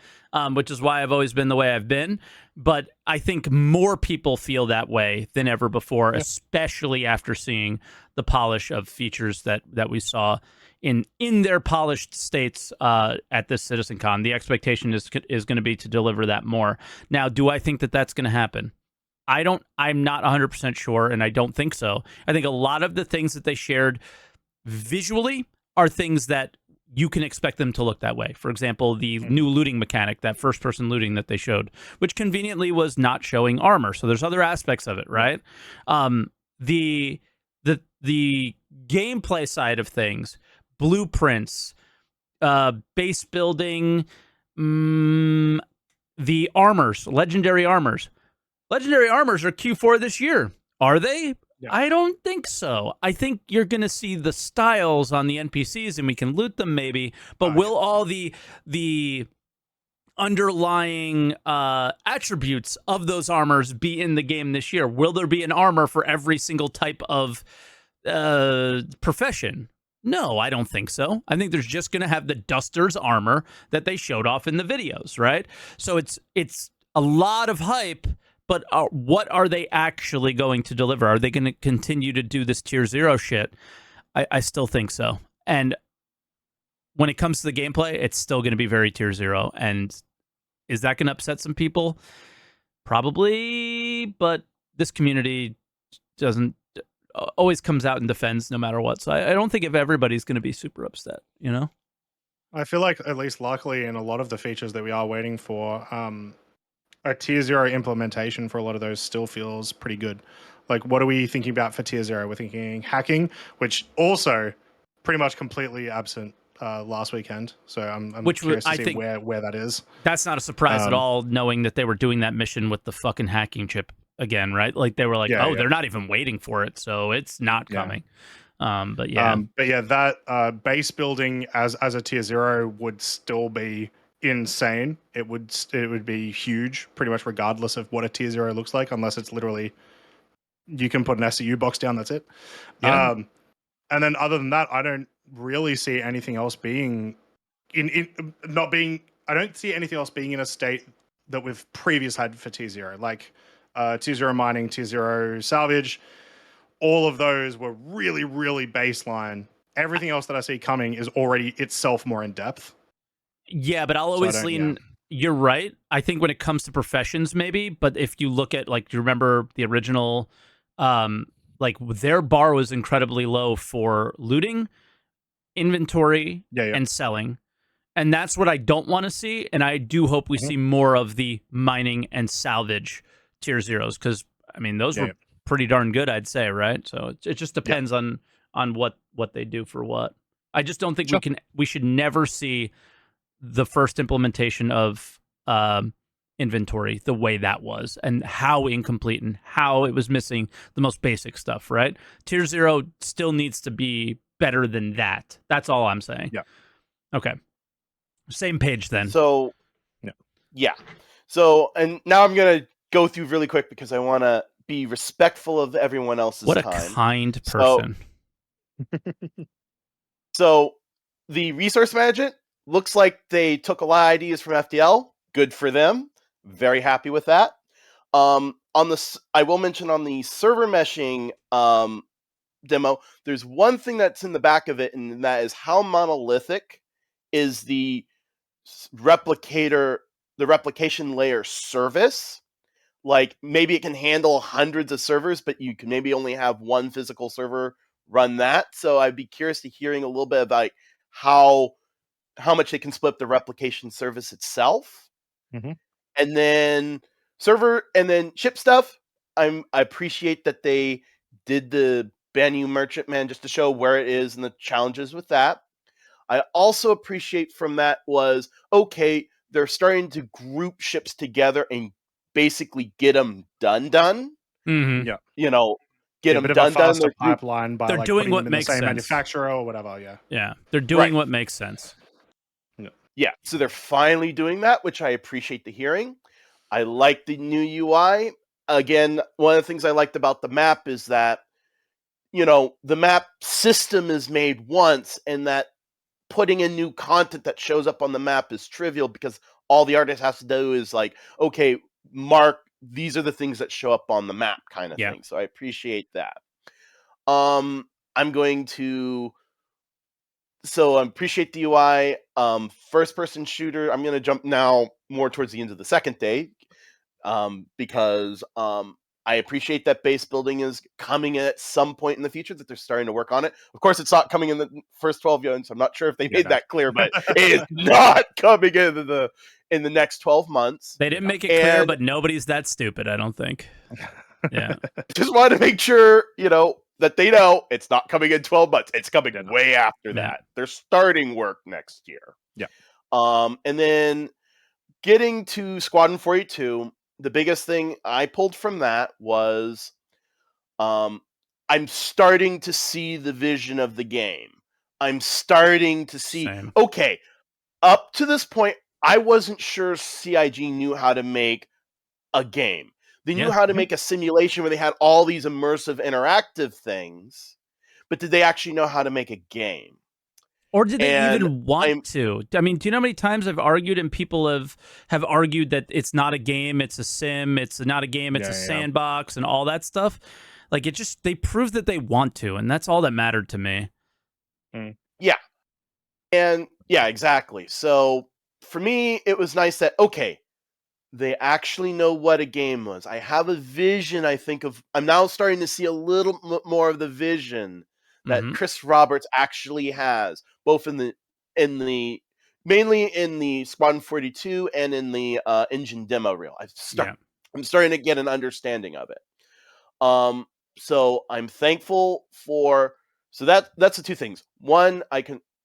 which is why I've always been the way I've been. But I think more people feel that way than ever before, especially after seeing the polish of features that we saw in their polished states at this Citizencon. The expectation is going to be to deliver that more. Now, do I think that that's going to happen? I'm not 100% sure, and I don't think so. I think a lot of the things that they shared visually are things that you can expect them to look that way. For example, the new looting mechanic, that first-person looting that they showed, which conveniently was not showing armor. So there's other aspects of it, right? The gameplay side of things, blueprints, base building, the armors, legendary armors. Legendary armors are Q4 this year. Are they? Yeah. I don't think so. I think you're going to see the styles on the NPCs and we can loot them maybe, but will all the underlying attributes of those armors be in the game this year? Will there be an armor for every single type of profession? No, I don't think so. I think there's just going to have the Duster's armor that they showed off in the videos, right? So it's a lot of hype, but what are they actually going to deliver? Are they going to continue to do this tier 0 shit? I still think so. And when it comes to the gameplay, it's still going to be very tier 0. And is that going to upset some people? Probably, but this community doesn't always comes out and defends no matter what. So I don't think if everybody's going to be super upset, I feel like, at least luckily, in a lot of the features that we are waiting for, a tier 0 implementation for a lot of those still feels pretty good. Like, what are we thinking about for tier 0? We're thinking hacking, which also pretty much completely absent last weekend. So I'm curious to see where that is. That's not a surprise at all, knowing that they were doing that mission with the fucking hacking chip again, right? Like, they were like, they're not even waiting for it, so it's not coming. But that base building as a tier 0 would still be insane. It would be huge, pretty much regardless of what a tier 0 looks like, unless it's literally you can put an SCU box down. That's it. Yeah. And then other than that, I don't really see anything else being I don't see anything else being in a state that we've previously had for tier 0, like tier 0 mining, tier 0 salvage. All of those were really, really baseline. Everything else that I see coming is already itself more in depth. Yeah, but I'll always lean. You're right. I think when it comes to professions, maybe. But if you look at, like, do you remember the original? Like, their bar was incredibly low for looting, inventory, and selling, and that's what I don't want to see. And I do hope we see more of the mining and salvage tier 0s, because I mean those were pretty darn good, I'd say, right? So it just depends on what they do for what. I just don't think we should never see the first implementation of inventory the way that was, and how incomplete and how it was missing the most basic stuff, right? Tier 0 still needs to be better than that. That's all I'm saying. Yeah. Okay. Same page then. So, So, and now I'm going to go through really quick because I want to be respectful of everyone else's time. What a kind person. So the resource management looks like they took a lot of ideas from FTL. Good for them. Very happy with that. I will mention on the server meshing demo, there's one thing that's in the back of it, and that is how monolithic is the replication layer service. Like, maybe it can handle hundreds of servers, but you can maybe only have one physical server run that. So I'd be curious to hearing a little bit about how much it can split the replication service itself. And then server and then ship stuff. I appreciate that they did the Banu Merchantman just to show where it is and the challenges with that. I also appreciate from that was, okay, they're starting to group ships together and basically get them done. Yeah. get them done. Faster pipeline by they're doing what putting them in makes the same sense. manufacturer or whatever. Yeah, they're doing what makes sense. Yeah, so they're finally doing that, which I appreciate the hearing. I like the new UI. Again, one of the things I liked about the map is that, the map system is made once, and that putting in new content that shows up on the map is trivial because all the artist has to do is like, okay, mark, these are the things that show up on the map kind of thing. So I appreciate that. I'm going to... So I appreciate the UI. First-person shooter, I'm going to jump now more towards the end of the second day because I appreciate that base building is coming at some point in the future, that they're starting to work on it. Of course, it's not coming in the first 12 months. I'm not sure if they made that clear, but it is not coming in the next 12 months. They didn't make it clear, but nobody's that stupid, I don't think. Yeah. Just wanted to make sure, that they know it's not coming in 12 months. It's coming way after that. They're starting work next year. Yeah. And then getting to Squadron 42, the biggest thing I pulled from that was I'm starting to see the vision of the game. I'm starting to see, okay, up to this point, I wasn't sure CIG knew how to make a game. They knew how to make a simulation where they had all these immersive interactive things, but did they actually know how to make a game? Or did they even want to? I mean, do you know how many times I've argued and people have argued that it's not a game, it's a sim, it's not a game, it's a sandbox and all that stuff? Like, they proved that they want to, and that's all that mattered to me. Yeah. And yeah, exactly. So for me, it was nice that, okay, they actually know what a game was. I have a vision, I think, I'm now starting to see a little more of the vision that Chris Roberts actually has, both mainly in the Squadron 42 and in the engine demo reel. I'm starting to get an understanding of it. So I'm thankful for... So that's the two things. One,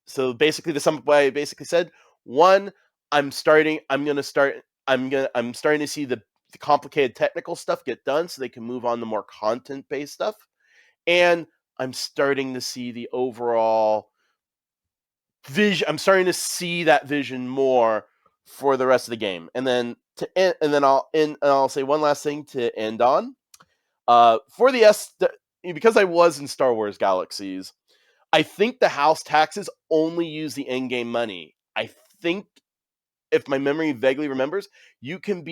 so basically to sum up what I basically said, one, I'm starting to see the complicated technical stuff get done so they can move on to more content-based stuff. And I'm starting to see the overall vision. I'm starting to see that vision more for the rest of the game. And then I'll say one last thing to end on. For the because I was in Star Wars Galaxies, I think the house taxes only use the in-game money. I think, if my memory vaguely remembers, you can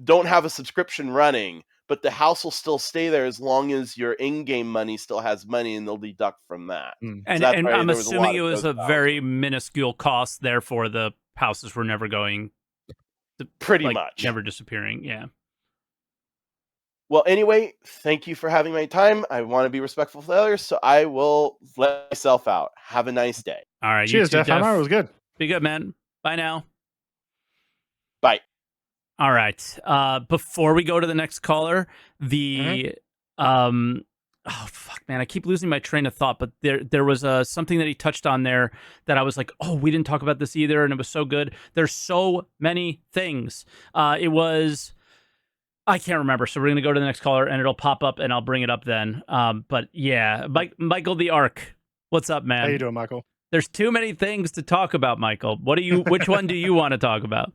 don't have a subscription running, but the house will still stay there as long as your in-game money still has money, and they'll deduct from that. And I'm assuming it was a very minuscule cost, therefore the houses were never going to, pretty much never disappearing. Yeah. Well, anyway, thank you for having my time. I want to be respectful of the others, so I will let myself out. Have a nice day. All right. Cheers, Def. It was good. Be good, man. Bye now. Bye. All right. Before we go to the next caller, oh fuck, man, I keep losing my train of thought. But there was something that he touched on there that I was like, oh, we didn't talk about this either, and it was so good. There's so many things. I can't remember, so we're gonna go to the next caller, and it'll pop up, and I'll bring it up then. But yeah, Michael the Ark, what's up, man? How you doing, Michael? There's too many things to talk about, Michael. Which one do you want to talk about?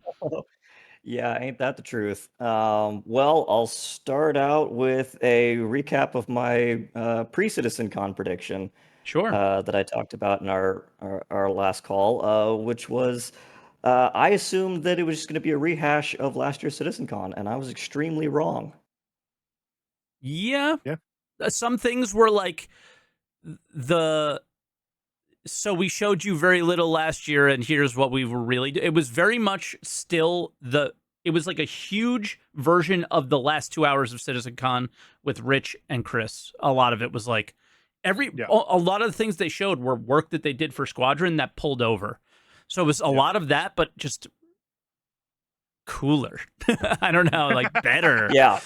Yeah, ain't that the truth? Well, I'll start out with a recap of my pre-Citizencon prediction. Sure. That I talked about in our last call, which was I assumed that it was just going to be a rehash of last year's Citizencon, and I was extremely wrong. Yeah. Some things were like so we showed you very little last year, and here's what we were really... It was very much still it was like a huge version of the last 2 hours of Citizencon with Rich and Chris. A lot of it was like a lot of the things they showed were work that they did for Squadron that pulled over. So it was a lot of that, but just cooler. I don't know, like better. Yeah.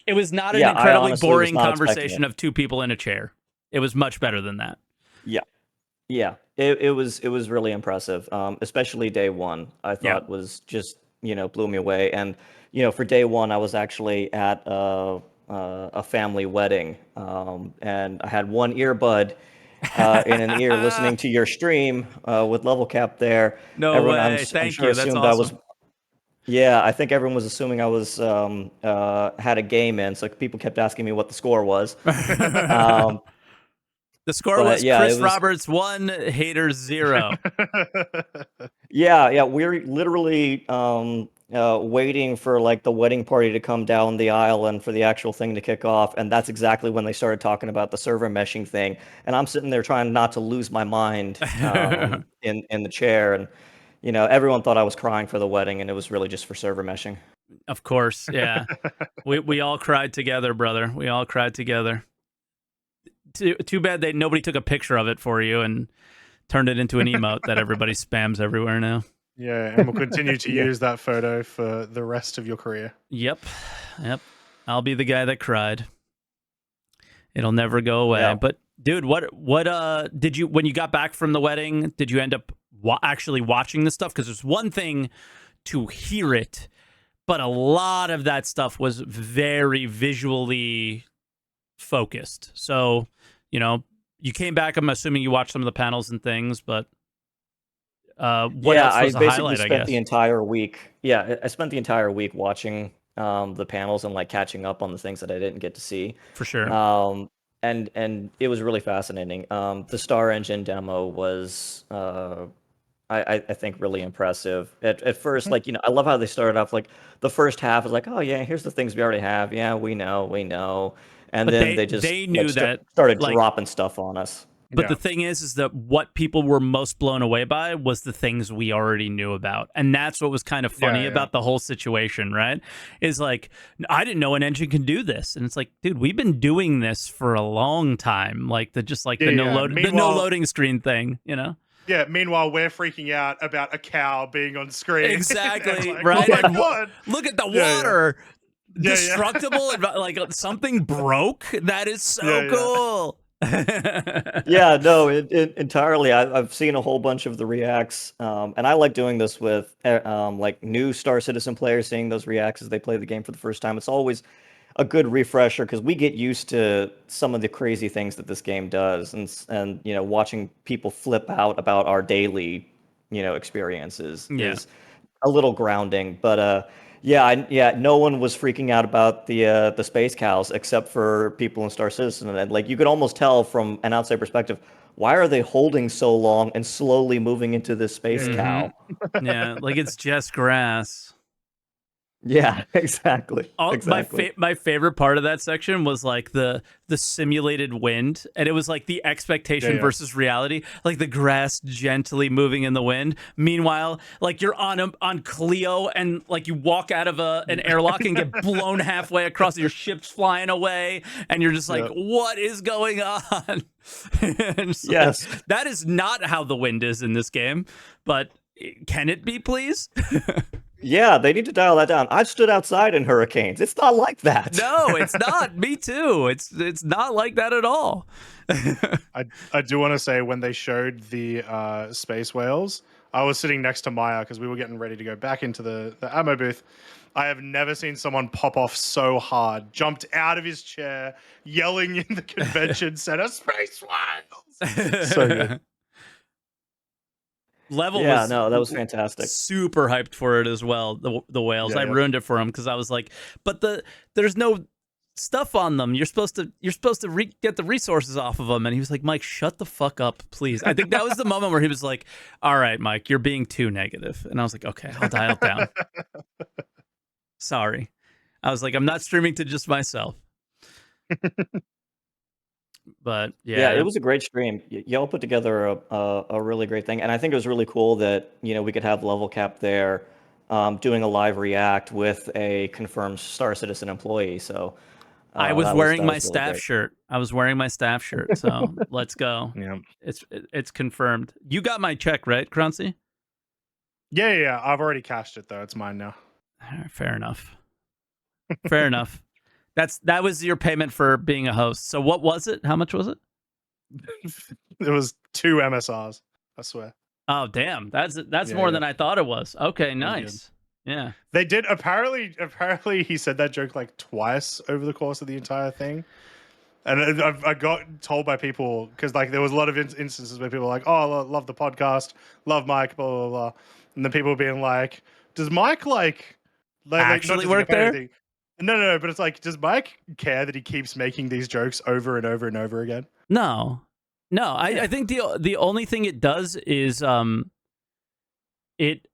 It was not an incredibly boring conversation of two people in a chair. It was much better than that. Yeah. It was really impressive, especially day one. I thought was just blew me away. And for day one, I was actually at a family wedding, and I had one earbud in an ear listening to your stream with level cap there. No everyone, way. I'm Thank sure you. That's assumed awesome. I was. Yeah, I think everyone was assuming I was had a game in, so people kept asking me what the score was. The score was Chris Roberts 1, haters 0. Yeah, we're literally waiting for like the wedding party to come down the aisle and for the actual thing to kick off, and that's exactly when they started talking about the server meshing thing. And I'm sitting there trying not to lose my mind in the chair, and everyone thought I was crying for the wedding, and it was really just for server meshing. Of course, yeah. we all cried together, brother. We all cried together. Too bad nobody took a picture of it for you and turned it into an emote that everybody spams everywhere now. Yeah, and we'll continue to use that photo for the rest of your career. Yep. I'll be the guy that cried. It'll never go away. Yeah. But dude, what did you, when you got back from the wedding, did you end up actually watching the stuff? Because there's one thing to hear it, but a lot of that stuff was very visually focused. So, you came back, I'm assuming you watched some of the panels and things, but what else was the highlight, I guess? The entire week. Yeah, I spent the entire week watching the panels and like catching up on the things that I didn't get to see. For sure. And it was really fascinating. The Star Engine demo was I think really impressive. At first, like, I love how they started off, like the first half is like, oh yeah, here's the things we already have. Yeah, we know. And then they knew that started dropping stuff on us. But the thing is that what people were most blown away by was the things we already knew about. And that's what was kind of funny about the whole situation, right? Is like, I didn't know an engine can do this. And it's like, dude, we've been doing this for a long time. Like the no loading screen thing, Yeah, meanwhile, we're freaking out about a cow being on screen. Exactly, like, right? Oh my God. Look at the water. Destructible and like something broke. That is so cool. Yeah, no, it entirely. I've seen a whole bunch of the reacts, and I like doing this with like new Star Citizen players, seeing those reacts as they play the game for the first time. It's always a good refresher because we get used to some of the crazy things that this game does, and watching people flip out about our daily experiences is a little grounding. But no one was freaking out about the space cows except for people in Star Citizen, and like you could almost tell from an outside perspective, why are they holding so long and slowly moving into this space cow? Yeah, like it's just grass. Yeah, exactly. My favorite part of that section was like the simulated wind, and it was like the expectation versus reality, like the grass gently moving in the wind. Meanwhile, like you're on Cleo, and like you walk out of an airlock and get blown halfway across, your ship's flying away, and you're just like, what is going on? Yes, like, that is not how the wind is in this game, but can it be, please? Yeah, they need to dial that down. I've stood outside in hurricanes. It's not like that. No, it's not. Me too. It's not like that at all. I do want to say, when they showed the space whales, I was sitting next to Maya because we were getting ready to go back into the ammo booth. I have never seen someone pop off so hard, jumped out of his chair, yelling in the convention center, "Space whales!" So good. Level that was fantastic. Super hyped for it as well. The whales. I ruined it for him because I was like, but there's no stuff on them. You're supposed to get the resources off of them. And he was like, Mike, shut the fuck up, please. I think that was the moment where he was like, all right, Mike, you're being too negative. And I was like, okay, I'll dial it down. Sorry. I was like, I'm not streaming to just myself. But yeah, it was a great stream. Y'all put together a really great thing, and I think it was really cool that we could have Level Cap there, doing a live react with a confirmed Star Citizen employee. So I was wearing my staff shirt. I was wearing my staff shirt. So let's go. Yeah, it's confirmed. You got my check, right, Croncy? Yeah. I've already cashed it though. It's mine now. Fair enough. Fair enough. That was your payment for being a host. So what was it? How much was it? It was 2 MSRs, I swear. Oh, damn. That's more than I thought it was. Okay, nice. Yeah. They did apparently he said that joke like twice over the course of the entire thing. And I got told by people, because like there was a lot of instances where people were like, oh, I love the podcast, love Mike, blah, blah, blah. And then people being like, does Mike like actually not work there? anything. No, but it's like, does Mike care that he keeps making these jokes over and over and over again? No. I think the only thing it does is it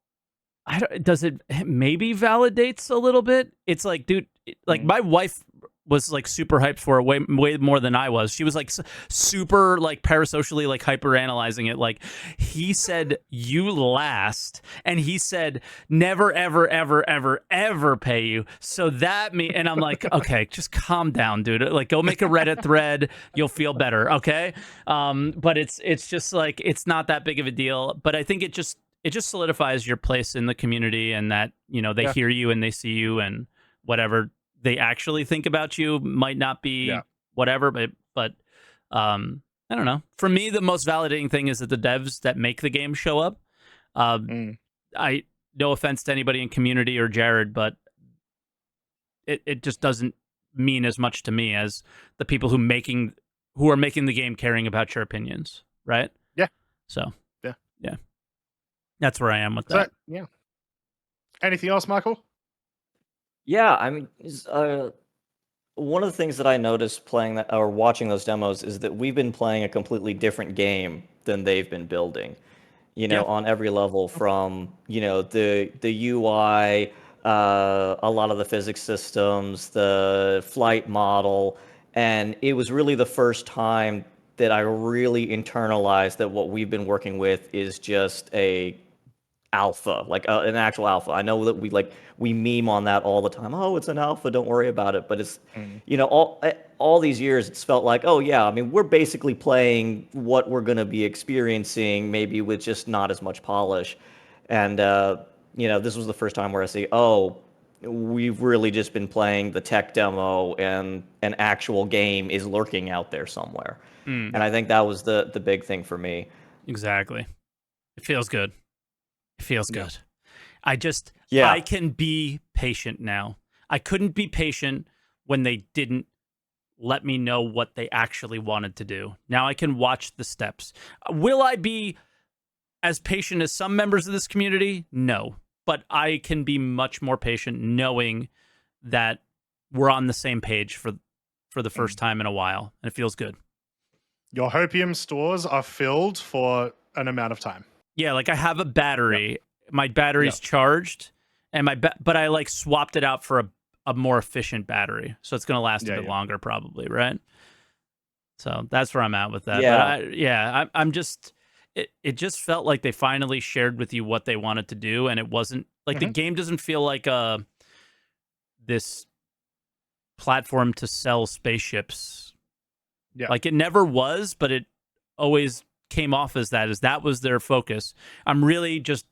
maybe validates a little bit. It's like, dude, like my wife was like super hyped for it way more than I was. She was like super like parasocially like hyper analyzing it. Like he said, you last, and he said never ever pay you. So that and I'm like, okay, just calm down, dude. Like go make a Reddit thread, you'll feel better, okay? But it's just like it's not that big of a deal. But I think it just solidifies your place in the community, and that they hear you and they see you, and whatever they actually think about you might not be whatever, but I don't know. For me, the most validating thing is that the devs that make the game show up. I no offense to anybody in community or Jared, but it just doesn't mean as much to me as the people who are making the game caring about your opinions, right? Yeah. So yeah, that's where I am with that. Yeah. Anything else, Michael? Yeah, I mean, one of the things that I noticed playing that or watching those demos is that we've been playing a completely different game than they've been building. On every level, from the UI, a lot of the physics systems, the flight model, and it was really the first time that I really internalized that what we've been working with is just a alpha, like an actual alpha. I know that we meme on that all the time. Oh, it's an alpha, don't worry about it. But it's all these years it's felt like, oh yeah, I mean we're basically playing what we're going to be experiencing, maybe with just not as much polish. And this was the first time where I say, oh, we've really just been playing the tech demo, and an actual game is lurking out there somewhere. And I think that was the big thing for me. Exactly. It feels good. Feels good. I can be patient now. I couldn't be patient when they didn't let me know what they actually wanted to do. Now I can watch the steps. Will I be as patient as some members of this community? No. But I can be much more patient knowing that we're on the same page for the first time in a while, and it feels good. Your Hopium stores are filled for an amount of time. Yeah, like I have a battery. Yep. My battery's charged, and but I like swapped it out for a more efficient battery, so it's going to last a bit longer, probably, right? So that's where I'm at with that. Yeah, but I'm just. It just felt like they finally shared with you what they wanted to do, and it wasn't like the game doesn't feel like this platform to sell spaceships. Yeah, like it never was, but it always came off as that was their focus. I'm really just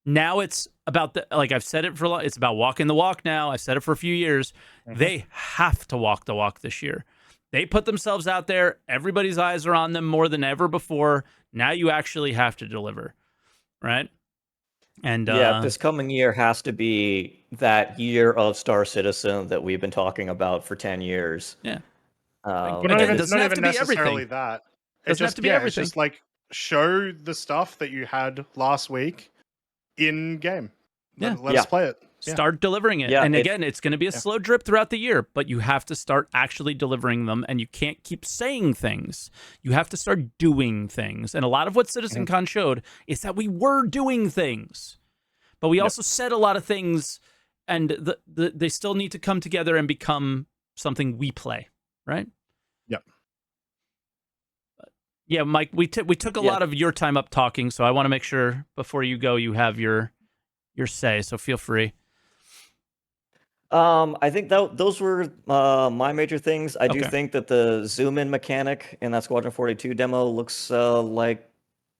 now it's about like I've said it for a lot. It's about walking the walk now. I've said it for a few years. They have to walk the walk this year. They put themselves out there. Everybody's eyes are on them more than ever before. Now you actually have to deliver, right? And this coming year has to be that year of Star Citizen that we've been talking about for 10 years. Yeah. Not even necessarily that. It doesn't have to be everything. It's just like show the stuff that you had last week in game. Let us play it. Start delivering it. And again, it's going to be a slow drip throughout the year, but you have to start actually delivering them, and you can't keep saying things. You have to start doing things. And a lot of what Citizencon showed is that we were doing things, but we also said a lot of things, and they still need to come together and become something we play, right? Yep. Yeah, Mike, we took a lot of your time up talking, so I want to make sure before you go you have your say, so feel free. I think those were my major things. I do think that the zoom-in mechanic in that Squadron 42 demo looks like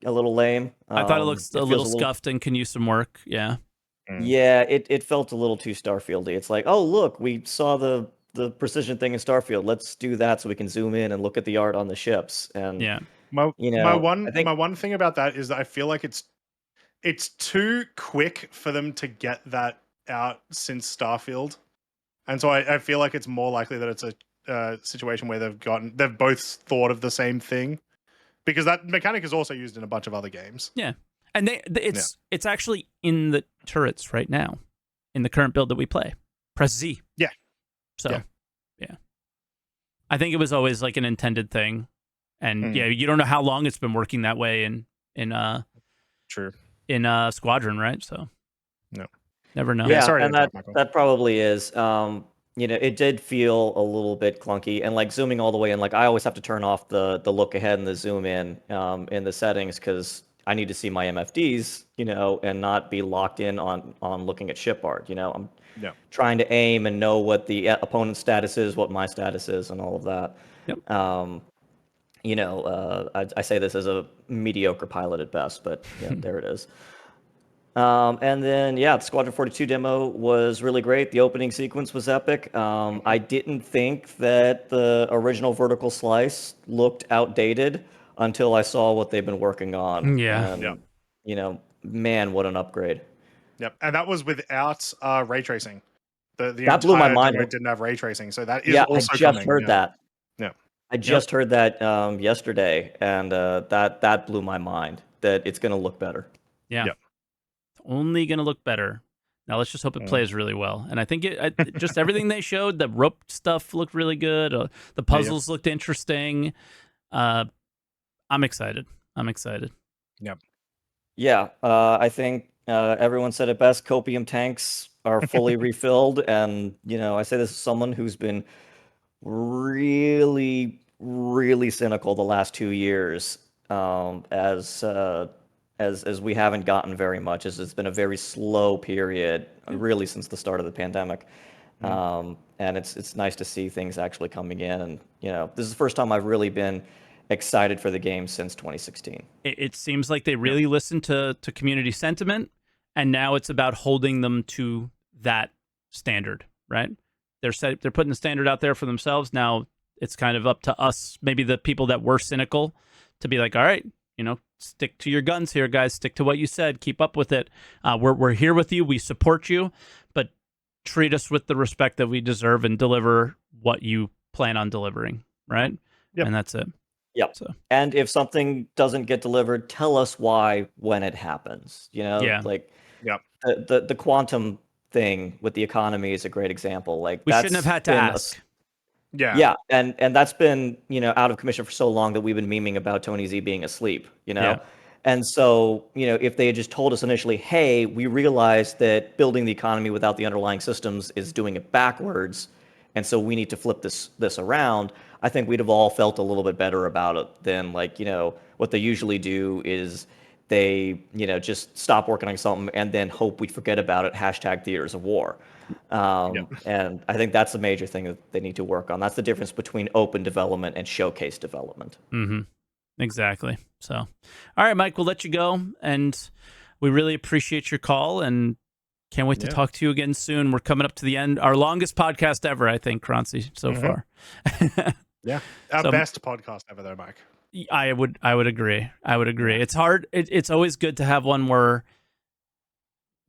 a little lame. I thought it looks a little scuffed and can use some work. Yeah. Yeah, it felt a little too Starfieldy. It's like, oh look, we saw the precision thing in Starfield. Let's do that so we can zoom in and look at the art on the ships. And my one thing about that is that I feel like it's too quick for them to get that out since Starfield, and so I feel like it's more likely that it's a situation where they've both thought of the same thing, because that mechanic is also used in a bunch of other games. Yeah, and it's actually in the turrets right now, in the current build that we play. Press Z. Yeah. So, yeah. I think it was always like an intended thing, and you don't know how long it's been working that way in True. In Squadron, right? So, no, never know. Yeah, sorry and that probably is. It did feel a little bit clunky, and like zooming all the way in, like I always have to turn off the look ahead and the zoom in the settings because I need to see my MFDs, and not be locked in on looking at ship art. I'm trying to aim and know what the opponent's status is, what my status is, and all of that. Yep. I say this as a mediocre pilot at best, but there it is. And then, the Squadron 42 demo was really great. The opening sequence was epic. I didn't think that the original vertical slice looked outdated until I saw what they've been working on. Yeah. And, man, what an upgrade. Yep. And that was without ray tracing. The that blew my mind. Demo didn't have ray tracing, so that is also I just coming. heard that. Yeah. I just heard that yesterday, and that blew my mind that it's going to look better. Yeah. Yep. It's only going to look better. Now let's just hope it plays really well. And I think just everything they showed, the rope stuff looked really good. The puzzles looked interesting. I'm excited. Yep. Yeah. I think everyone said it best. Copium tanks are fully refilled. And, I say this as someone who's been really, really cynical the last 2 years, as we haven't gotten very much, as it's been a very slow period, really since the start of the pandemic. And it's nice to see things actually coming in. And this is the first time I've really been excited for the game since 2016. It seems like they really listened to community sentiment, and now it's about holding them to that standard, right? They're putting the standard out there for themselves. Now it's kind of up to us, maybe the people that were cynical, to be like, all right, stick to your guns here, guys. Stick to what you said. Keep up with it. We're here with you. We support you, but treat us with the respect that we deserve and deliver what you plan on delivering, right? Yep. And that's it. Yep. So. And if something doesn't get delivered, tell us why when it happens. The quantum thing with the economy is a great example. Like we shouldn't have had to ask. Yeah, and that's been out of commission for so long that we've been memeing about Tony Z being asleep. And so if they had just told us initially, hey, we realized that building the economy without the underlying systems is doing it backwards, and so we need to flip this around, I think we'd have all felt a little bit better about it than what they usually do is they just stop working on something and then hope we forget about it, #theaters of war. And I think that's the major thing that they need to work on. That's the difference between open development and showcase development. Mm-hmm. Exactly. So, all right, Mike, we'll let you go. And we really appreciate your call and can't wait to talk to you again soon. We're coming up to the end. Our longest podcast ever, I think, Croncy, so far. Our best podcast ever, though, Mike. I would agree. It's hard. It's always good to have one where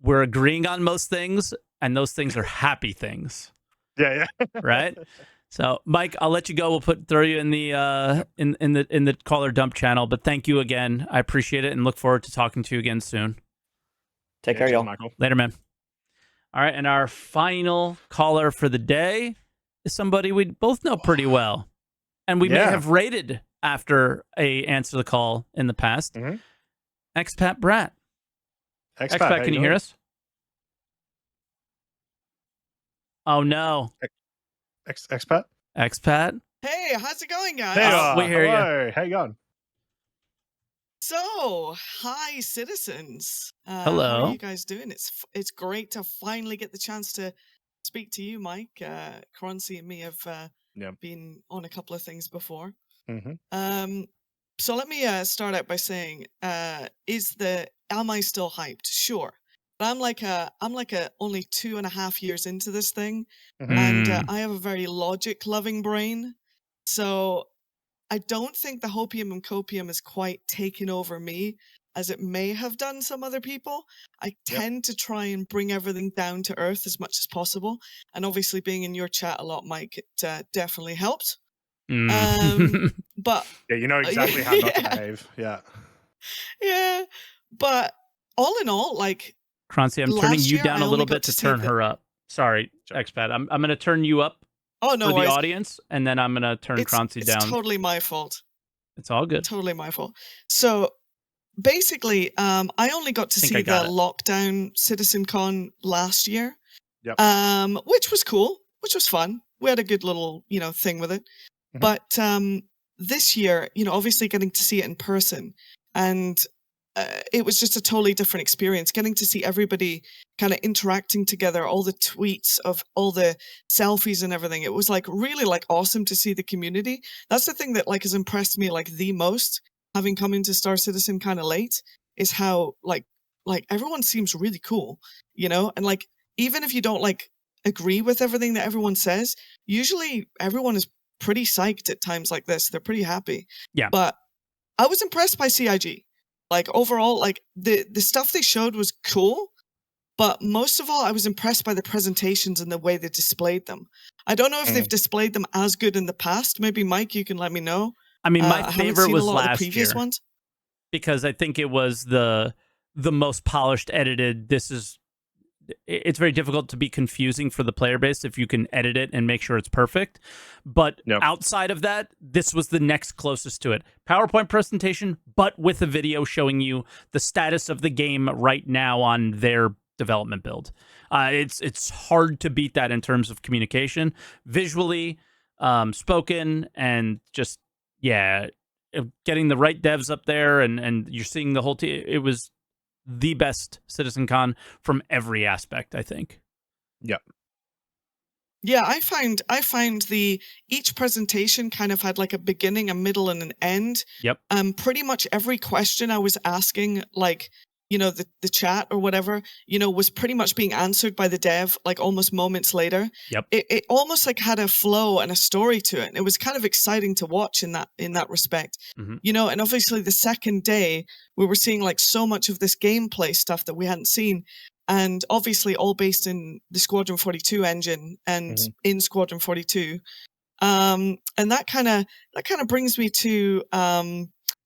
we're agreeing on most things, and those things are happy things. Yeah. Right. So, Mike, I'll let you go. We'll throw you in the in the caller dump channel. But thank you again. I appreciate it and look forward to talking to you again soon. Take care, y'all. Michael. Later, man. All right, and our final caller for the day is somebody we both know pretty well, and we may have rated after a answer the call in the past. Expat Brat. Expat, can you hear us? Oh no. Expat? Expat? Hey, how's it going, guys? Hey, we hear you. How you going? So, hi, citizens. Hello. How are you guys doing? It's great to finally get the chance to speak to you, Mike. Croncy and me have been on a couple of things before. So let me start out by saying, am I still hyped? Sure. But I'm like only 2.5 years into this thing, and I have a very logic-loving brain, so I don't think the hopium and copium is quite taken over me, as it may have done some other people. I tend to try and bring everything down to earth as much as possible. And obviously being in your chat a lot, Mike, it definitely helped. But yeah, you know exactly how not to behave. Yeah. Yeah. But all in all, like, Croncy, I'm turning you down a little bit to turn the... her up. Sorry, Expat. I'm going to turn you up for the audience, and then I'm going to turn Croncy down. It's totally my fault. It's all good. Totally my fault. So basically, I only got to see the lockdown Citizencon last year, which was cool, which was fun. We had a good little, thing with it. But this year, obviously getting to see it in person, and it was just a totally different experience. Getting to see everybody kind of interacting together, all the tweets of all the selfies and everything. It was like really like awesome to see the community. That's the thing that like has impressed me like the most, having come into Star Citizen kind of late, is how like everyone seems really cool, and like even if you don't like agree with everything that everyone says, usually everyone is pretty psyched at times like this. They're pretty happy. Yeah. But I was impressed by CIG. Like overall, like the stuff they showed was cool, but most of all, I was impressed by the presentations and the way they displayed them. I don't know if they've displayed them as good in the past. Maybe Mike, you can let me know. I mean, my favorite was last year ones. Because I think it was the most polished, edited. It's very difficult to be confusing for the player base if you can edit it and make sure it's perfect. But outside of that, this was the next closest to it. PowerPoint presentation, but with a video showing you the status of the game right now on their development build. It's hard to beat that in terms of communication, visually, spoken, and just, getting the right devs up there and you're seeing the whole team. It was the best CitizenCon from every aspect, I think. Yep. Yeah, I find each presentation kind of had like a beginning, a middle, and an end. Yep. Pretty much every question I was asking, like, the chat or whatever, was pretty much being answered by the dev, like almost moments later. Yep. It almost like had a flow and a story to it. And it was kind of exciting to watch in that respect. And obviously the second day we were seeing like so much of this gameplay stuff that we hadn't seen. And obviously all based in the Squadron 42 engine and in Squadron 42. And that kind of brings me to,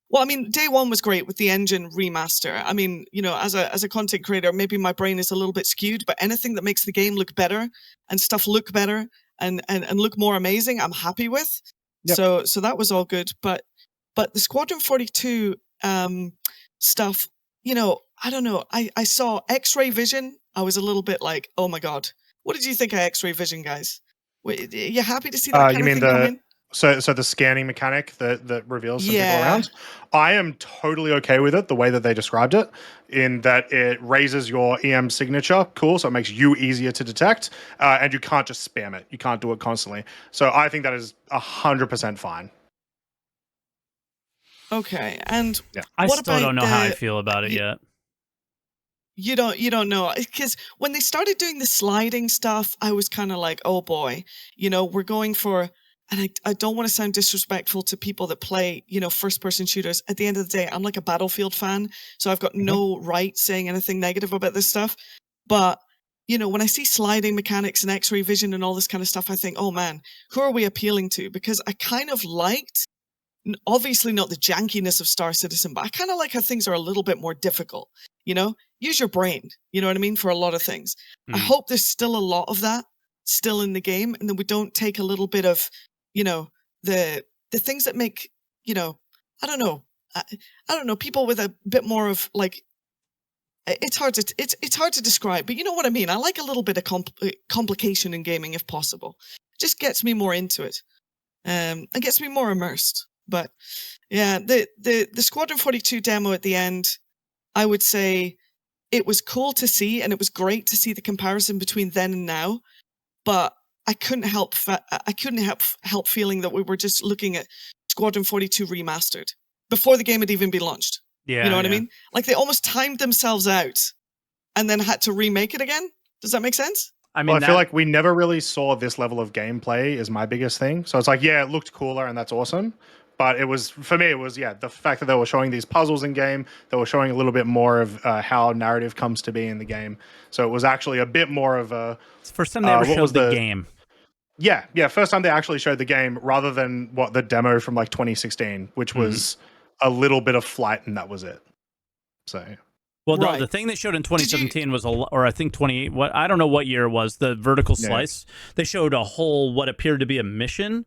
well, I mean, day one was great with the engine remaster. I mean, as a content creator, maybe my brain is a little bit skewed, but anything that makes the game look better and stuff look better and look more amazing, I'm happy with. Yep. So that was all good. But the Squadron 42 stuff, I don't know. I saw X-ray vision. I was a little bit like, oh my God. What did you think of X-ray vision, guys? Wait, you happy to see that kind of thing come in? So the scanning mechanic that reveals some people around, I am totally okay with it, the way that they described it, in that it raises your EM signature, cool, so it makes you easier to detect, and you can't just spam it. You can't do it constantly. So I think that is 100% fine. Okay, and I still don't know how I feel about it yet. You don't know, because when they started doing the sliding stuff, I was kind of like, oh boy, we're going for... And I don't want to sound disrespectful to people that play, first-person shooters. At the end of the day, I'm like a Battlefield fan, so I've got no right saying anything negative about this stuff. But, when I see sliding mechanics and X-ray vision and all this kind of stuff, I think, oh man, who are we appealing to? Because I kind of liked, obviously not the jankiness of Star Citizen, but I kind of like how things are a little bit more difficult. Use your brain, you know what I mean, for a lot of things. I hope there's still a lot of that still in the game, and that we don't take a little bit of... the things that make, I don't know, people with a bit more of like, it's hard to describe, but you know what I mean? I like a little bit of complication in gaming if possible. It just gets me more into it, and gets me more immersed. But yeah, the Squadron 42 demo at the end, I would say it was cool to see, and it was great to see the comparison between then and now, but I couldn't help feeling that we were just looking at Squadron 42 remastered before the game had even been launched. Yeah, you know what I mean? Like they almost timed themselves out and then had to remake it again. Does that make sense? I mean, I feel like we never really saw this level of gameplay is my biggest thing. So it's like, yeah, it looked cooler and that's awesome. But it was, for me, it was, the fact that they were showing these puzzles in game, they were showing a little bit more of how narrative comes to be in the game. So it was actually a bit more of a... It's the first time they ever showed the game. Yeah, first time they actually showed the game rather than the demo from like 2016, which was a little bit of flight and that was it. So... Well, no, the thing they showed in 2017 was or I think 28. I don't know what year it was. The vertical slice. They showed a whole what appeared to be a mission,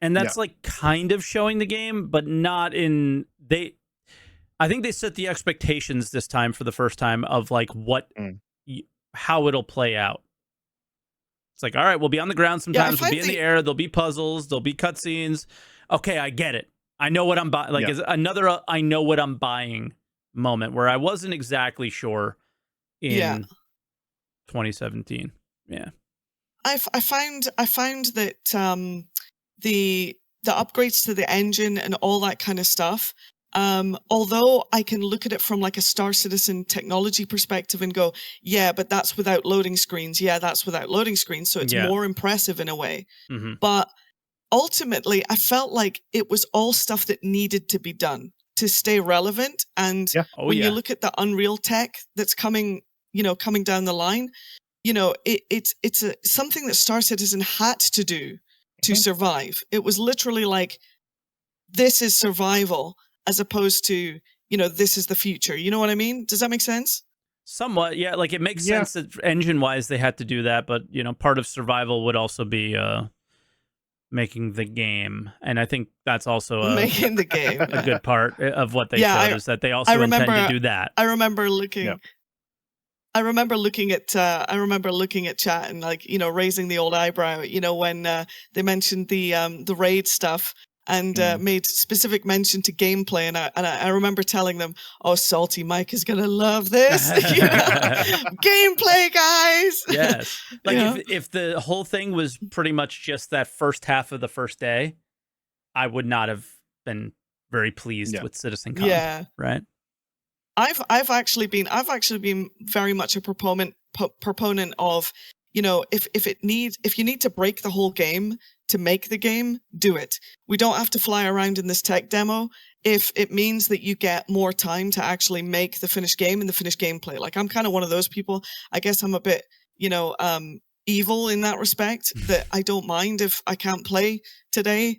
and that's like kind of showing the game, but not in I think they set the expectations this time for the first time of like how it'll play out. It's like, all right, we'll be on the ground sometimes. We'll be in the air. There'll be puzzles. There'll be cutscenes. Okay, I get it. I know what I'm buying. Like, is another I know what I'm buying moment where I wasn't exactly sure in 2017. Yeah. I find that the upgrades to the engine and all that kind of stuff, although I can look at it from like a Star Citizen technology perspective and go, yeah, but that's without loading screens. Yeah, that's without loading screens. So it's more impressive in a way. But ultimately, I felt like it was all stuff that needed to be done to stay relevant. And when you look at the Unreal tech that's coming down the line, it's something that Star Citizen had to do to survive. It was literally like, this is survival as opposed to, this is the future. You know what I mean? Does that make sense? Somewhat, yeah. Like it makes sense that engine-wise they had to do that, but part of survival would also be making the game, and I think that's also making the game a good part of what they showed is that they also intend to do that. I remember looking at chat and like raising the old eyebrow when they mentioned the raid stuff and made specific mention to gameplay, and I remember telling them, "Oh, SaltEMike is gonna love this gameplay, guys." Yes, like if the whole thing was pretty much just that first half of the first day, I would not have been very pleased with Citizencon. Yeah, right. I've actually been very much a proponent of if you need to break the whole game to make the game, do it. We don't have to fly around in this tech demo if it means that you get more time to actually make the finished game and the finished gameplay. Like I'm kind of one of those people. I guess I'm a bit, evil in that respect, that I don't mind if I can't play today,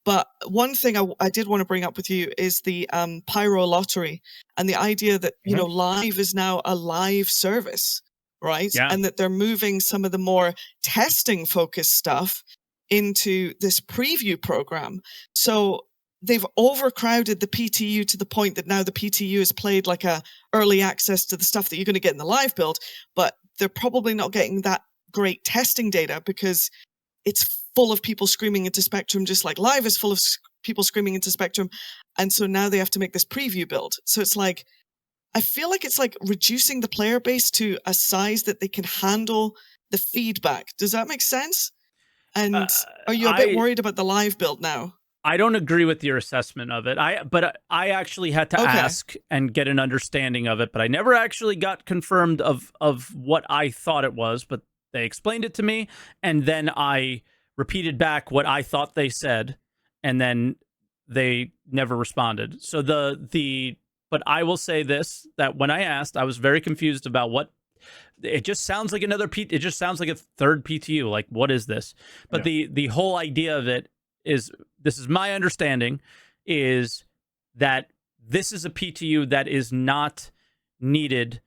But one thing I did want to bring up with you is the Pyro lottery and the idea that, live is now a live service, right? Yeah. And that they're moving some of the more testing focused stuff into this preview program. So they've overcrowded the PTU to the point that now the PTU is played like a early access to the stuff that you're going to get in the live build, but they're probably not getting that great testing data because it's full of people screaming into Spectrum, just like live is full of people screaming into Spectrum. And so now they have to make this preview build. So it's like, I feel like it's like reducing the player base to a size that they can handle the feedback. Does that make sense? And are you a bit worried about the live build now? I don't agree with your assessment of it. But I actually had to ask and get an understanding of it, but I never actually got confirmed of what I thought it was, but they explained it to me, and then I repeated back what I thought they said, and then they never responded. So but I will say this, that when I asked, I was very confused about what it just sounds like it just sounds like a third PTU. Like, what is this? But the whole idea of it is, this is my understanding, is that this is a PTU that is not needed,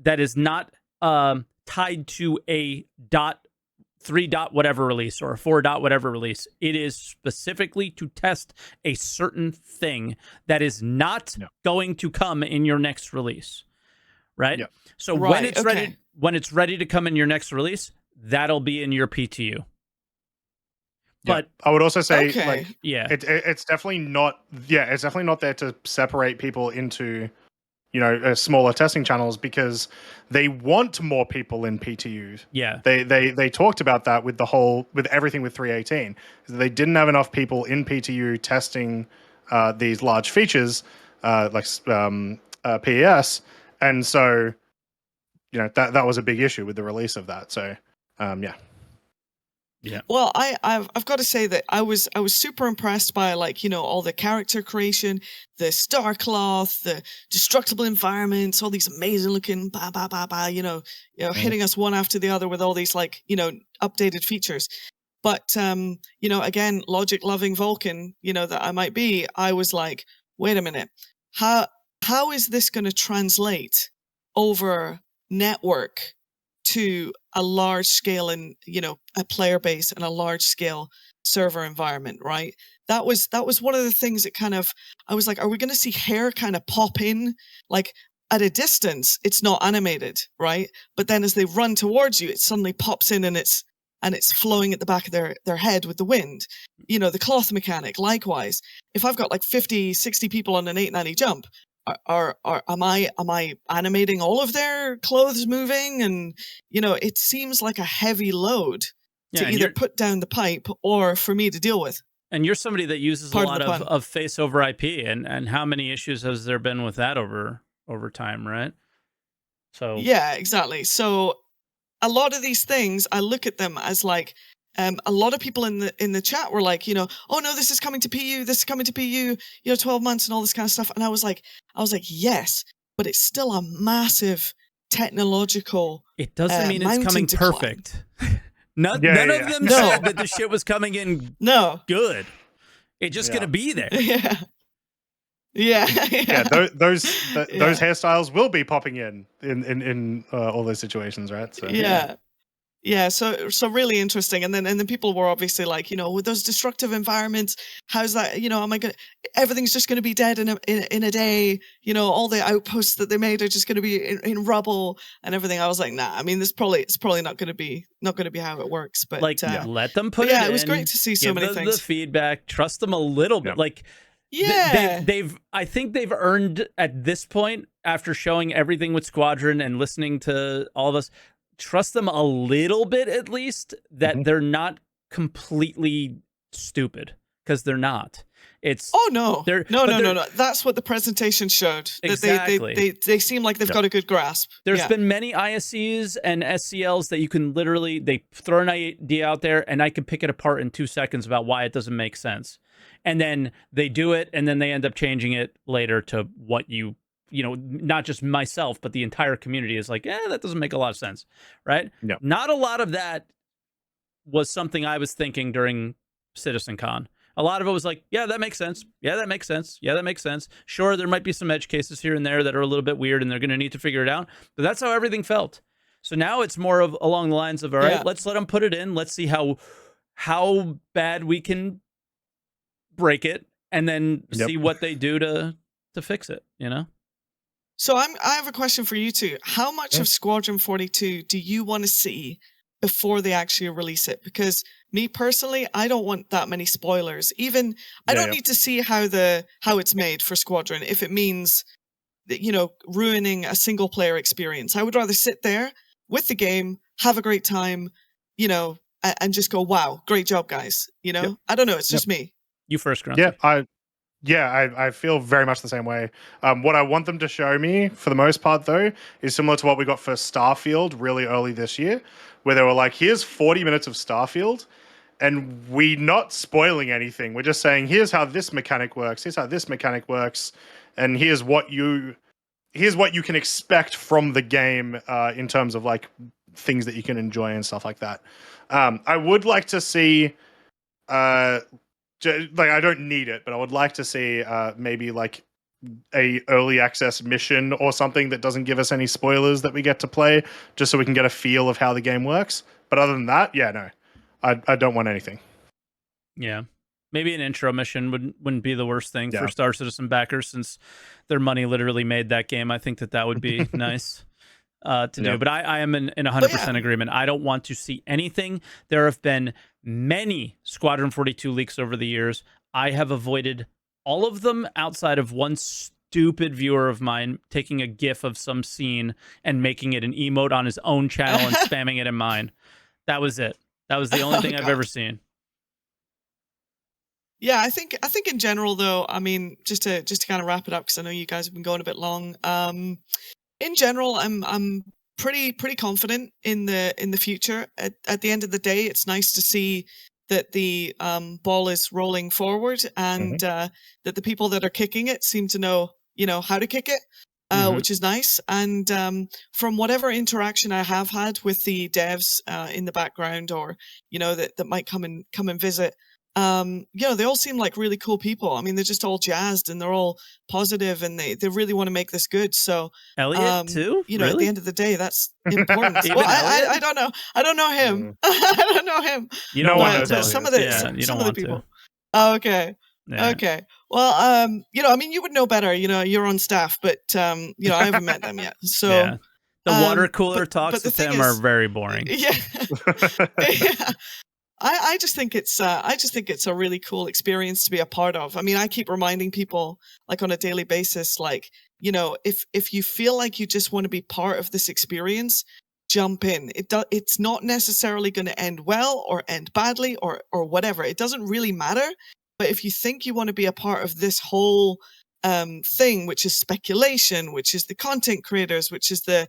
that is not tied to a .3 whatever release or a 4 whatever release. It is specifically to test a certain thing that is not going to come in your next release. Right? Yeah. So when it's ready to come in your next release, that'll be in your PTU. But I would also say, it's definitely not. Yeah, it's definitely not there to separate people into, smaller testing channels, because they want more people in PTUs. Yeah, they talked about that with everything with 3.18. They didn't have enough people in PTU testing these large features like PES, and so that was a big issue with the release of that. So yeah. Yeah. Well, I've got to say that I was super impressed by, like, you know, all the character creation, the star cloth, the destructible environments, all these amazing looking you know, hitting us one after the other with all these, like, you know, updated features. But you know, again, logic loving Vulcan, you know, that I might be, I was like, wait a minute, how is this going to translate over network to a large scale and, you know, a player base and a large scale server environment, right? That was one of the things that kind of, I was like, are we going to see hair kind of pop in? Like, at a distance, it's not animated, right? But then as they run towards you, it suddenly pops in and it's flowing at the back of their head with the wind. You know, the cloth mechanic, likewise. If I've got like 50, 60 people on an 890 jump, am I animating all of their clothes moving? And, you know, it seems like a heavy load to either put down the pipe or for me to deal with. And you're somebody that uses a lot of face over IP, and how many issues has there been with that over time, right? So yeah, exactly. So a lot of these things, I look at them as like, a lot of people in the chat were like, you know, oh no, this is coming to PU, this is coming to PU, you know, 12 months and all this kind of stuff. And I was like, yes, but it's still a massive technological. It doesn't mean it's coming perfect. None of them said that the shit was coming in good. It's just gonna be there. Yeah. Those hairstyles will be popping in all those situations, right? So yeah. So really interesting. And then people were obviously like, you know, with those destructive environments, how's that? You know, everything's just going to be dead in a day. You know, all the outposts that they made are just going to be in rubble and everything. I was like, nah. I mean, it's probably not going to be how it works. But like, let them put it in. Yeah, it was great to see so many things. The feedback, trust them a little bit. Like. Yeah, I think they've earned at this point, after showing everything with Squadron and listening to all of us, trust them a little bit at least, that they're not completely stupid, because they're not. It's no. That's what the presentation showed. Exactly. They seem like they've got a good grasp. There's been many ISCs and SCLs that you can literally, they throw an idea out there and I can pick it apart in 2 seconds about why it doesn't make sense. And then they do it, and then they end up changing it later to what you know, not just myself, but the entire community is like, that doesn't make a lot of sense, right? No. Not a lot of that was something I was thinking during Citizencon. A lot of it was like, yeah, that makes sense. Yeah, that makes sense. Yeah, that makes sense. Sure, there might be some edge cases here and there that are a little bit weird, and they're going to need to figure it out. But that's how everything felt. So now it's more of along the lines of, all right, let's let them put it in. Let's see how bad we can break it, and then see what they do to fix it, you know? So I have a question for you two. How much of Squadron 42 do you want to see before they actually release it? Because me personally, I don't want that many spoilers. Even I don't need to see how it's made for Squadron if it means that, you know, ruining a single player experience. I would rather sit there with the game, have a great time, you know, and just go, wow, great job, guys. You know, I don't know. It's just me. You first, Croncy. I feel very much the same way. What I want them to show me, for the most part, though, is similar to what we got for Starfield really early this year, where they were like, here's 40 minutes of Starfield, and we're not spoiling anything. We're just saying, here's how this mechanic works, here's how this mechanic works, and here's what you can expect from the game in terms of like things that you can enjoy and stuff like that. I would like to see... like, I don't need it, but I would like to see maybe like a early access mission or something that doesn't give us any spoilers that we get to play, just so we can get a feel of how the game works. But other than that, no, I don't want anything. Yeah, maybe an intro mission wouldn't be the worst thing for Star Citizen backers, since their money literally made that game. I think that would be nice to do. But I am in 100% agreement. I don't want to see anything. There have been many Squadron 42 leaks over the years. I have avoided all of them outside of one stupid viewer of mine taking a GIF of some scene and making it an emote on his own channel and spamming it in mine. That was it. That was the only thing I've ever seen. Yeah, I think in general, though, I mean, just to kind of wrap it up, because I know you guys have been going a bit long. In general, I'm pretty confident in the future. At the end of the day, it's nice to see that the ball is rolling forward, and that the people that are kicking it seem to know how to kick it. Which is nice. And from whatever interaction I have had with the devs in the background, or that might come and visit, they all seem like really cool people. I mean, they're just all jazzed and they're all positive, and they really want to make this good. So Elliot too. At Really? the end of the day, that's important. Even Well, Elliot? I don't know. I don't know him. I don't know him. You don't want But, to. some of the you some don't of the want people. to. Oh, okay. Yeah. Okay. Well, I mean, you would know better. You're on staff, but I haven't met them yet. So Yeah. The water cooler but talks the with thing him are is- very boring. Yeah. Yeah. I just think it's a really cool experience to be a part of. I mean, I keep reminding people, like, on a daily basis, like, if you feel like you just want to be part of this experience, jump in. It's not necessarily going to end well or end badly or whatever. It doesn't really matter. But if you think you want to be a part of this whole thing, which is speculation, which is the content creators, which is the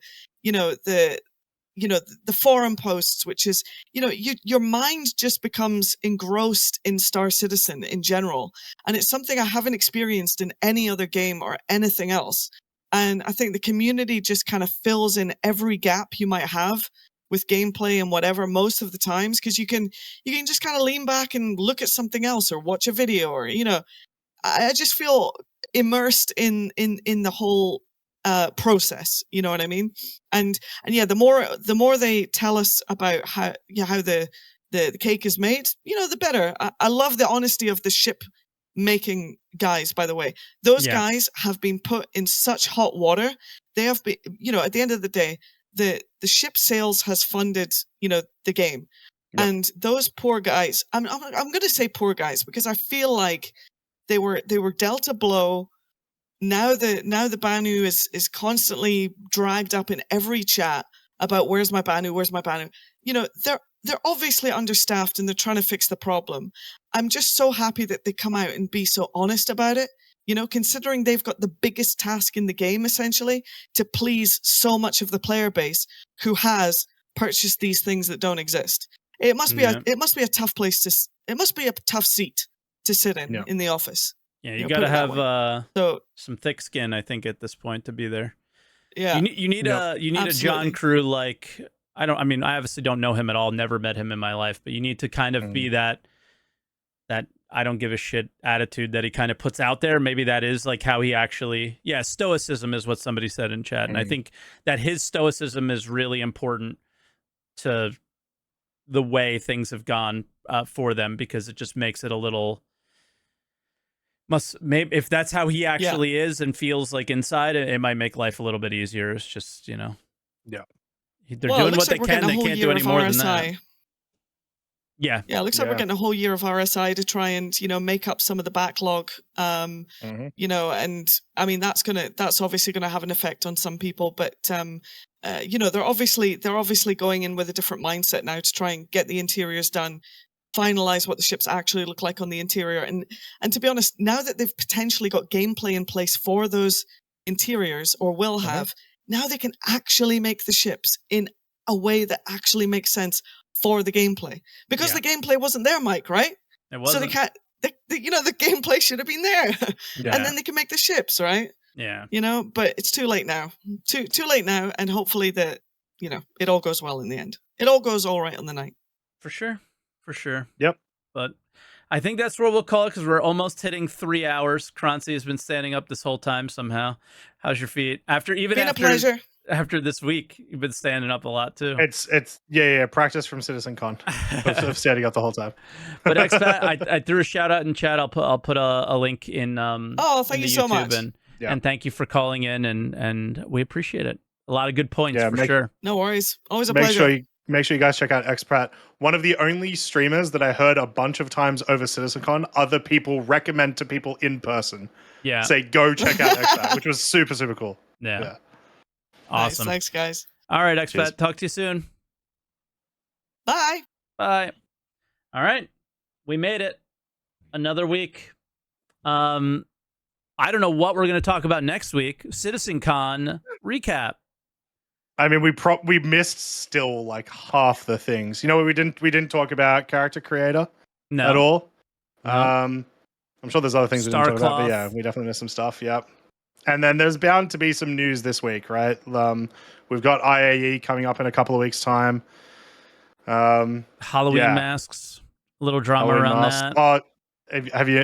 forum posts, which is, your mind just becomes engrossed in Star Citizen in general. And it's something I haven't experienced in any other game or anything else. And I think the community just kind of fills in every gap you might have with gameplay and whatever most of the times, because you can just kind of lean back and look at something else or watch a video, or, I just feel immersed in the whole process. You know what I mean? And yeah, the more they tell us about how the cake is made, the better. I love the honesty of the ship making guys, by the way. Those guys have been put in such hot water. They have been, at the end of the day, the ship sales has funded, the game. Yep. And those poor guys, I'm going to say poor guys, because I feel like they were dealt a blow. Now the Banu is constantly dragged up in every chat about where's my Banu. They're obviously understaffed and they're trying to fix the problem. I'm just so happy that they come out and be so honest about it. Considering they've got the biggest task in the game, essentially, to please so much of the player base who has purchased these things that don't exist. It must be a tough place it must be a tough seat to sit in the office. Yeah, you got to have some thick skin, I think, at this point to be there. Yeah, you need a John Crew, like, I obviously don't know him at all, never met him in my life, but you need to kind of be that I don't give a shit attitude that he kind of puts out there. Maybe that is like how he actually, stoicism is what somebody said in chat, and I think that his stoicism is really important to the way things have gone for them, because it just makes it a little. Maybe if that's how he actually is and feels like inside, it might make life a little bit easier. It's just, they're doing what they can. They can't do any more than that. Yeah. Yeah, it looks like we're getting a whole year of RSI to try and, make up some of the backlog. And I mean, that's obviously gonna have an effect on some people, but they're obviously going in with a different mindset now to try and get the interiors done, finalize what the ships actually look like on the interior. And to be honest, now that they've potentially got gameplay in place for those interiors, or will have, now they can actually make the ships in a way that actually makes sense for the gameplay, because the gameplay wasn't there, Mike, right? It wasn't. So they can't, the gameplay should have been there. And then they can make the ships, right? Yeah. But it's too late now. Too late now, and hopefully that, it all goes well in the end. It all goes all right on the night. For sure. Yep. But I think that's where we'll call it, because we're almost hitting 3 hours. Croncy has been standing up this whole time somehow. How's your feet? Been a pleasure. After this week, you've been standing up a lot too. It's practice from Citizencon of standing up the whole time. But Expat, I threw a shout out in chat. I'll put a link in thank you so much. And thank you for calling in, and we appreciate it. A lot of good points for sure. No worries. Always a pleasure. Make sure you guys check out Expat. One of the only streamers that I heard a bunch of times over Citizencon, other people recommend to people in person. Yeah. Say, go check out Expat, which was super, super cool. Yeah. Awesome. Nice. Thanks, guys. All right, Expat. Cheers. Talk to you soon. Bye. All right. We made it. Another week. I don't know what we're going to talk about next week. Citizencon recap. I mean, we missed still like half the things. You know, we didn't talk about character creator at all. No. I'm sure there's other things we didn't talk about, but yeah, Starcloth. we definitely missed some stuff. Yep. And then there's bound to be some news this week, right? We've got IAE coming up in a couple of weeks' time. Halloween masks. A little drama Halloween around masks. that. Oh,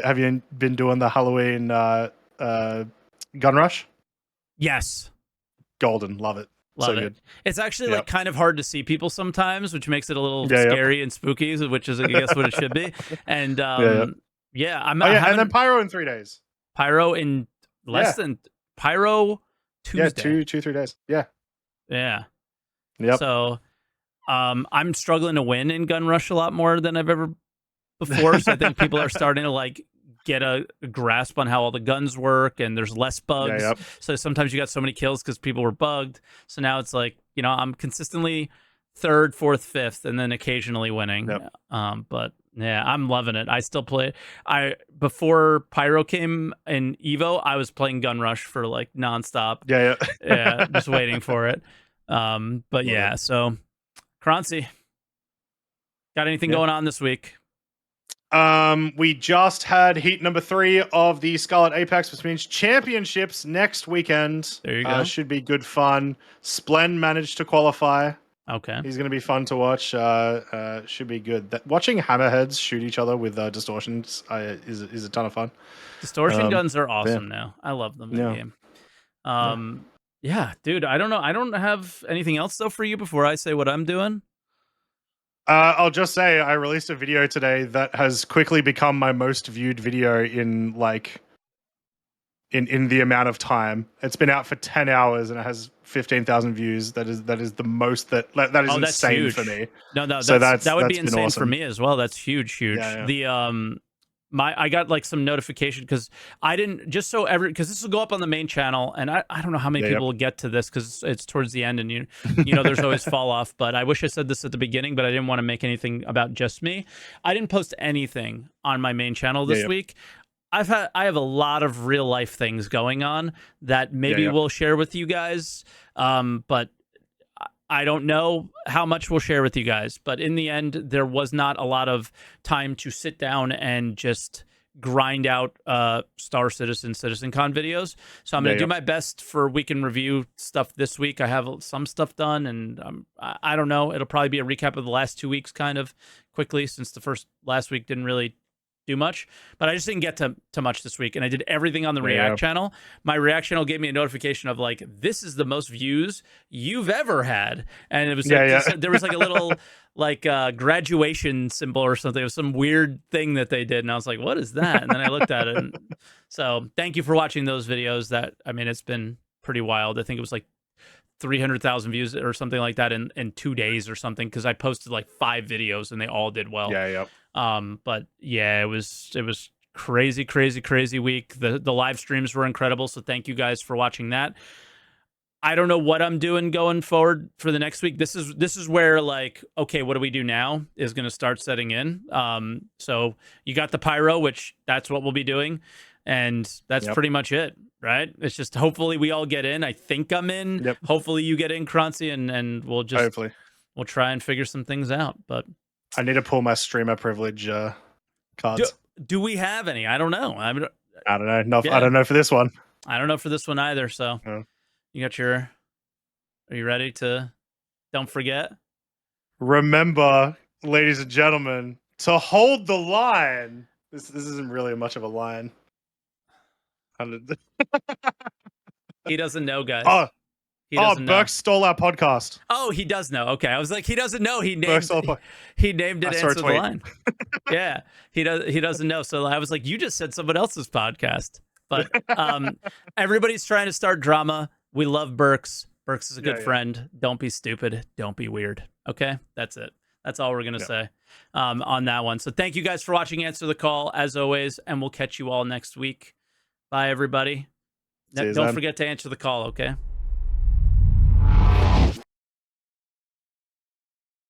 have you been doing the Halloween gun rush? Yes. Golden, love it. Love so it. Good. It's actually like kind of hard to see people sometimes, which makes it a little scary and spooky, which is I guess what it should be. And and then Pyro in 3 days. Pyro in less than Pyro Tuesday. Yeah, 3 days. Yeah. Yeah. Yep. So I'm struggling to win in Gun Rush a lot more than I've ever before. So I think people are starting to like get a grasp on how all the guns work, and there's less bugs. So sometimes you got so many kills because people were bugged. So now it's like, you know, I'm consistently 3rd, 4th, 5th, and then occasionally winning. But yeah, I'm loving it. I still play. Before Pyro came in Evo, I was playing Gun Rush for like nonstop. Yeah, just waiting for it. But yeah, so Croncy, got anything going on this week? We just had heat number 3 of the Scarlet Apex, which means championships next weekend. There you go. Should be good fun. Splen managed to qualify. Okay. He's going to be fun to watch. Should be good. Watching hammerheads shoot each other with distortions is a ton of fun. Distortion guns are awesome now. I love them in the game. Yeah, dude, I don't know. I don't have anything else though for you before I say what I'm doing. I'll just say I released a video today that has quickly become my most viewed video in like in the amount of time. It's been out for 10 hours and it has 15,000 views. That is the most that is insane huge for me. No, so that would be been insane awesome for me as well. That's huge. Yeah. The I got like some notification because I didn't because this will go up on the main channel, and I don't know how many people will get to this because it's towards the end, and you know there's always fall off. But I wish I said this at the beginning, but I didn't want to make anything about just me. I didn't post anything on my main channel this week. I have a lot of real life things going on that maybe we'll share with you guys, but I don't know how much we'll share with you guys, but in the end, there was not a lot of time to sit down and just grind out Star Citizen, Citizencon videos. So I'm going to do my best for week in review stuff this week. I have some stuff done, and I don't know. It'll probably be a recap of the last 2 weeks kind of quickly, since the last week didn't really do much, but I just didn't get to much this week, and I did everything on the React channel. My React channel gave me a notification of like, this is the most views you've ever had, and it was there was like a little like graduation symbol or something. It was some weird thing that they did, and I was like, what is that? And then I looked at it, and so thank you for watching those videos. That, I mean, it's been pretty wild. I think it was like 300,000 views or something like that in 2 days or something, because I posted like 5 videos and they all did well. But yeah, it was crazy week. The live streams were incredible, so thank you guys for watching that. I don't know what I'm doing going forward for the next week. This is where like, okay, what do we do now is going to start setting in. So you got the Pyro, which that's what we'll be doing, and that's pretty much it, right? It's just hopefully we all get in. I think I'm in. Hopefully you get in, Croncy, and we'll just we'll try and figure some things out. But I need to pull my streamer privilege cards. Do we have any? I don't know. I don't know. No, I don't know for this one. I don't know for this one either. So you got your. Are you ready to? Don't forget. Remember, ladies and gentlemen, to hold the line. This isn't really much of a line. He doesn't know, guys. Burke stole our podcast. Oh, he does know. Okay, I was like, he doesn't know. He named it Answer the Line. Yeah, he doesn't know. So I was like, you just said someone else's podcast. But everybody's trying to start drama. We love Burks. Burks is a good friend. Don't be stupid. Don't be weird. Okay, that's it. That's all we're gonna say on that one. So thank you guys for watching Answer the Call as always, and we'll catch you all next week. Bye, everybody. Don't forget to answer the call. Okay.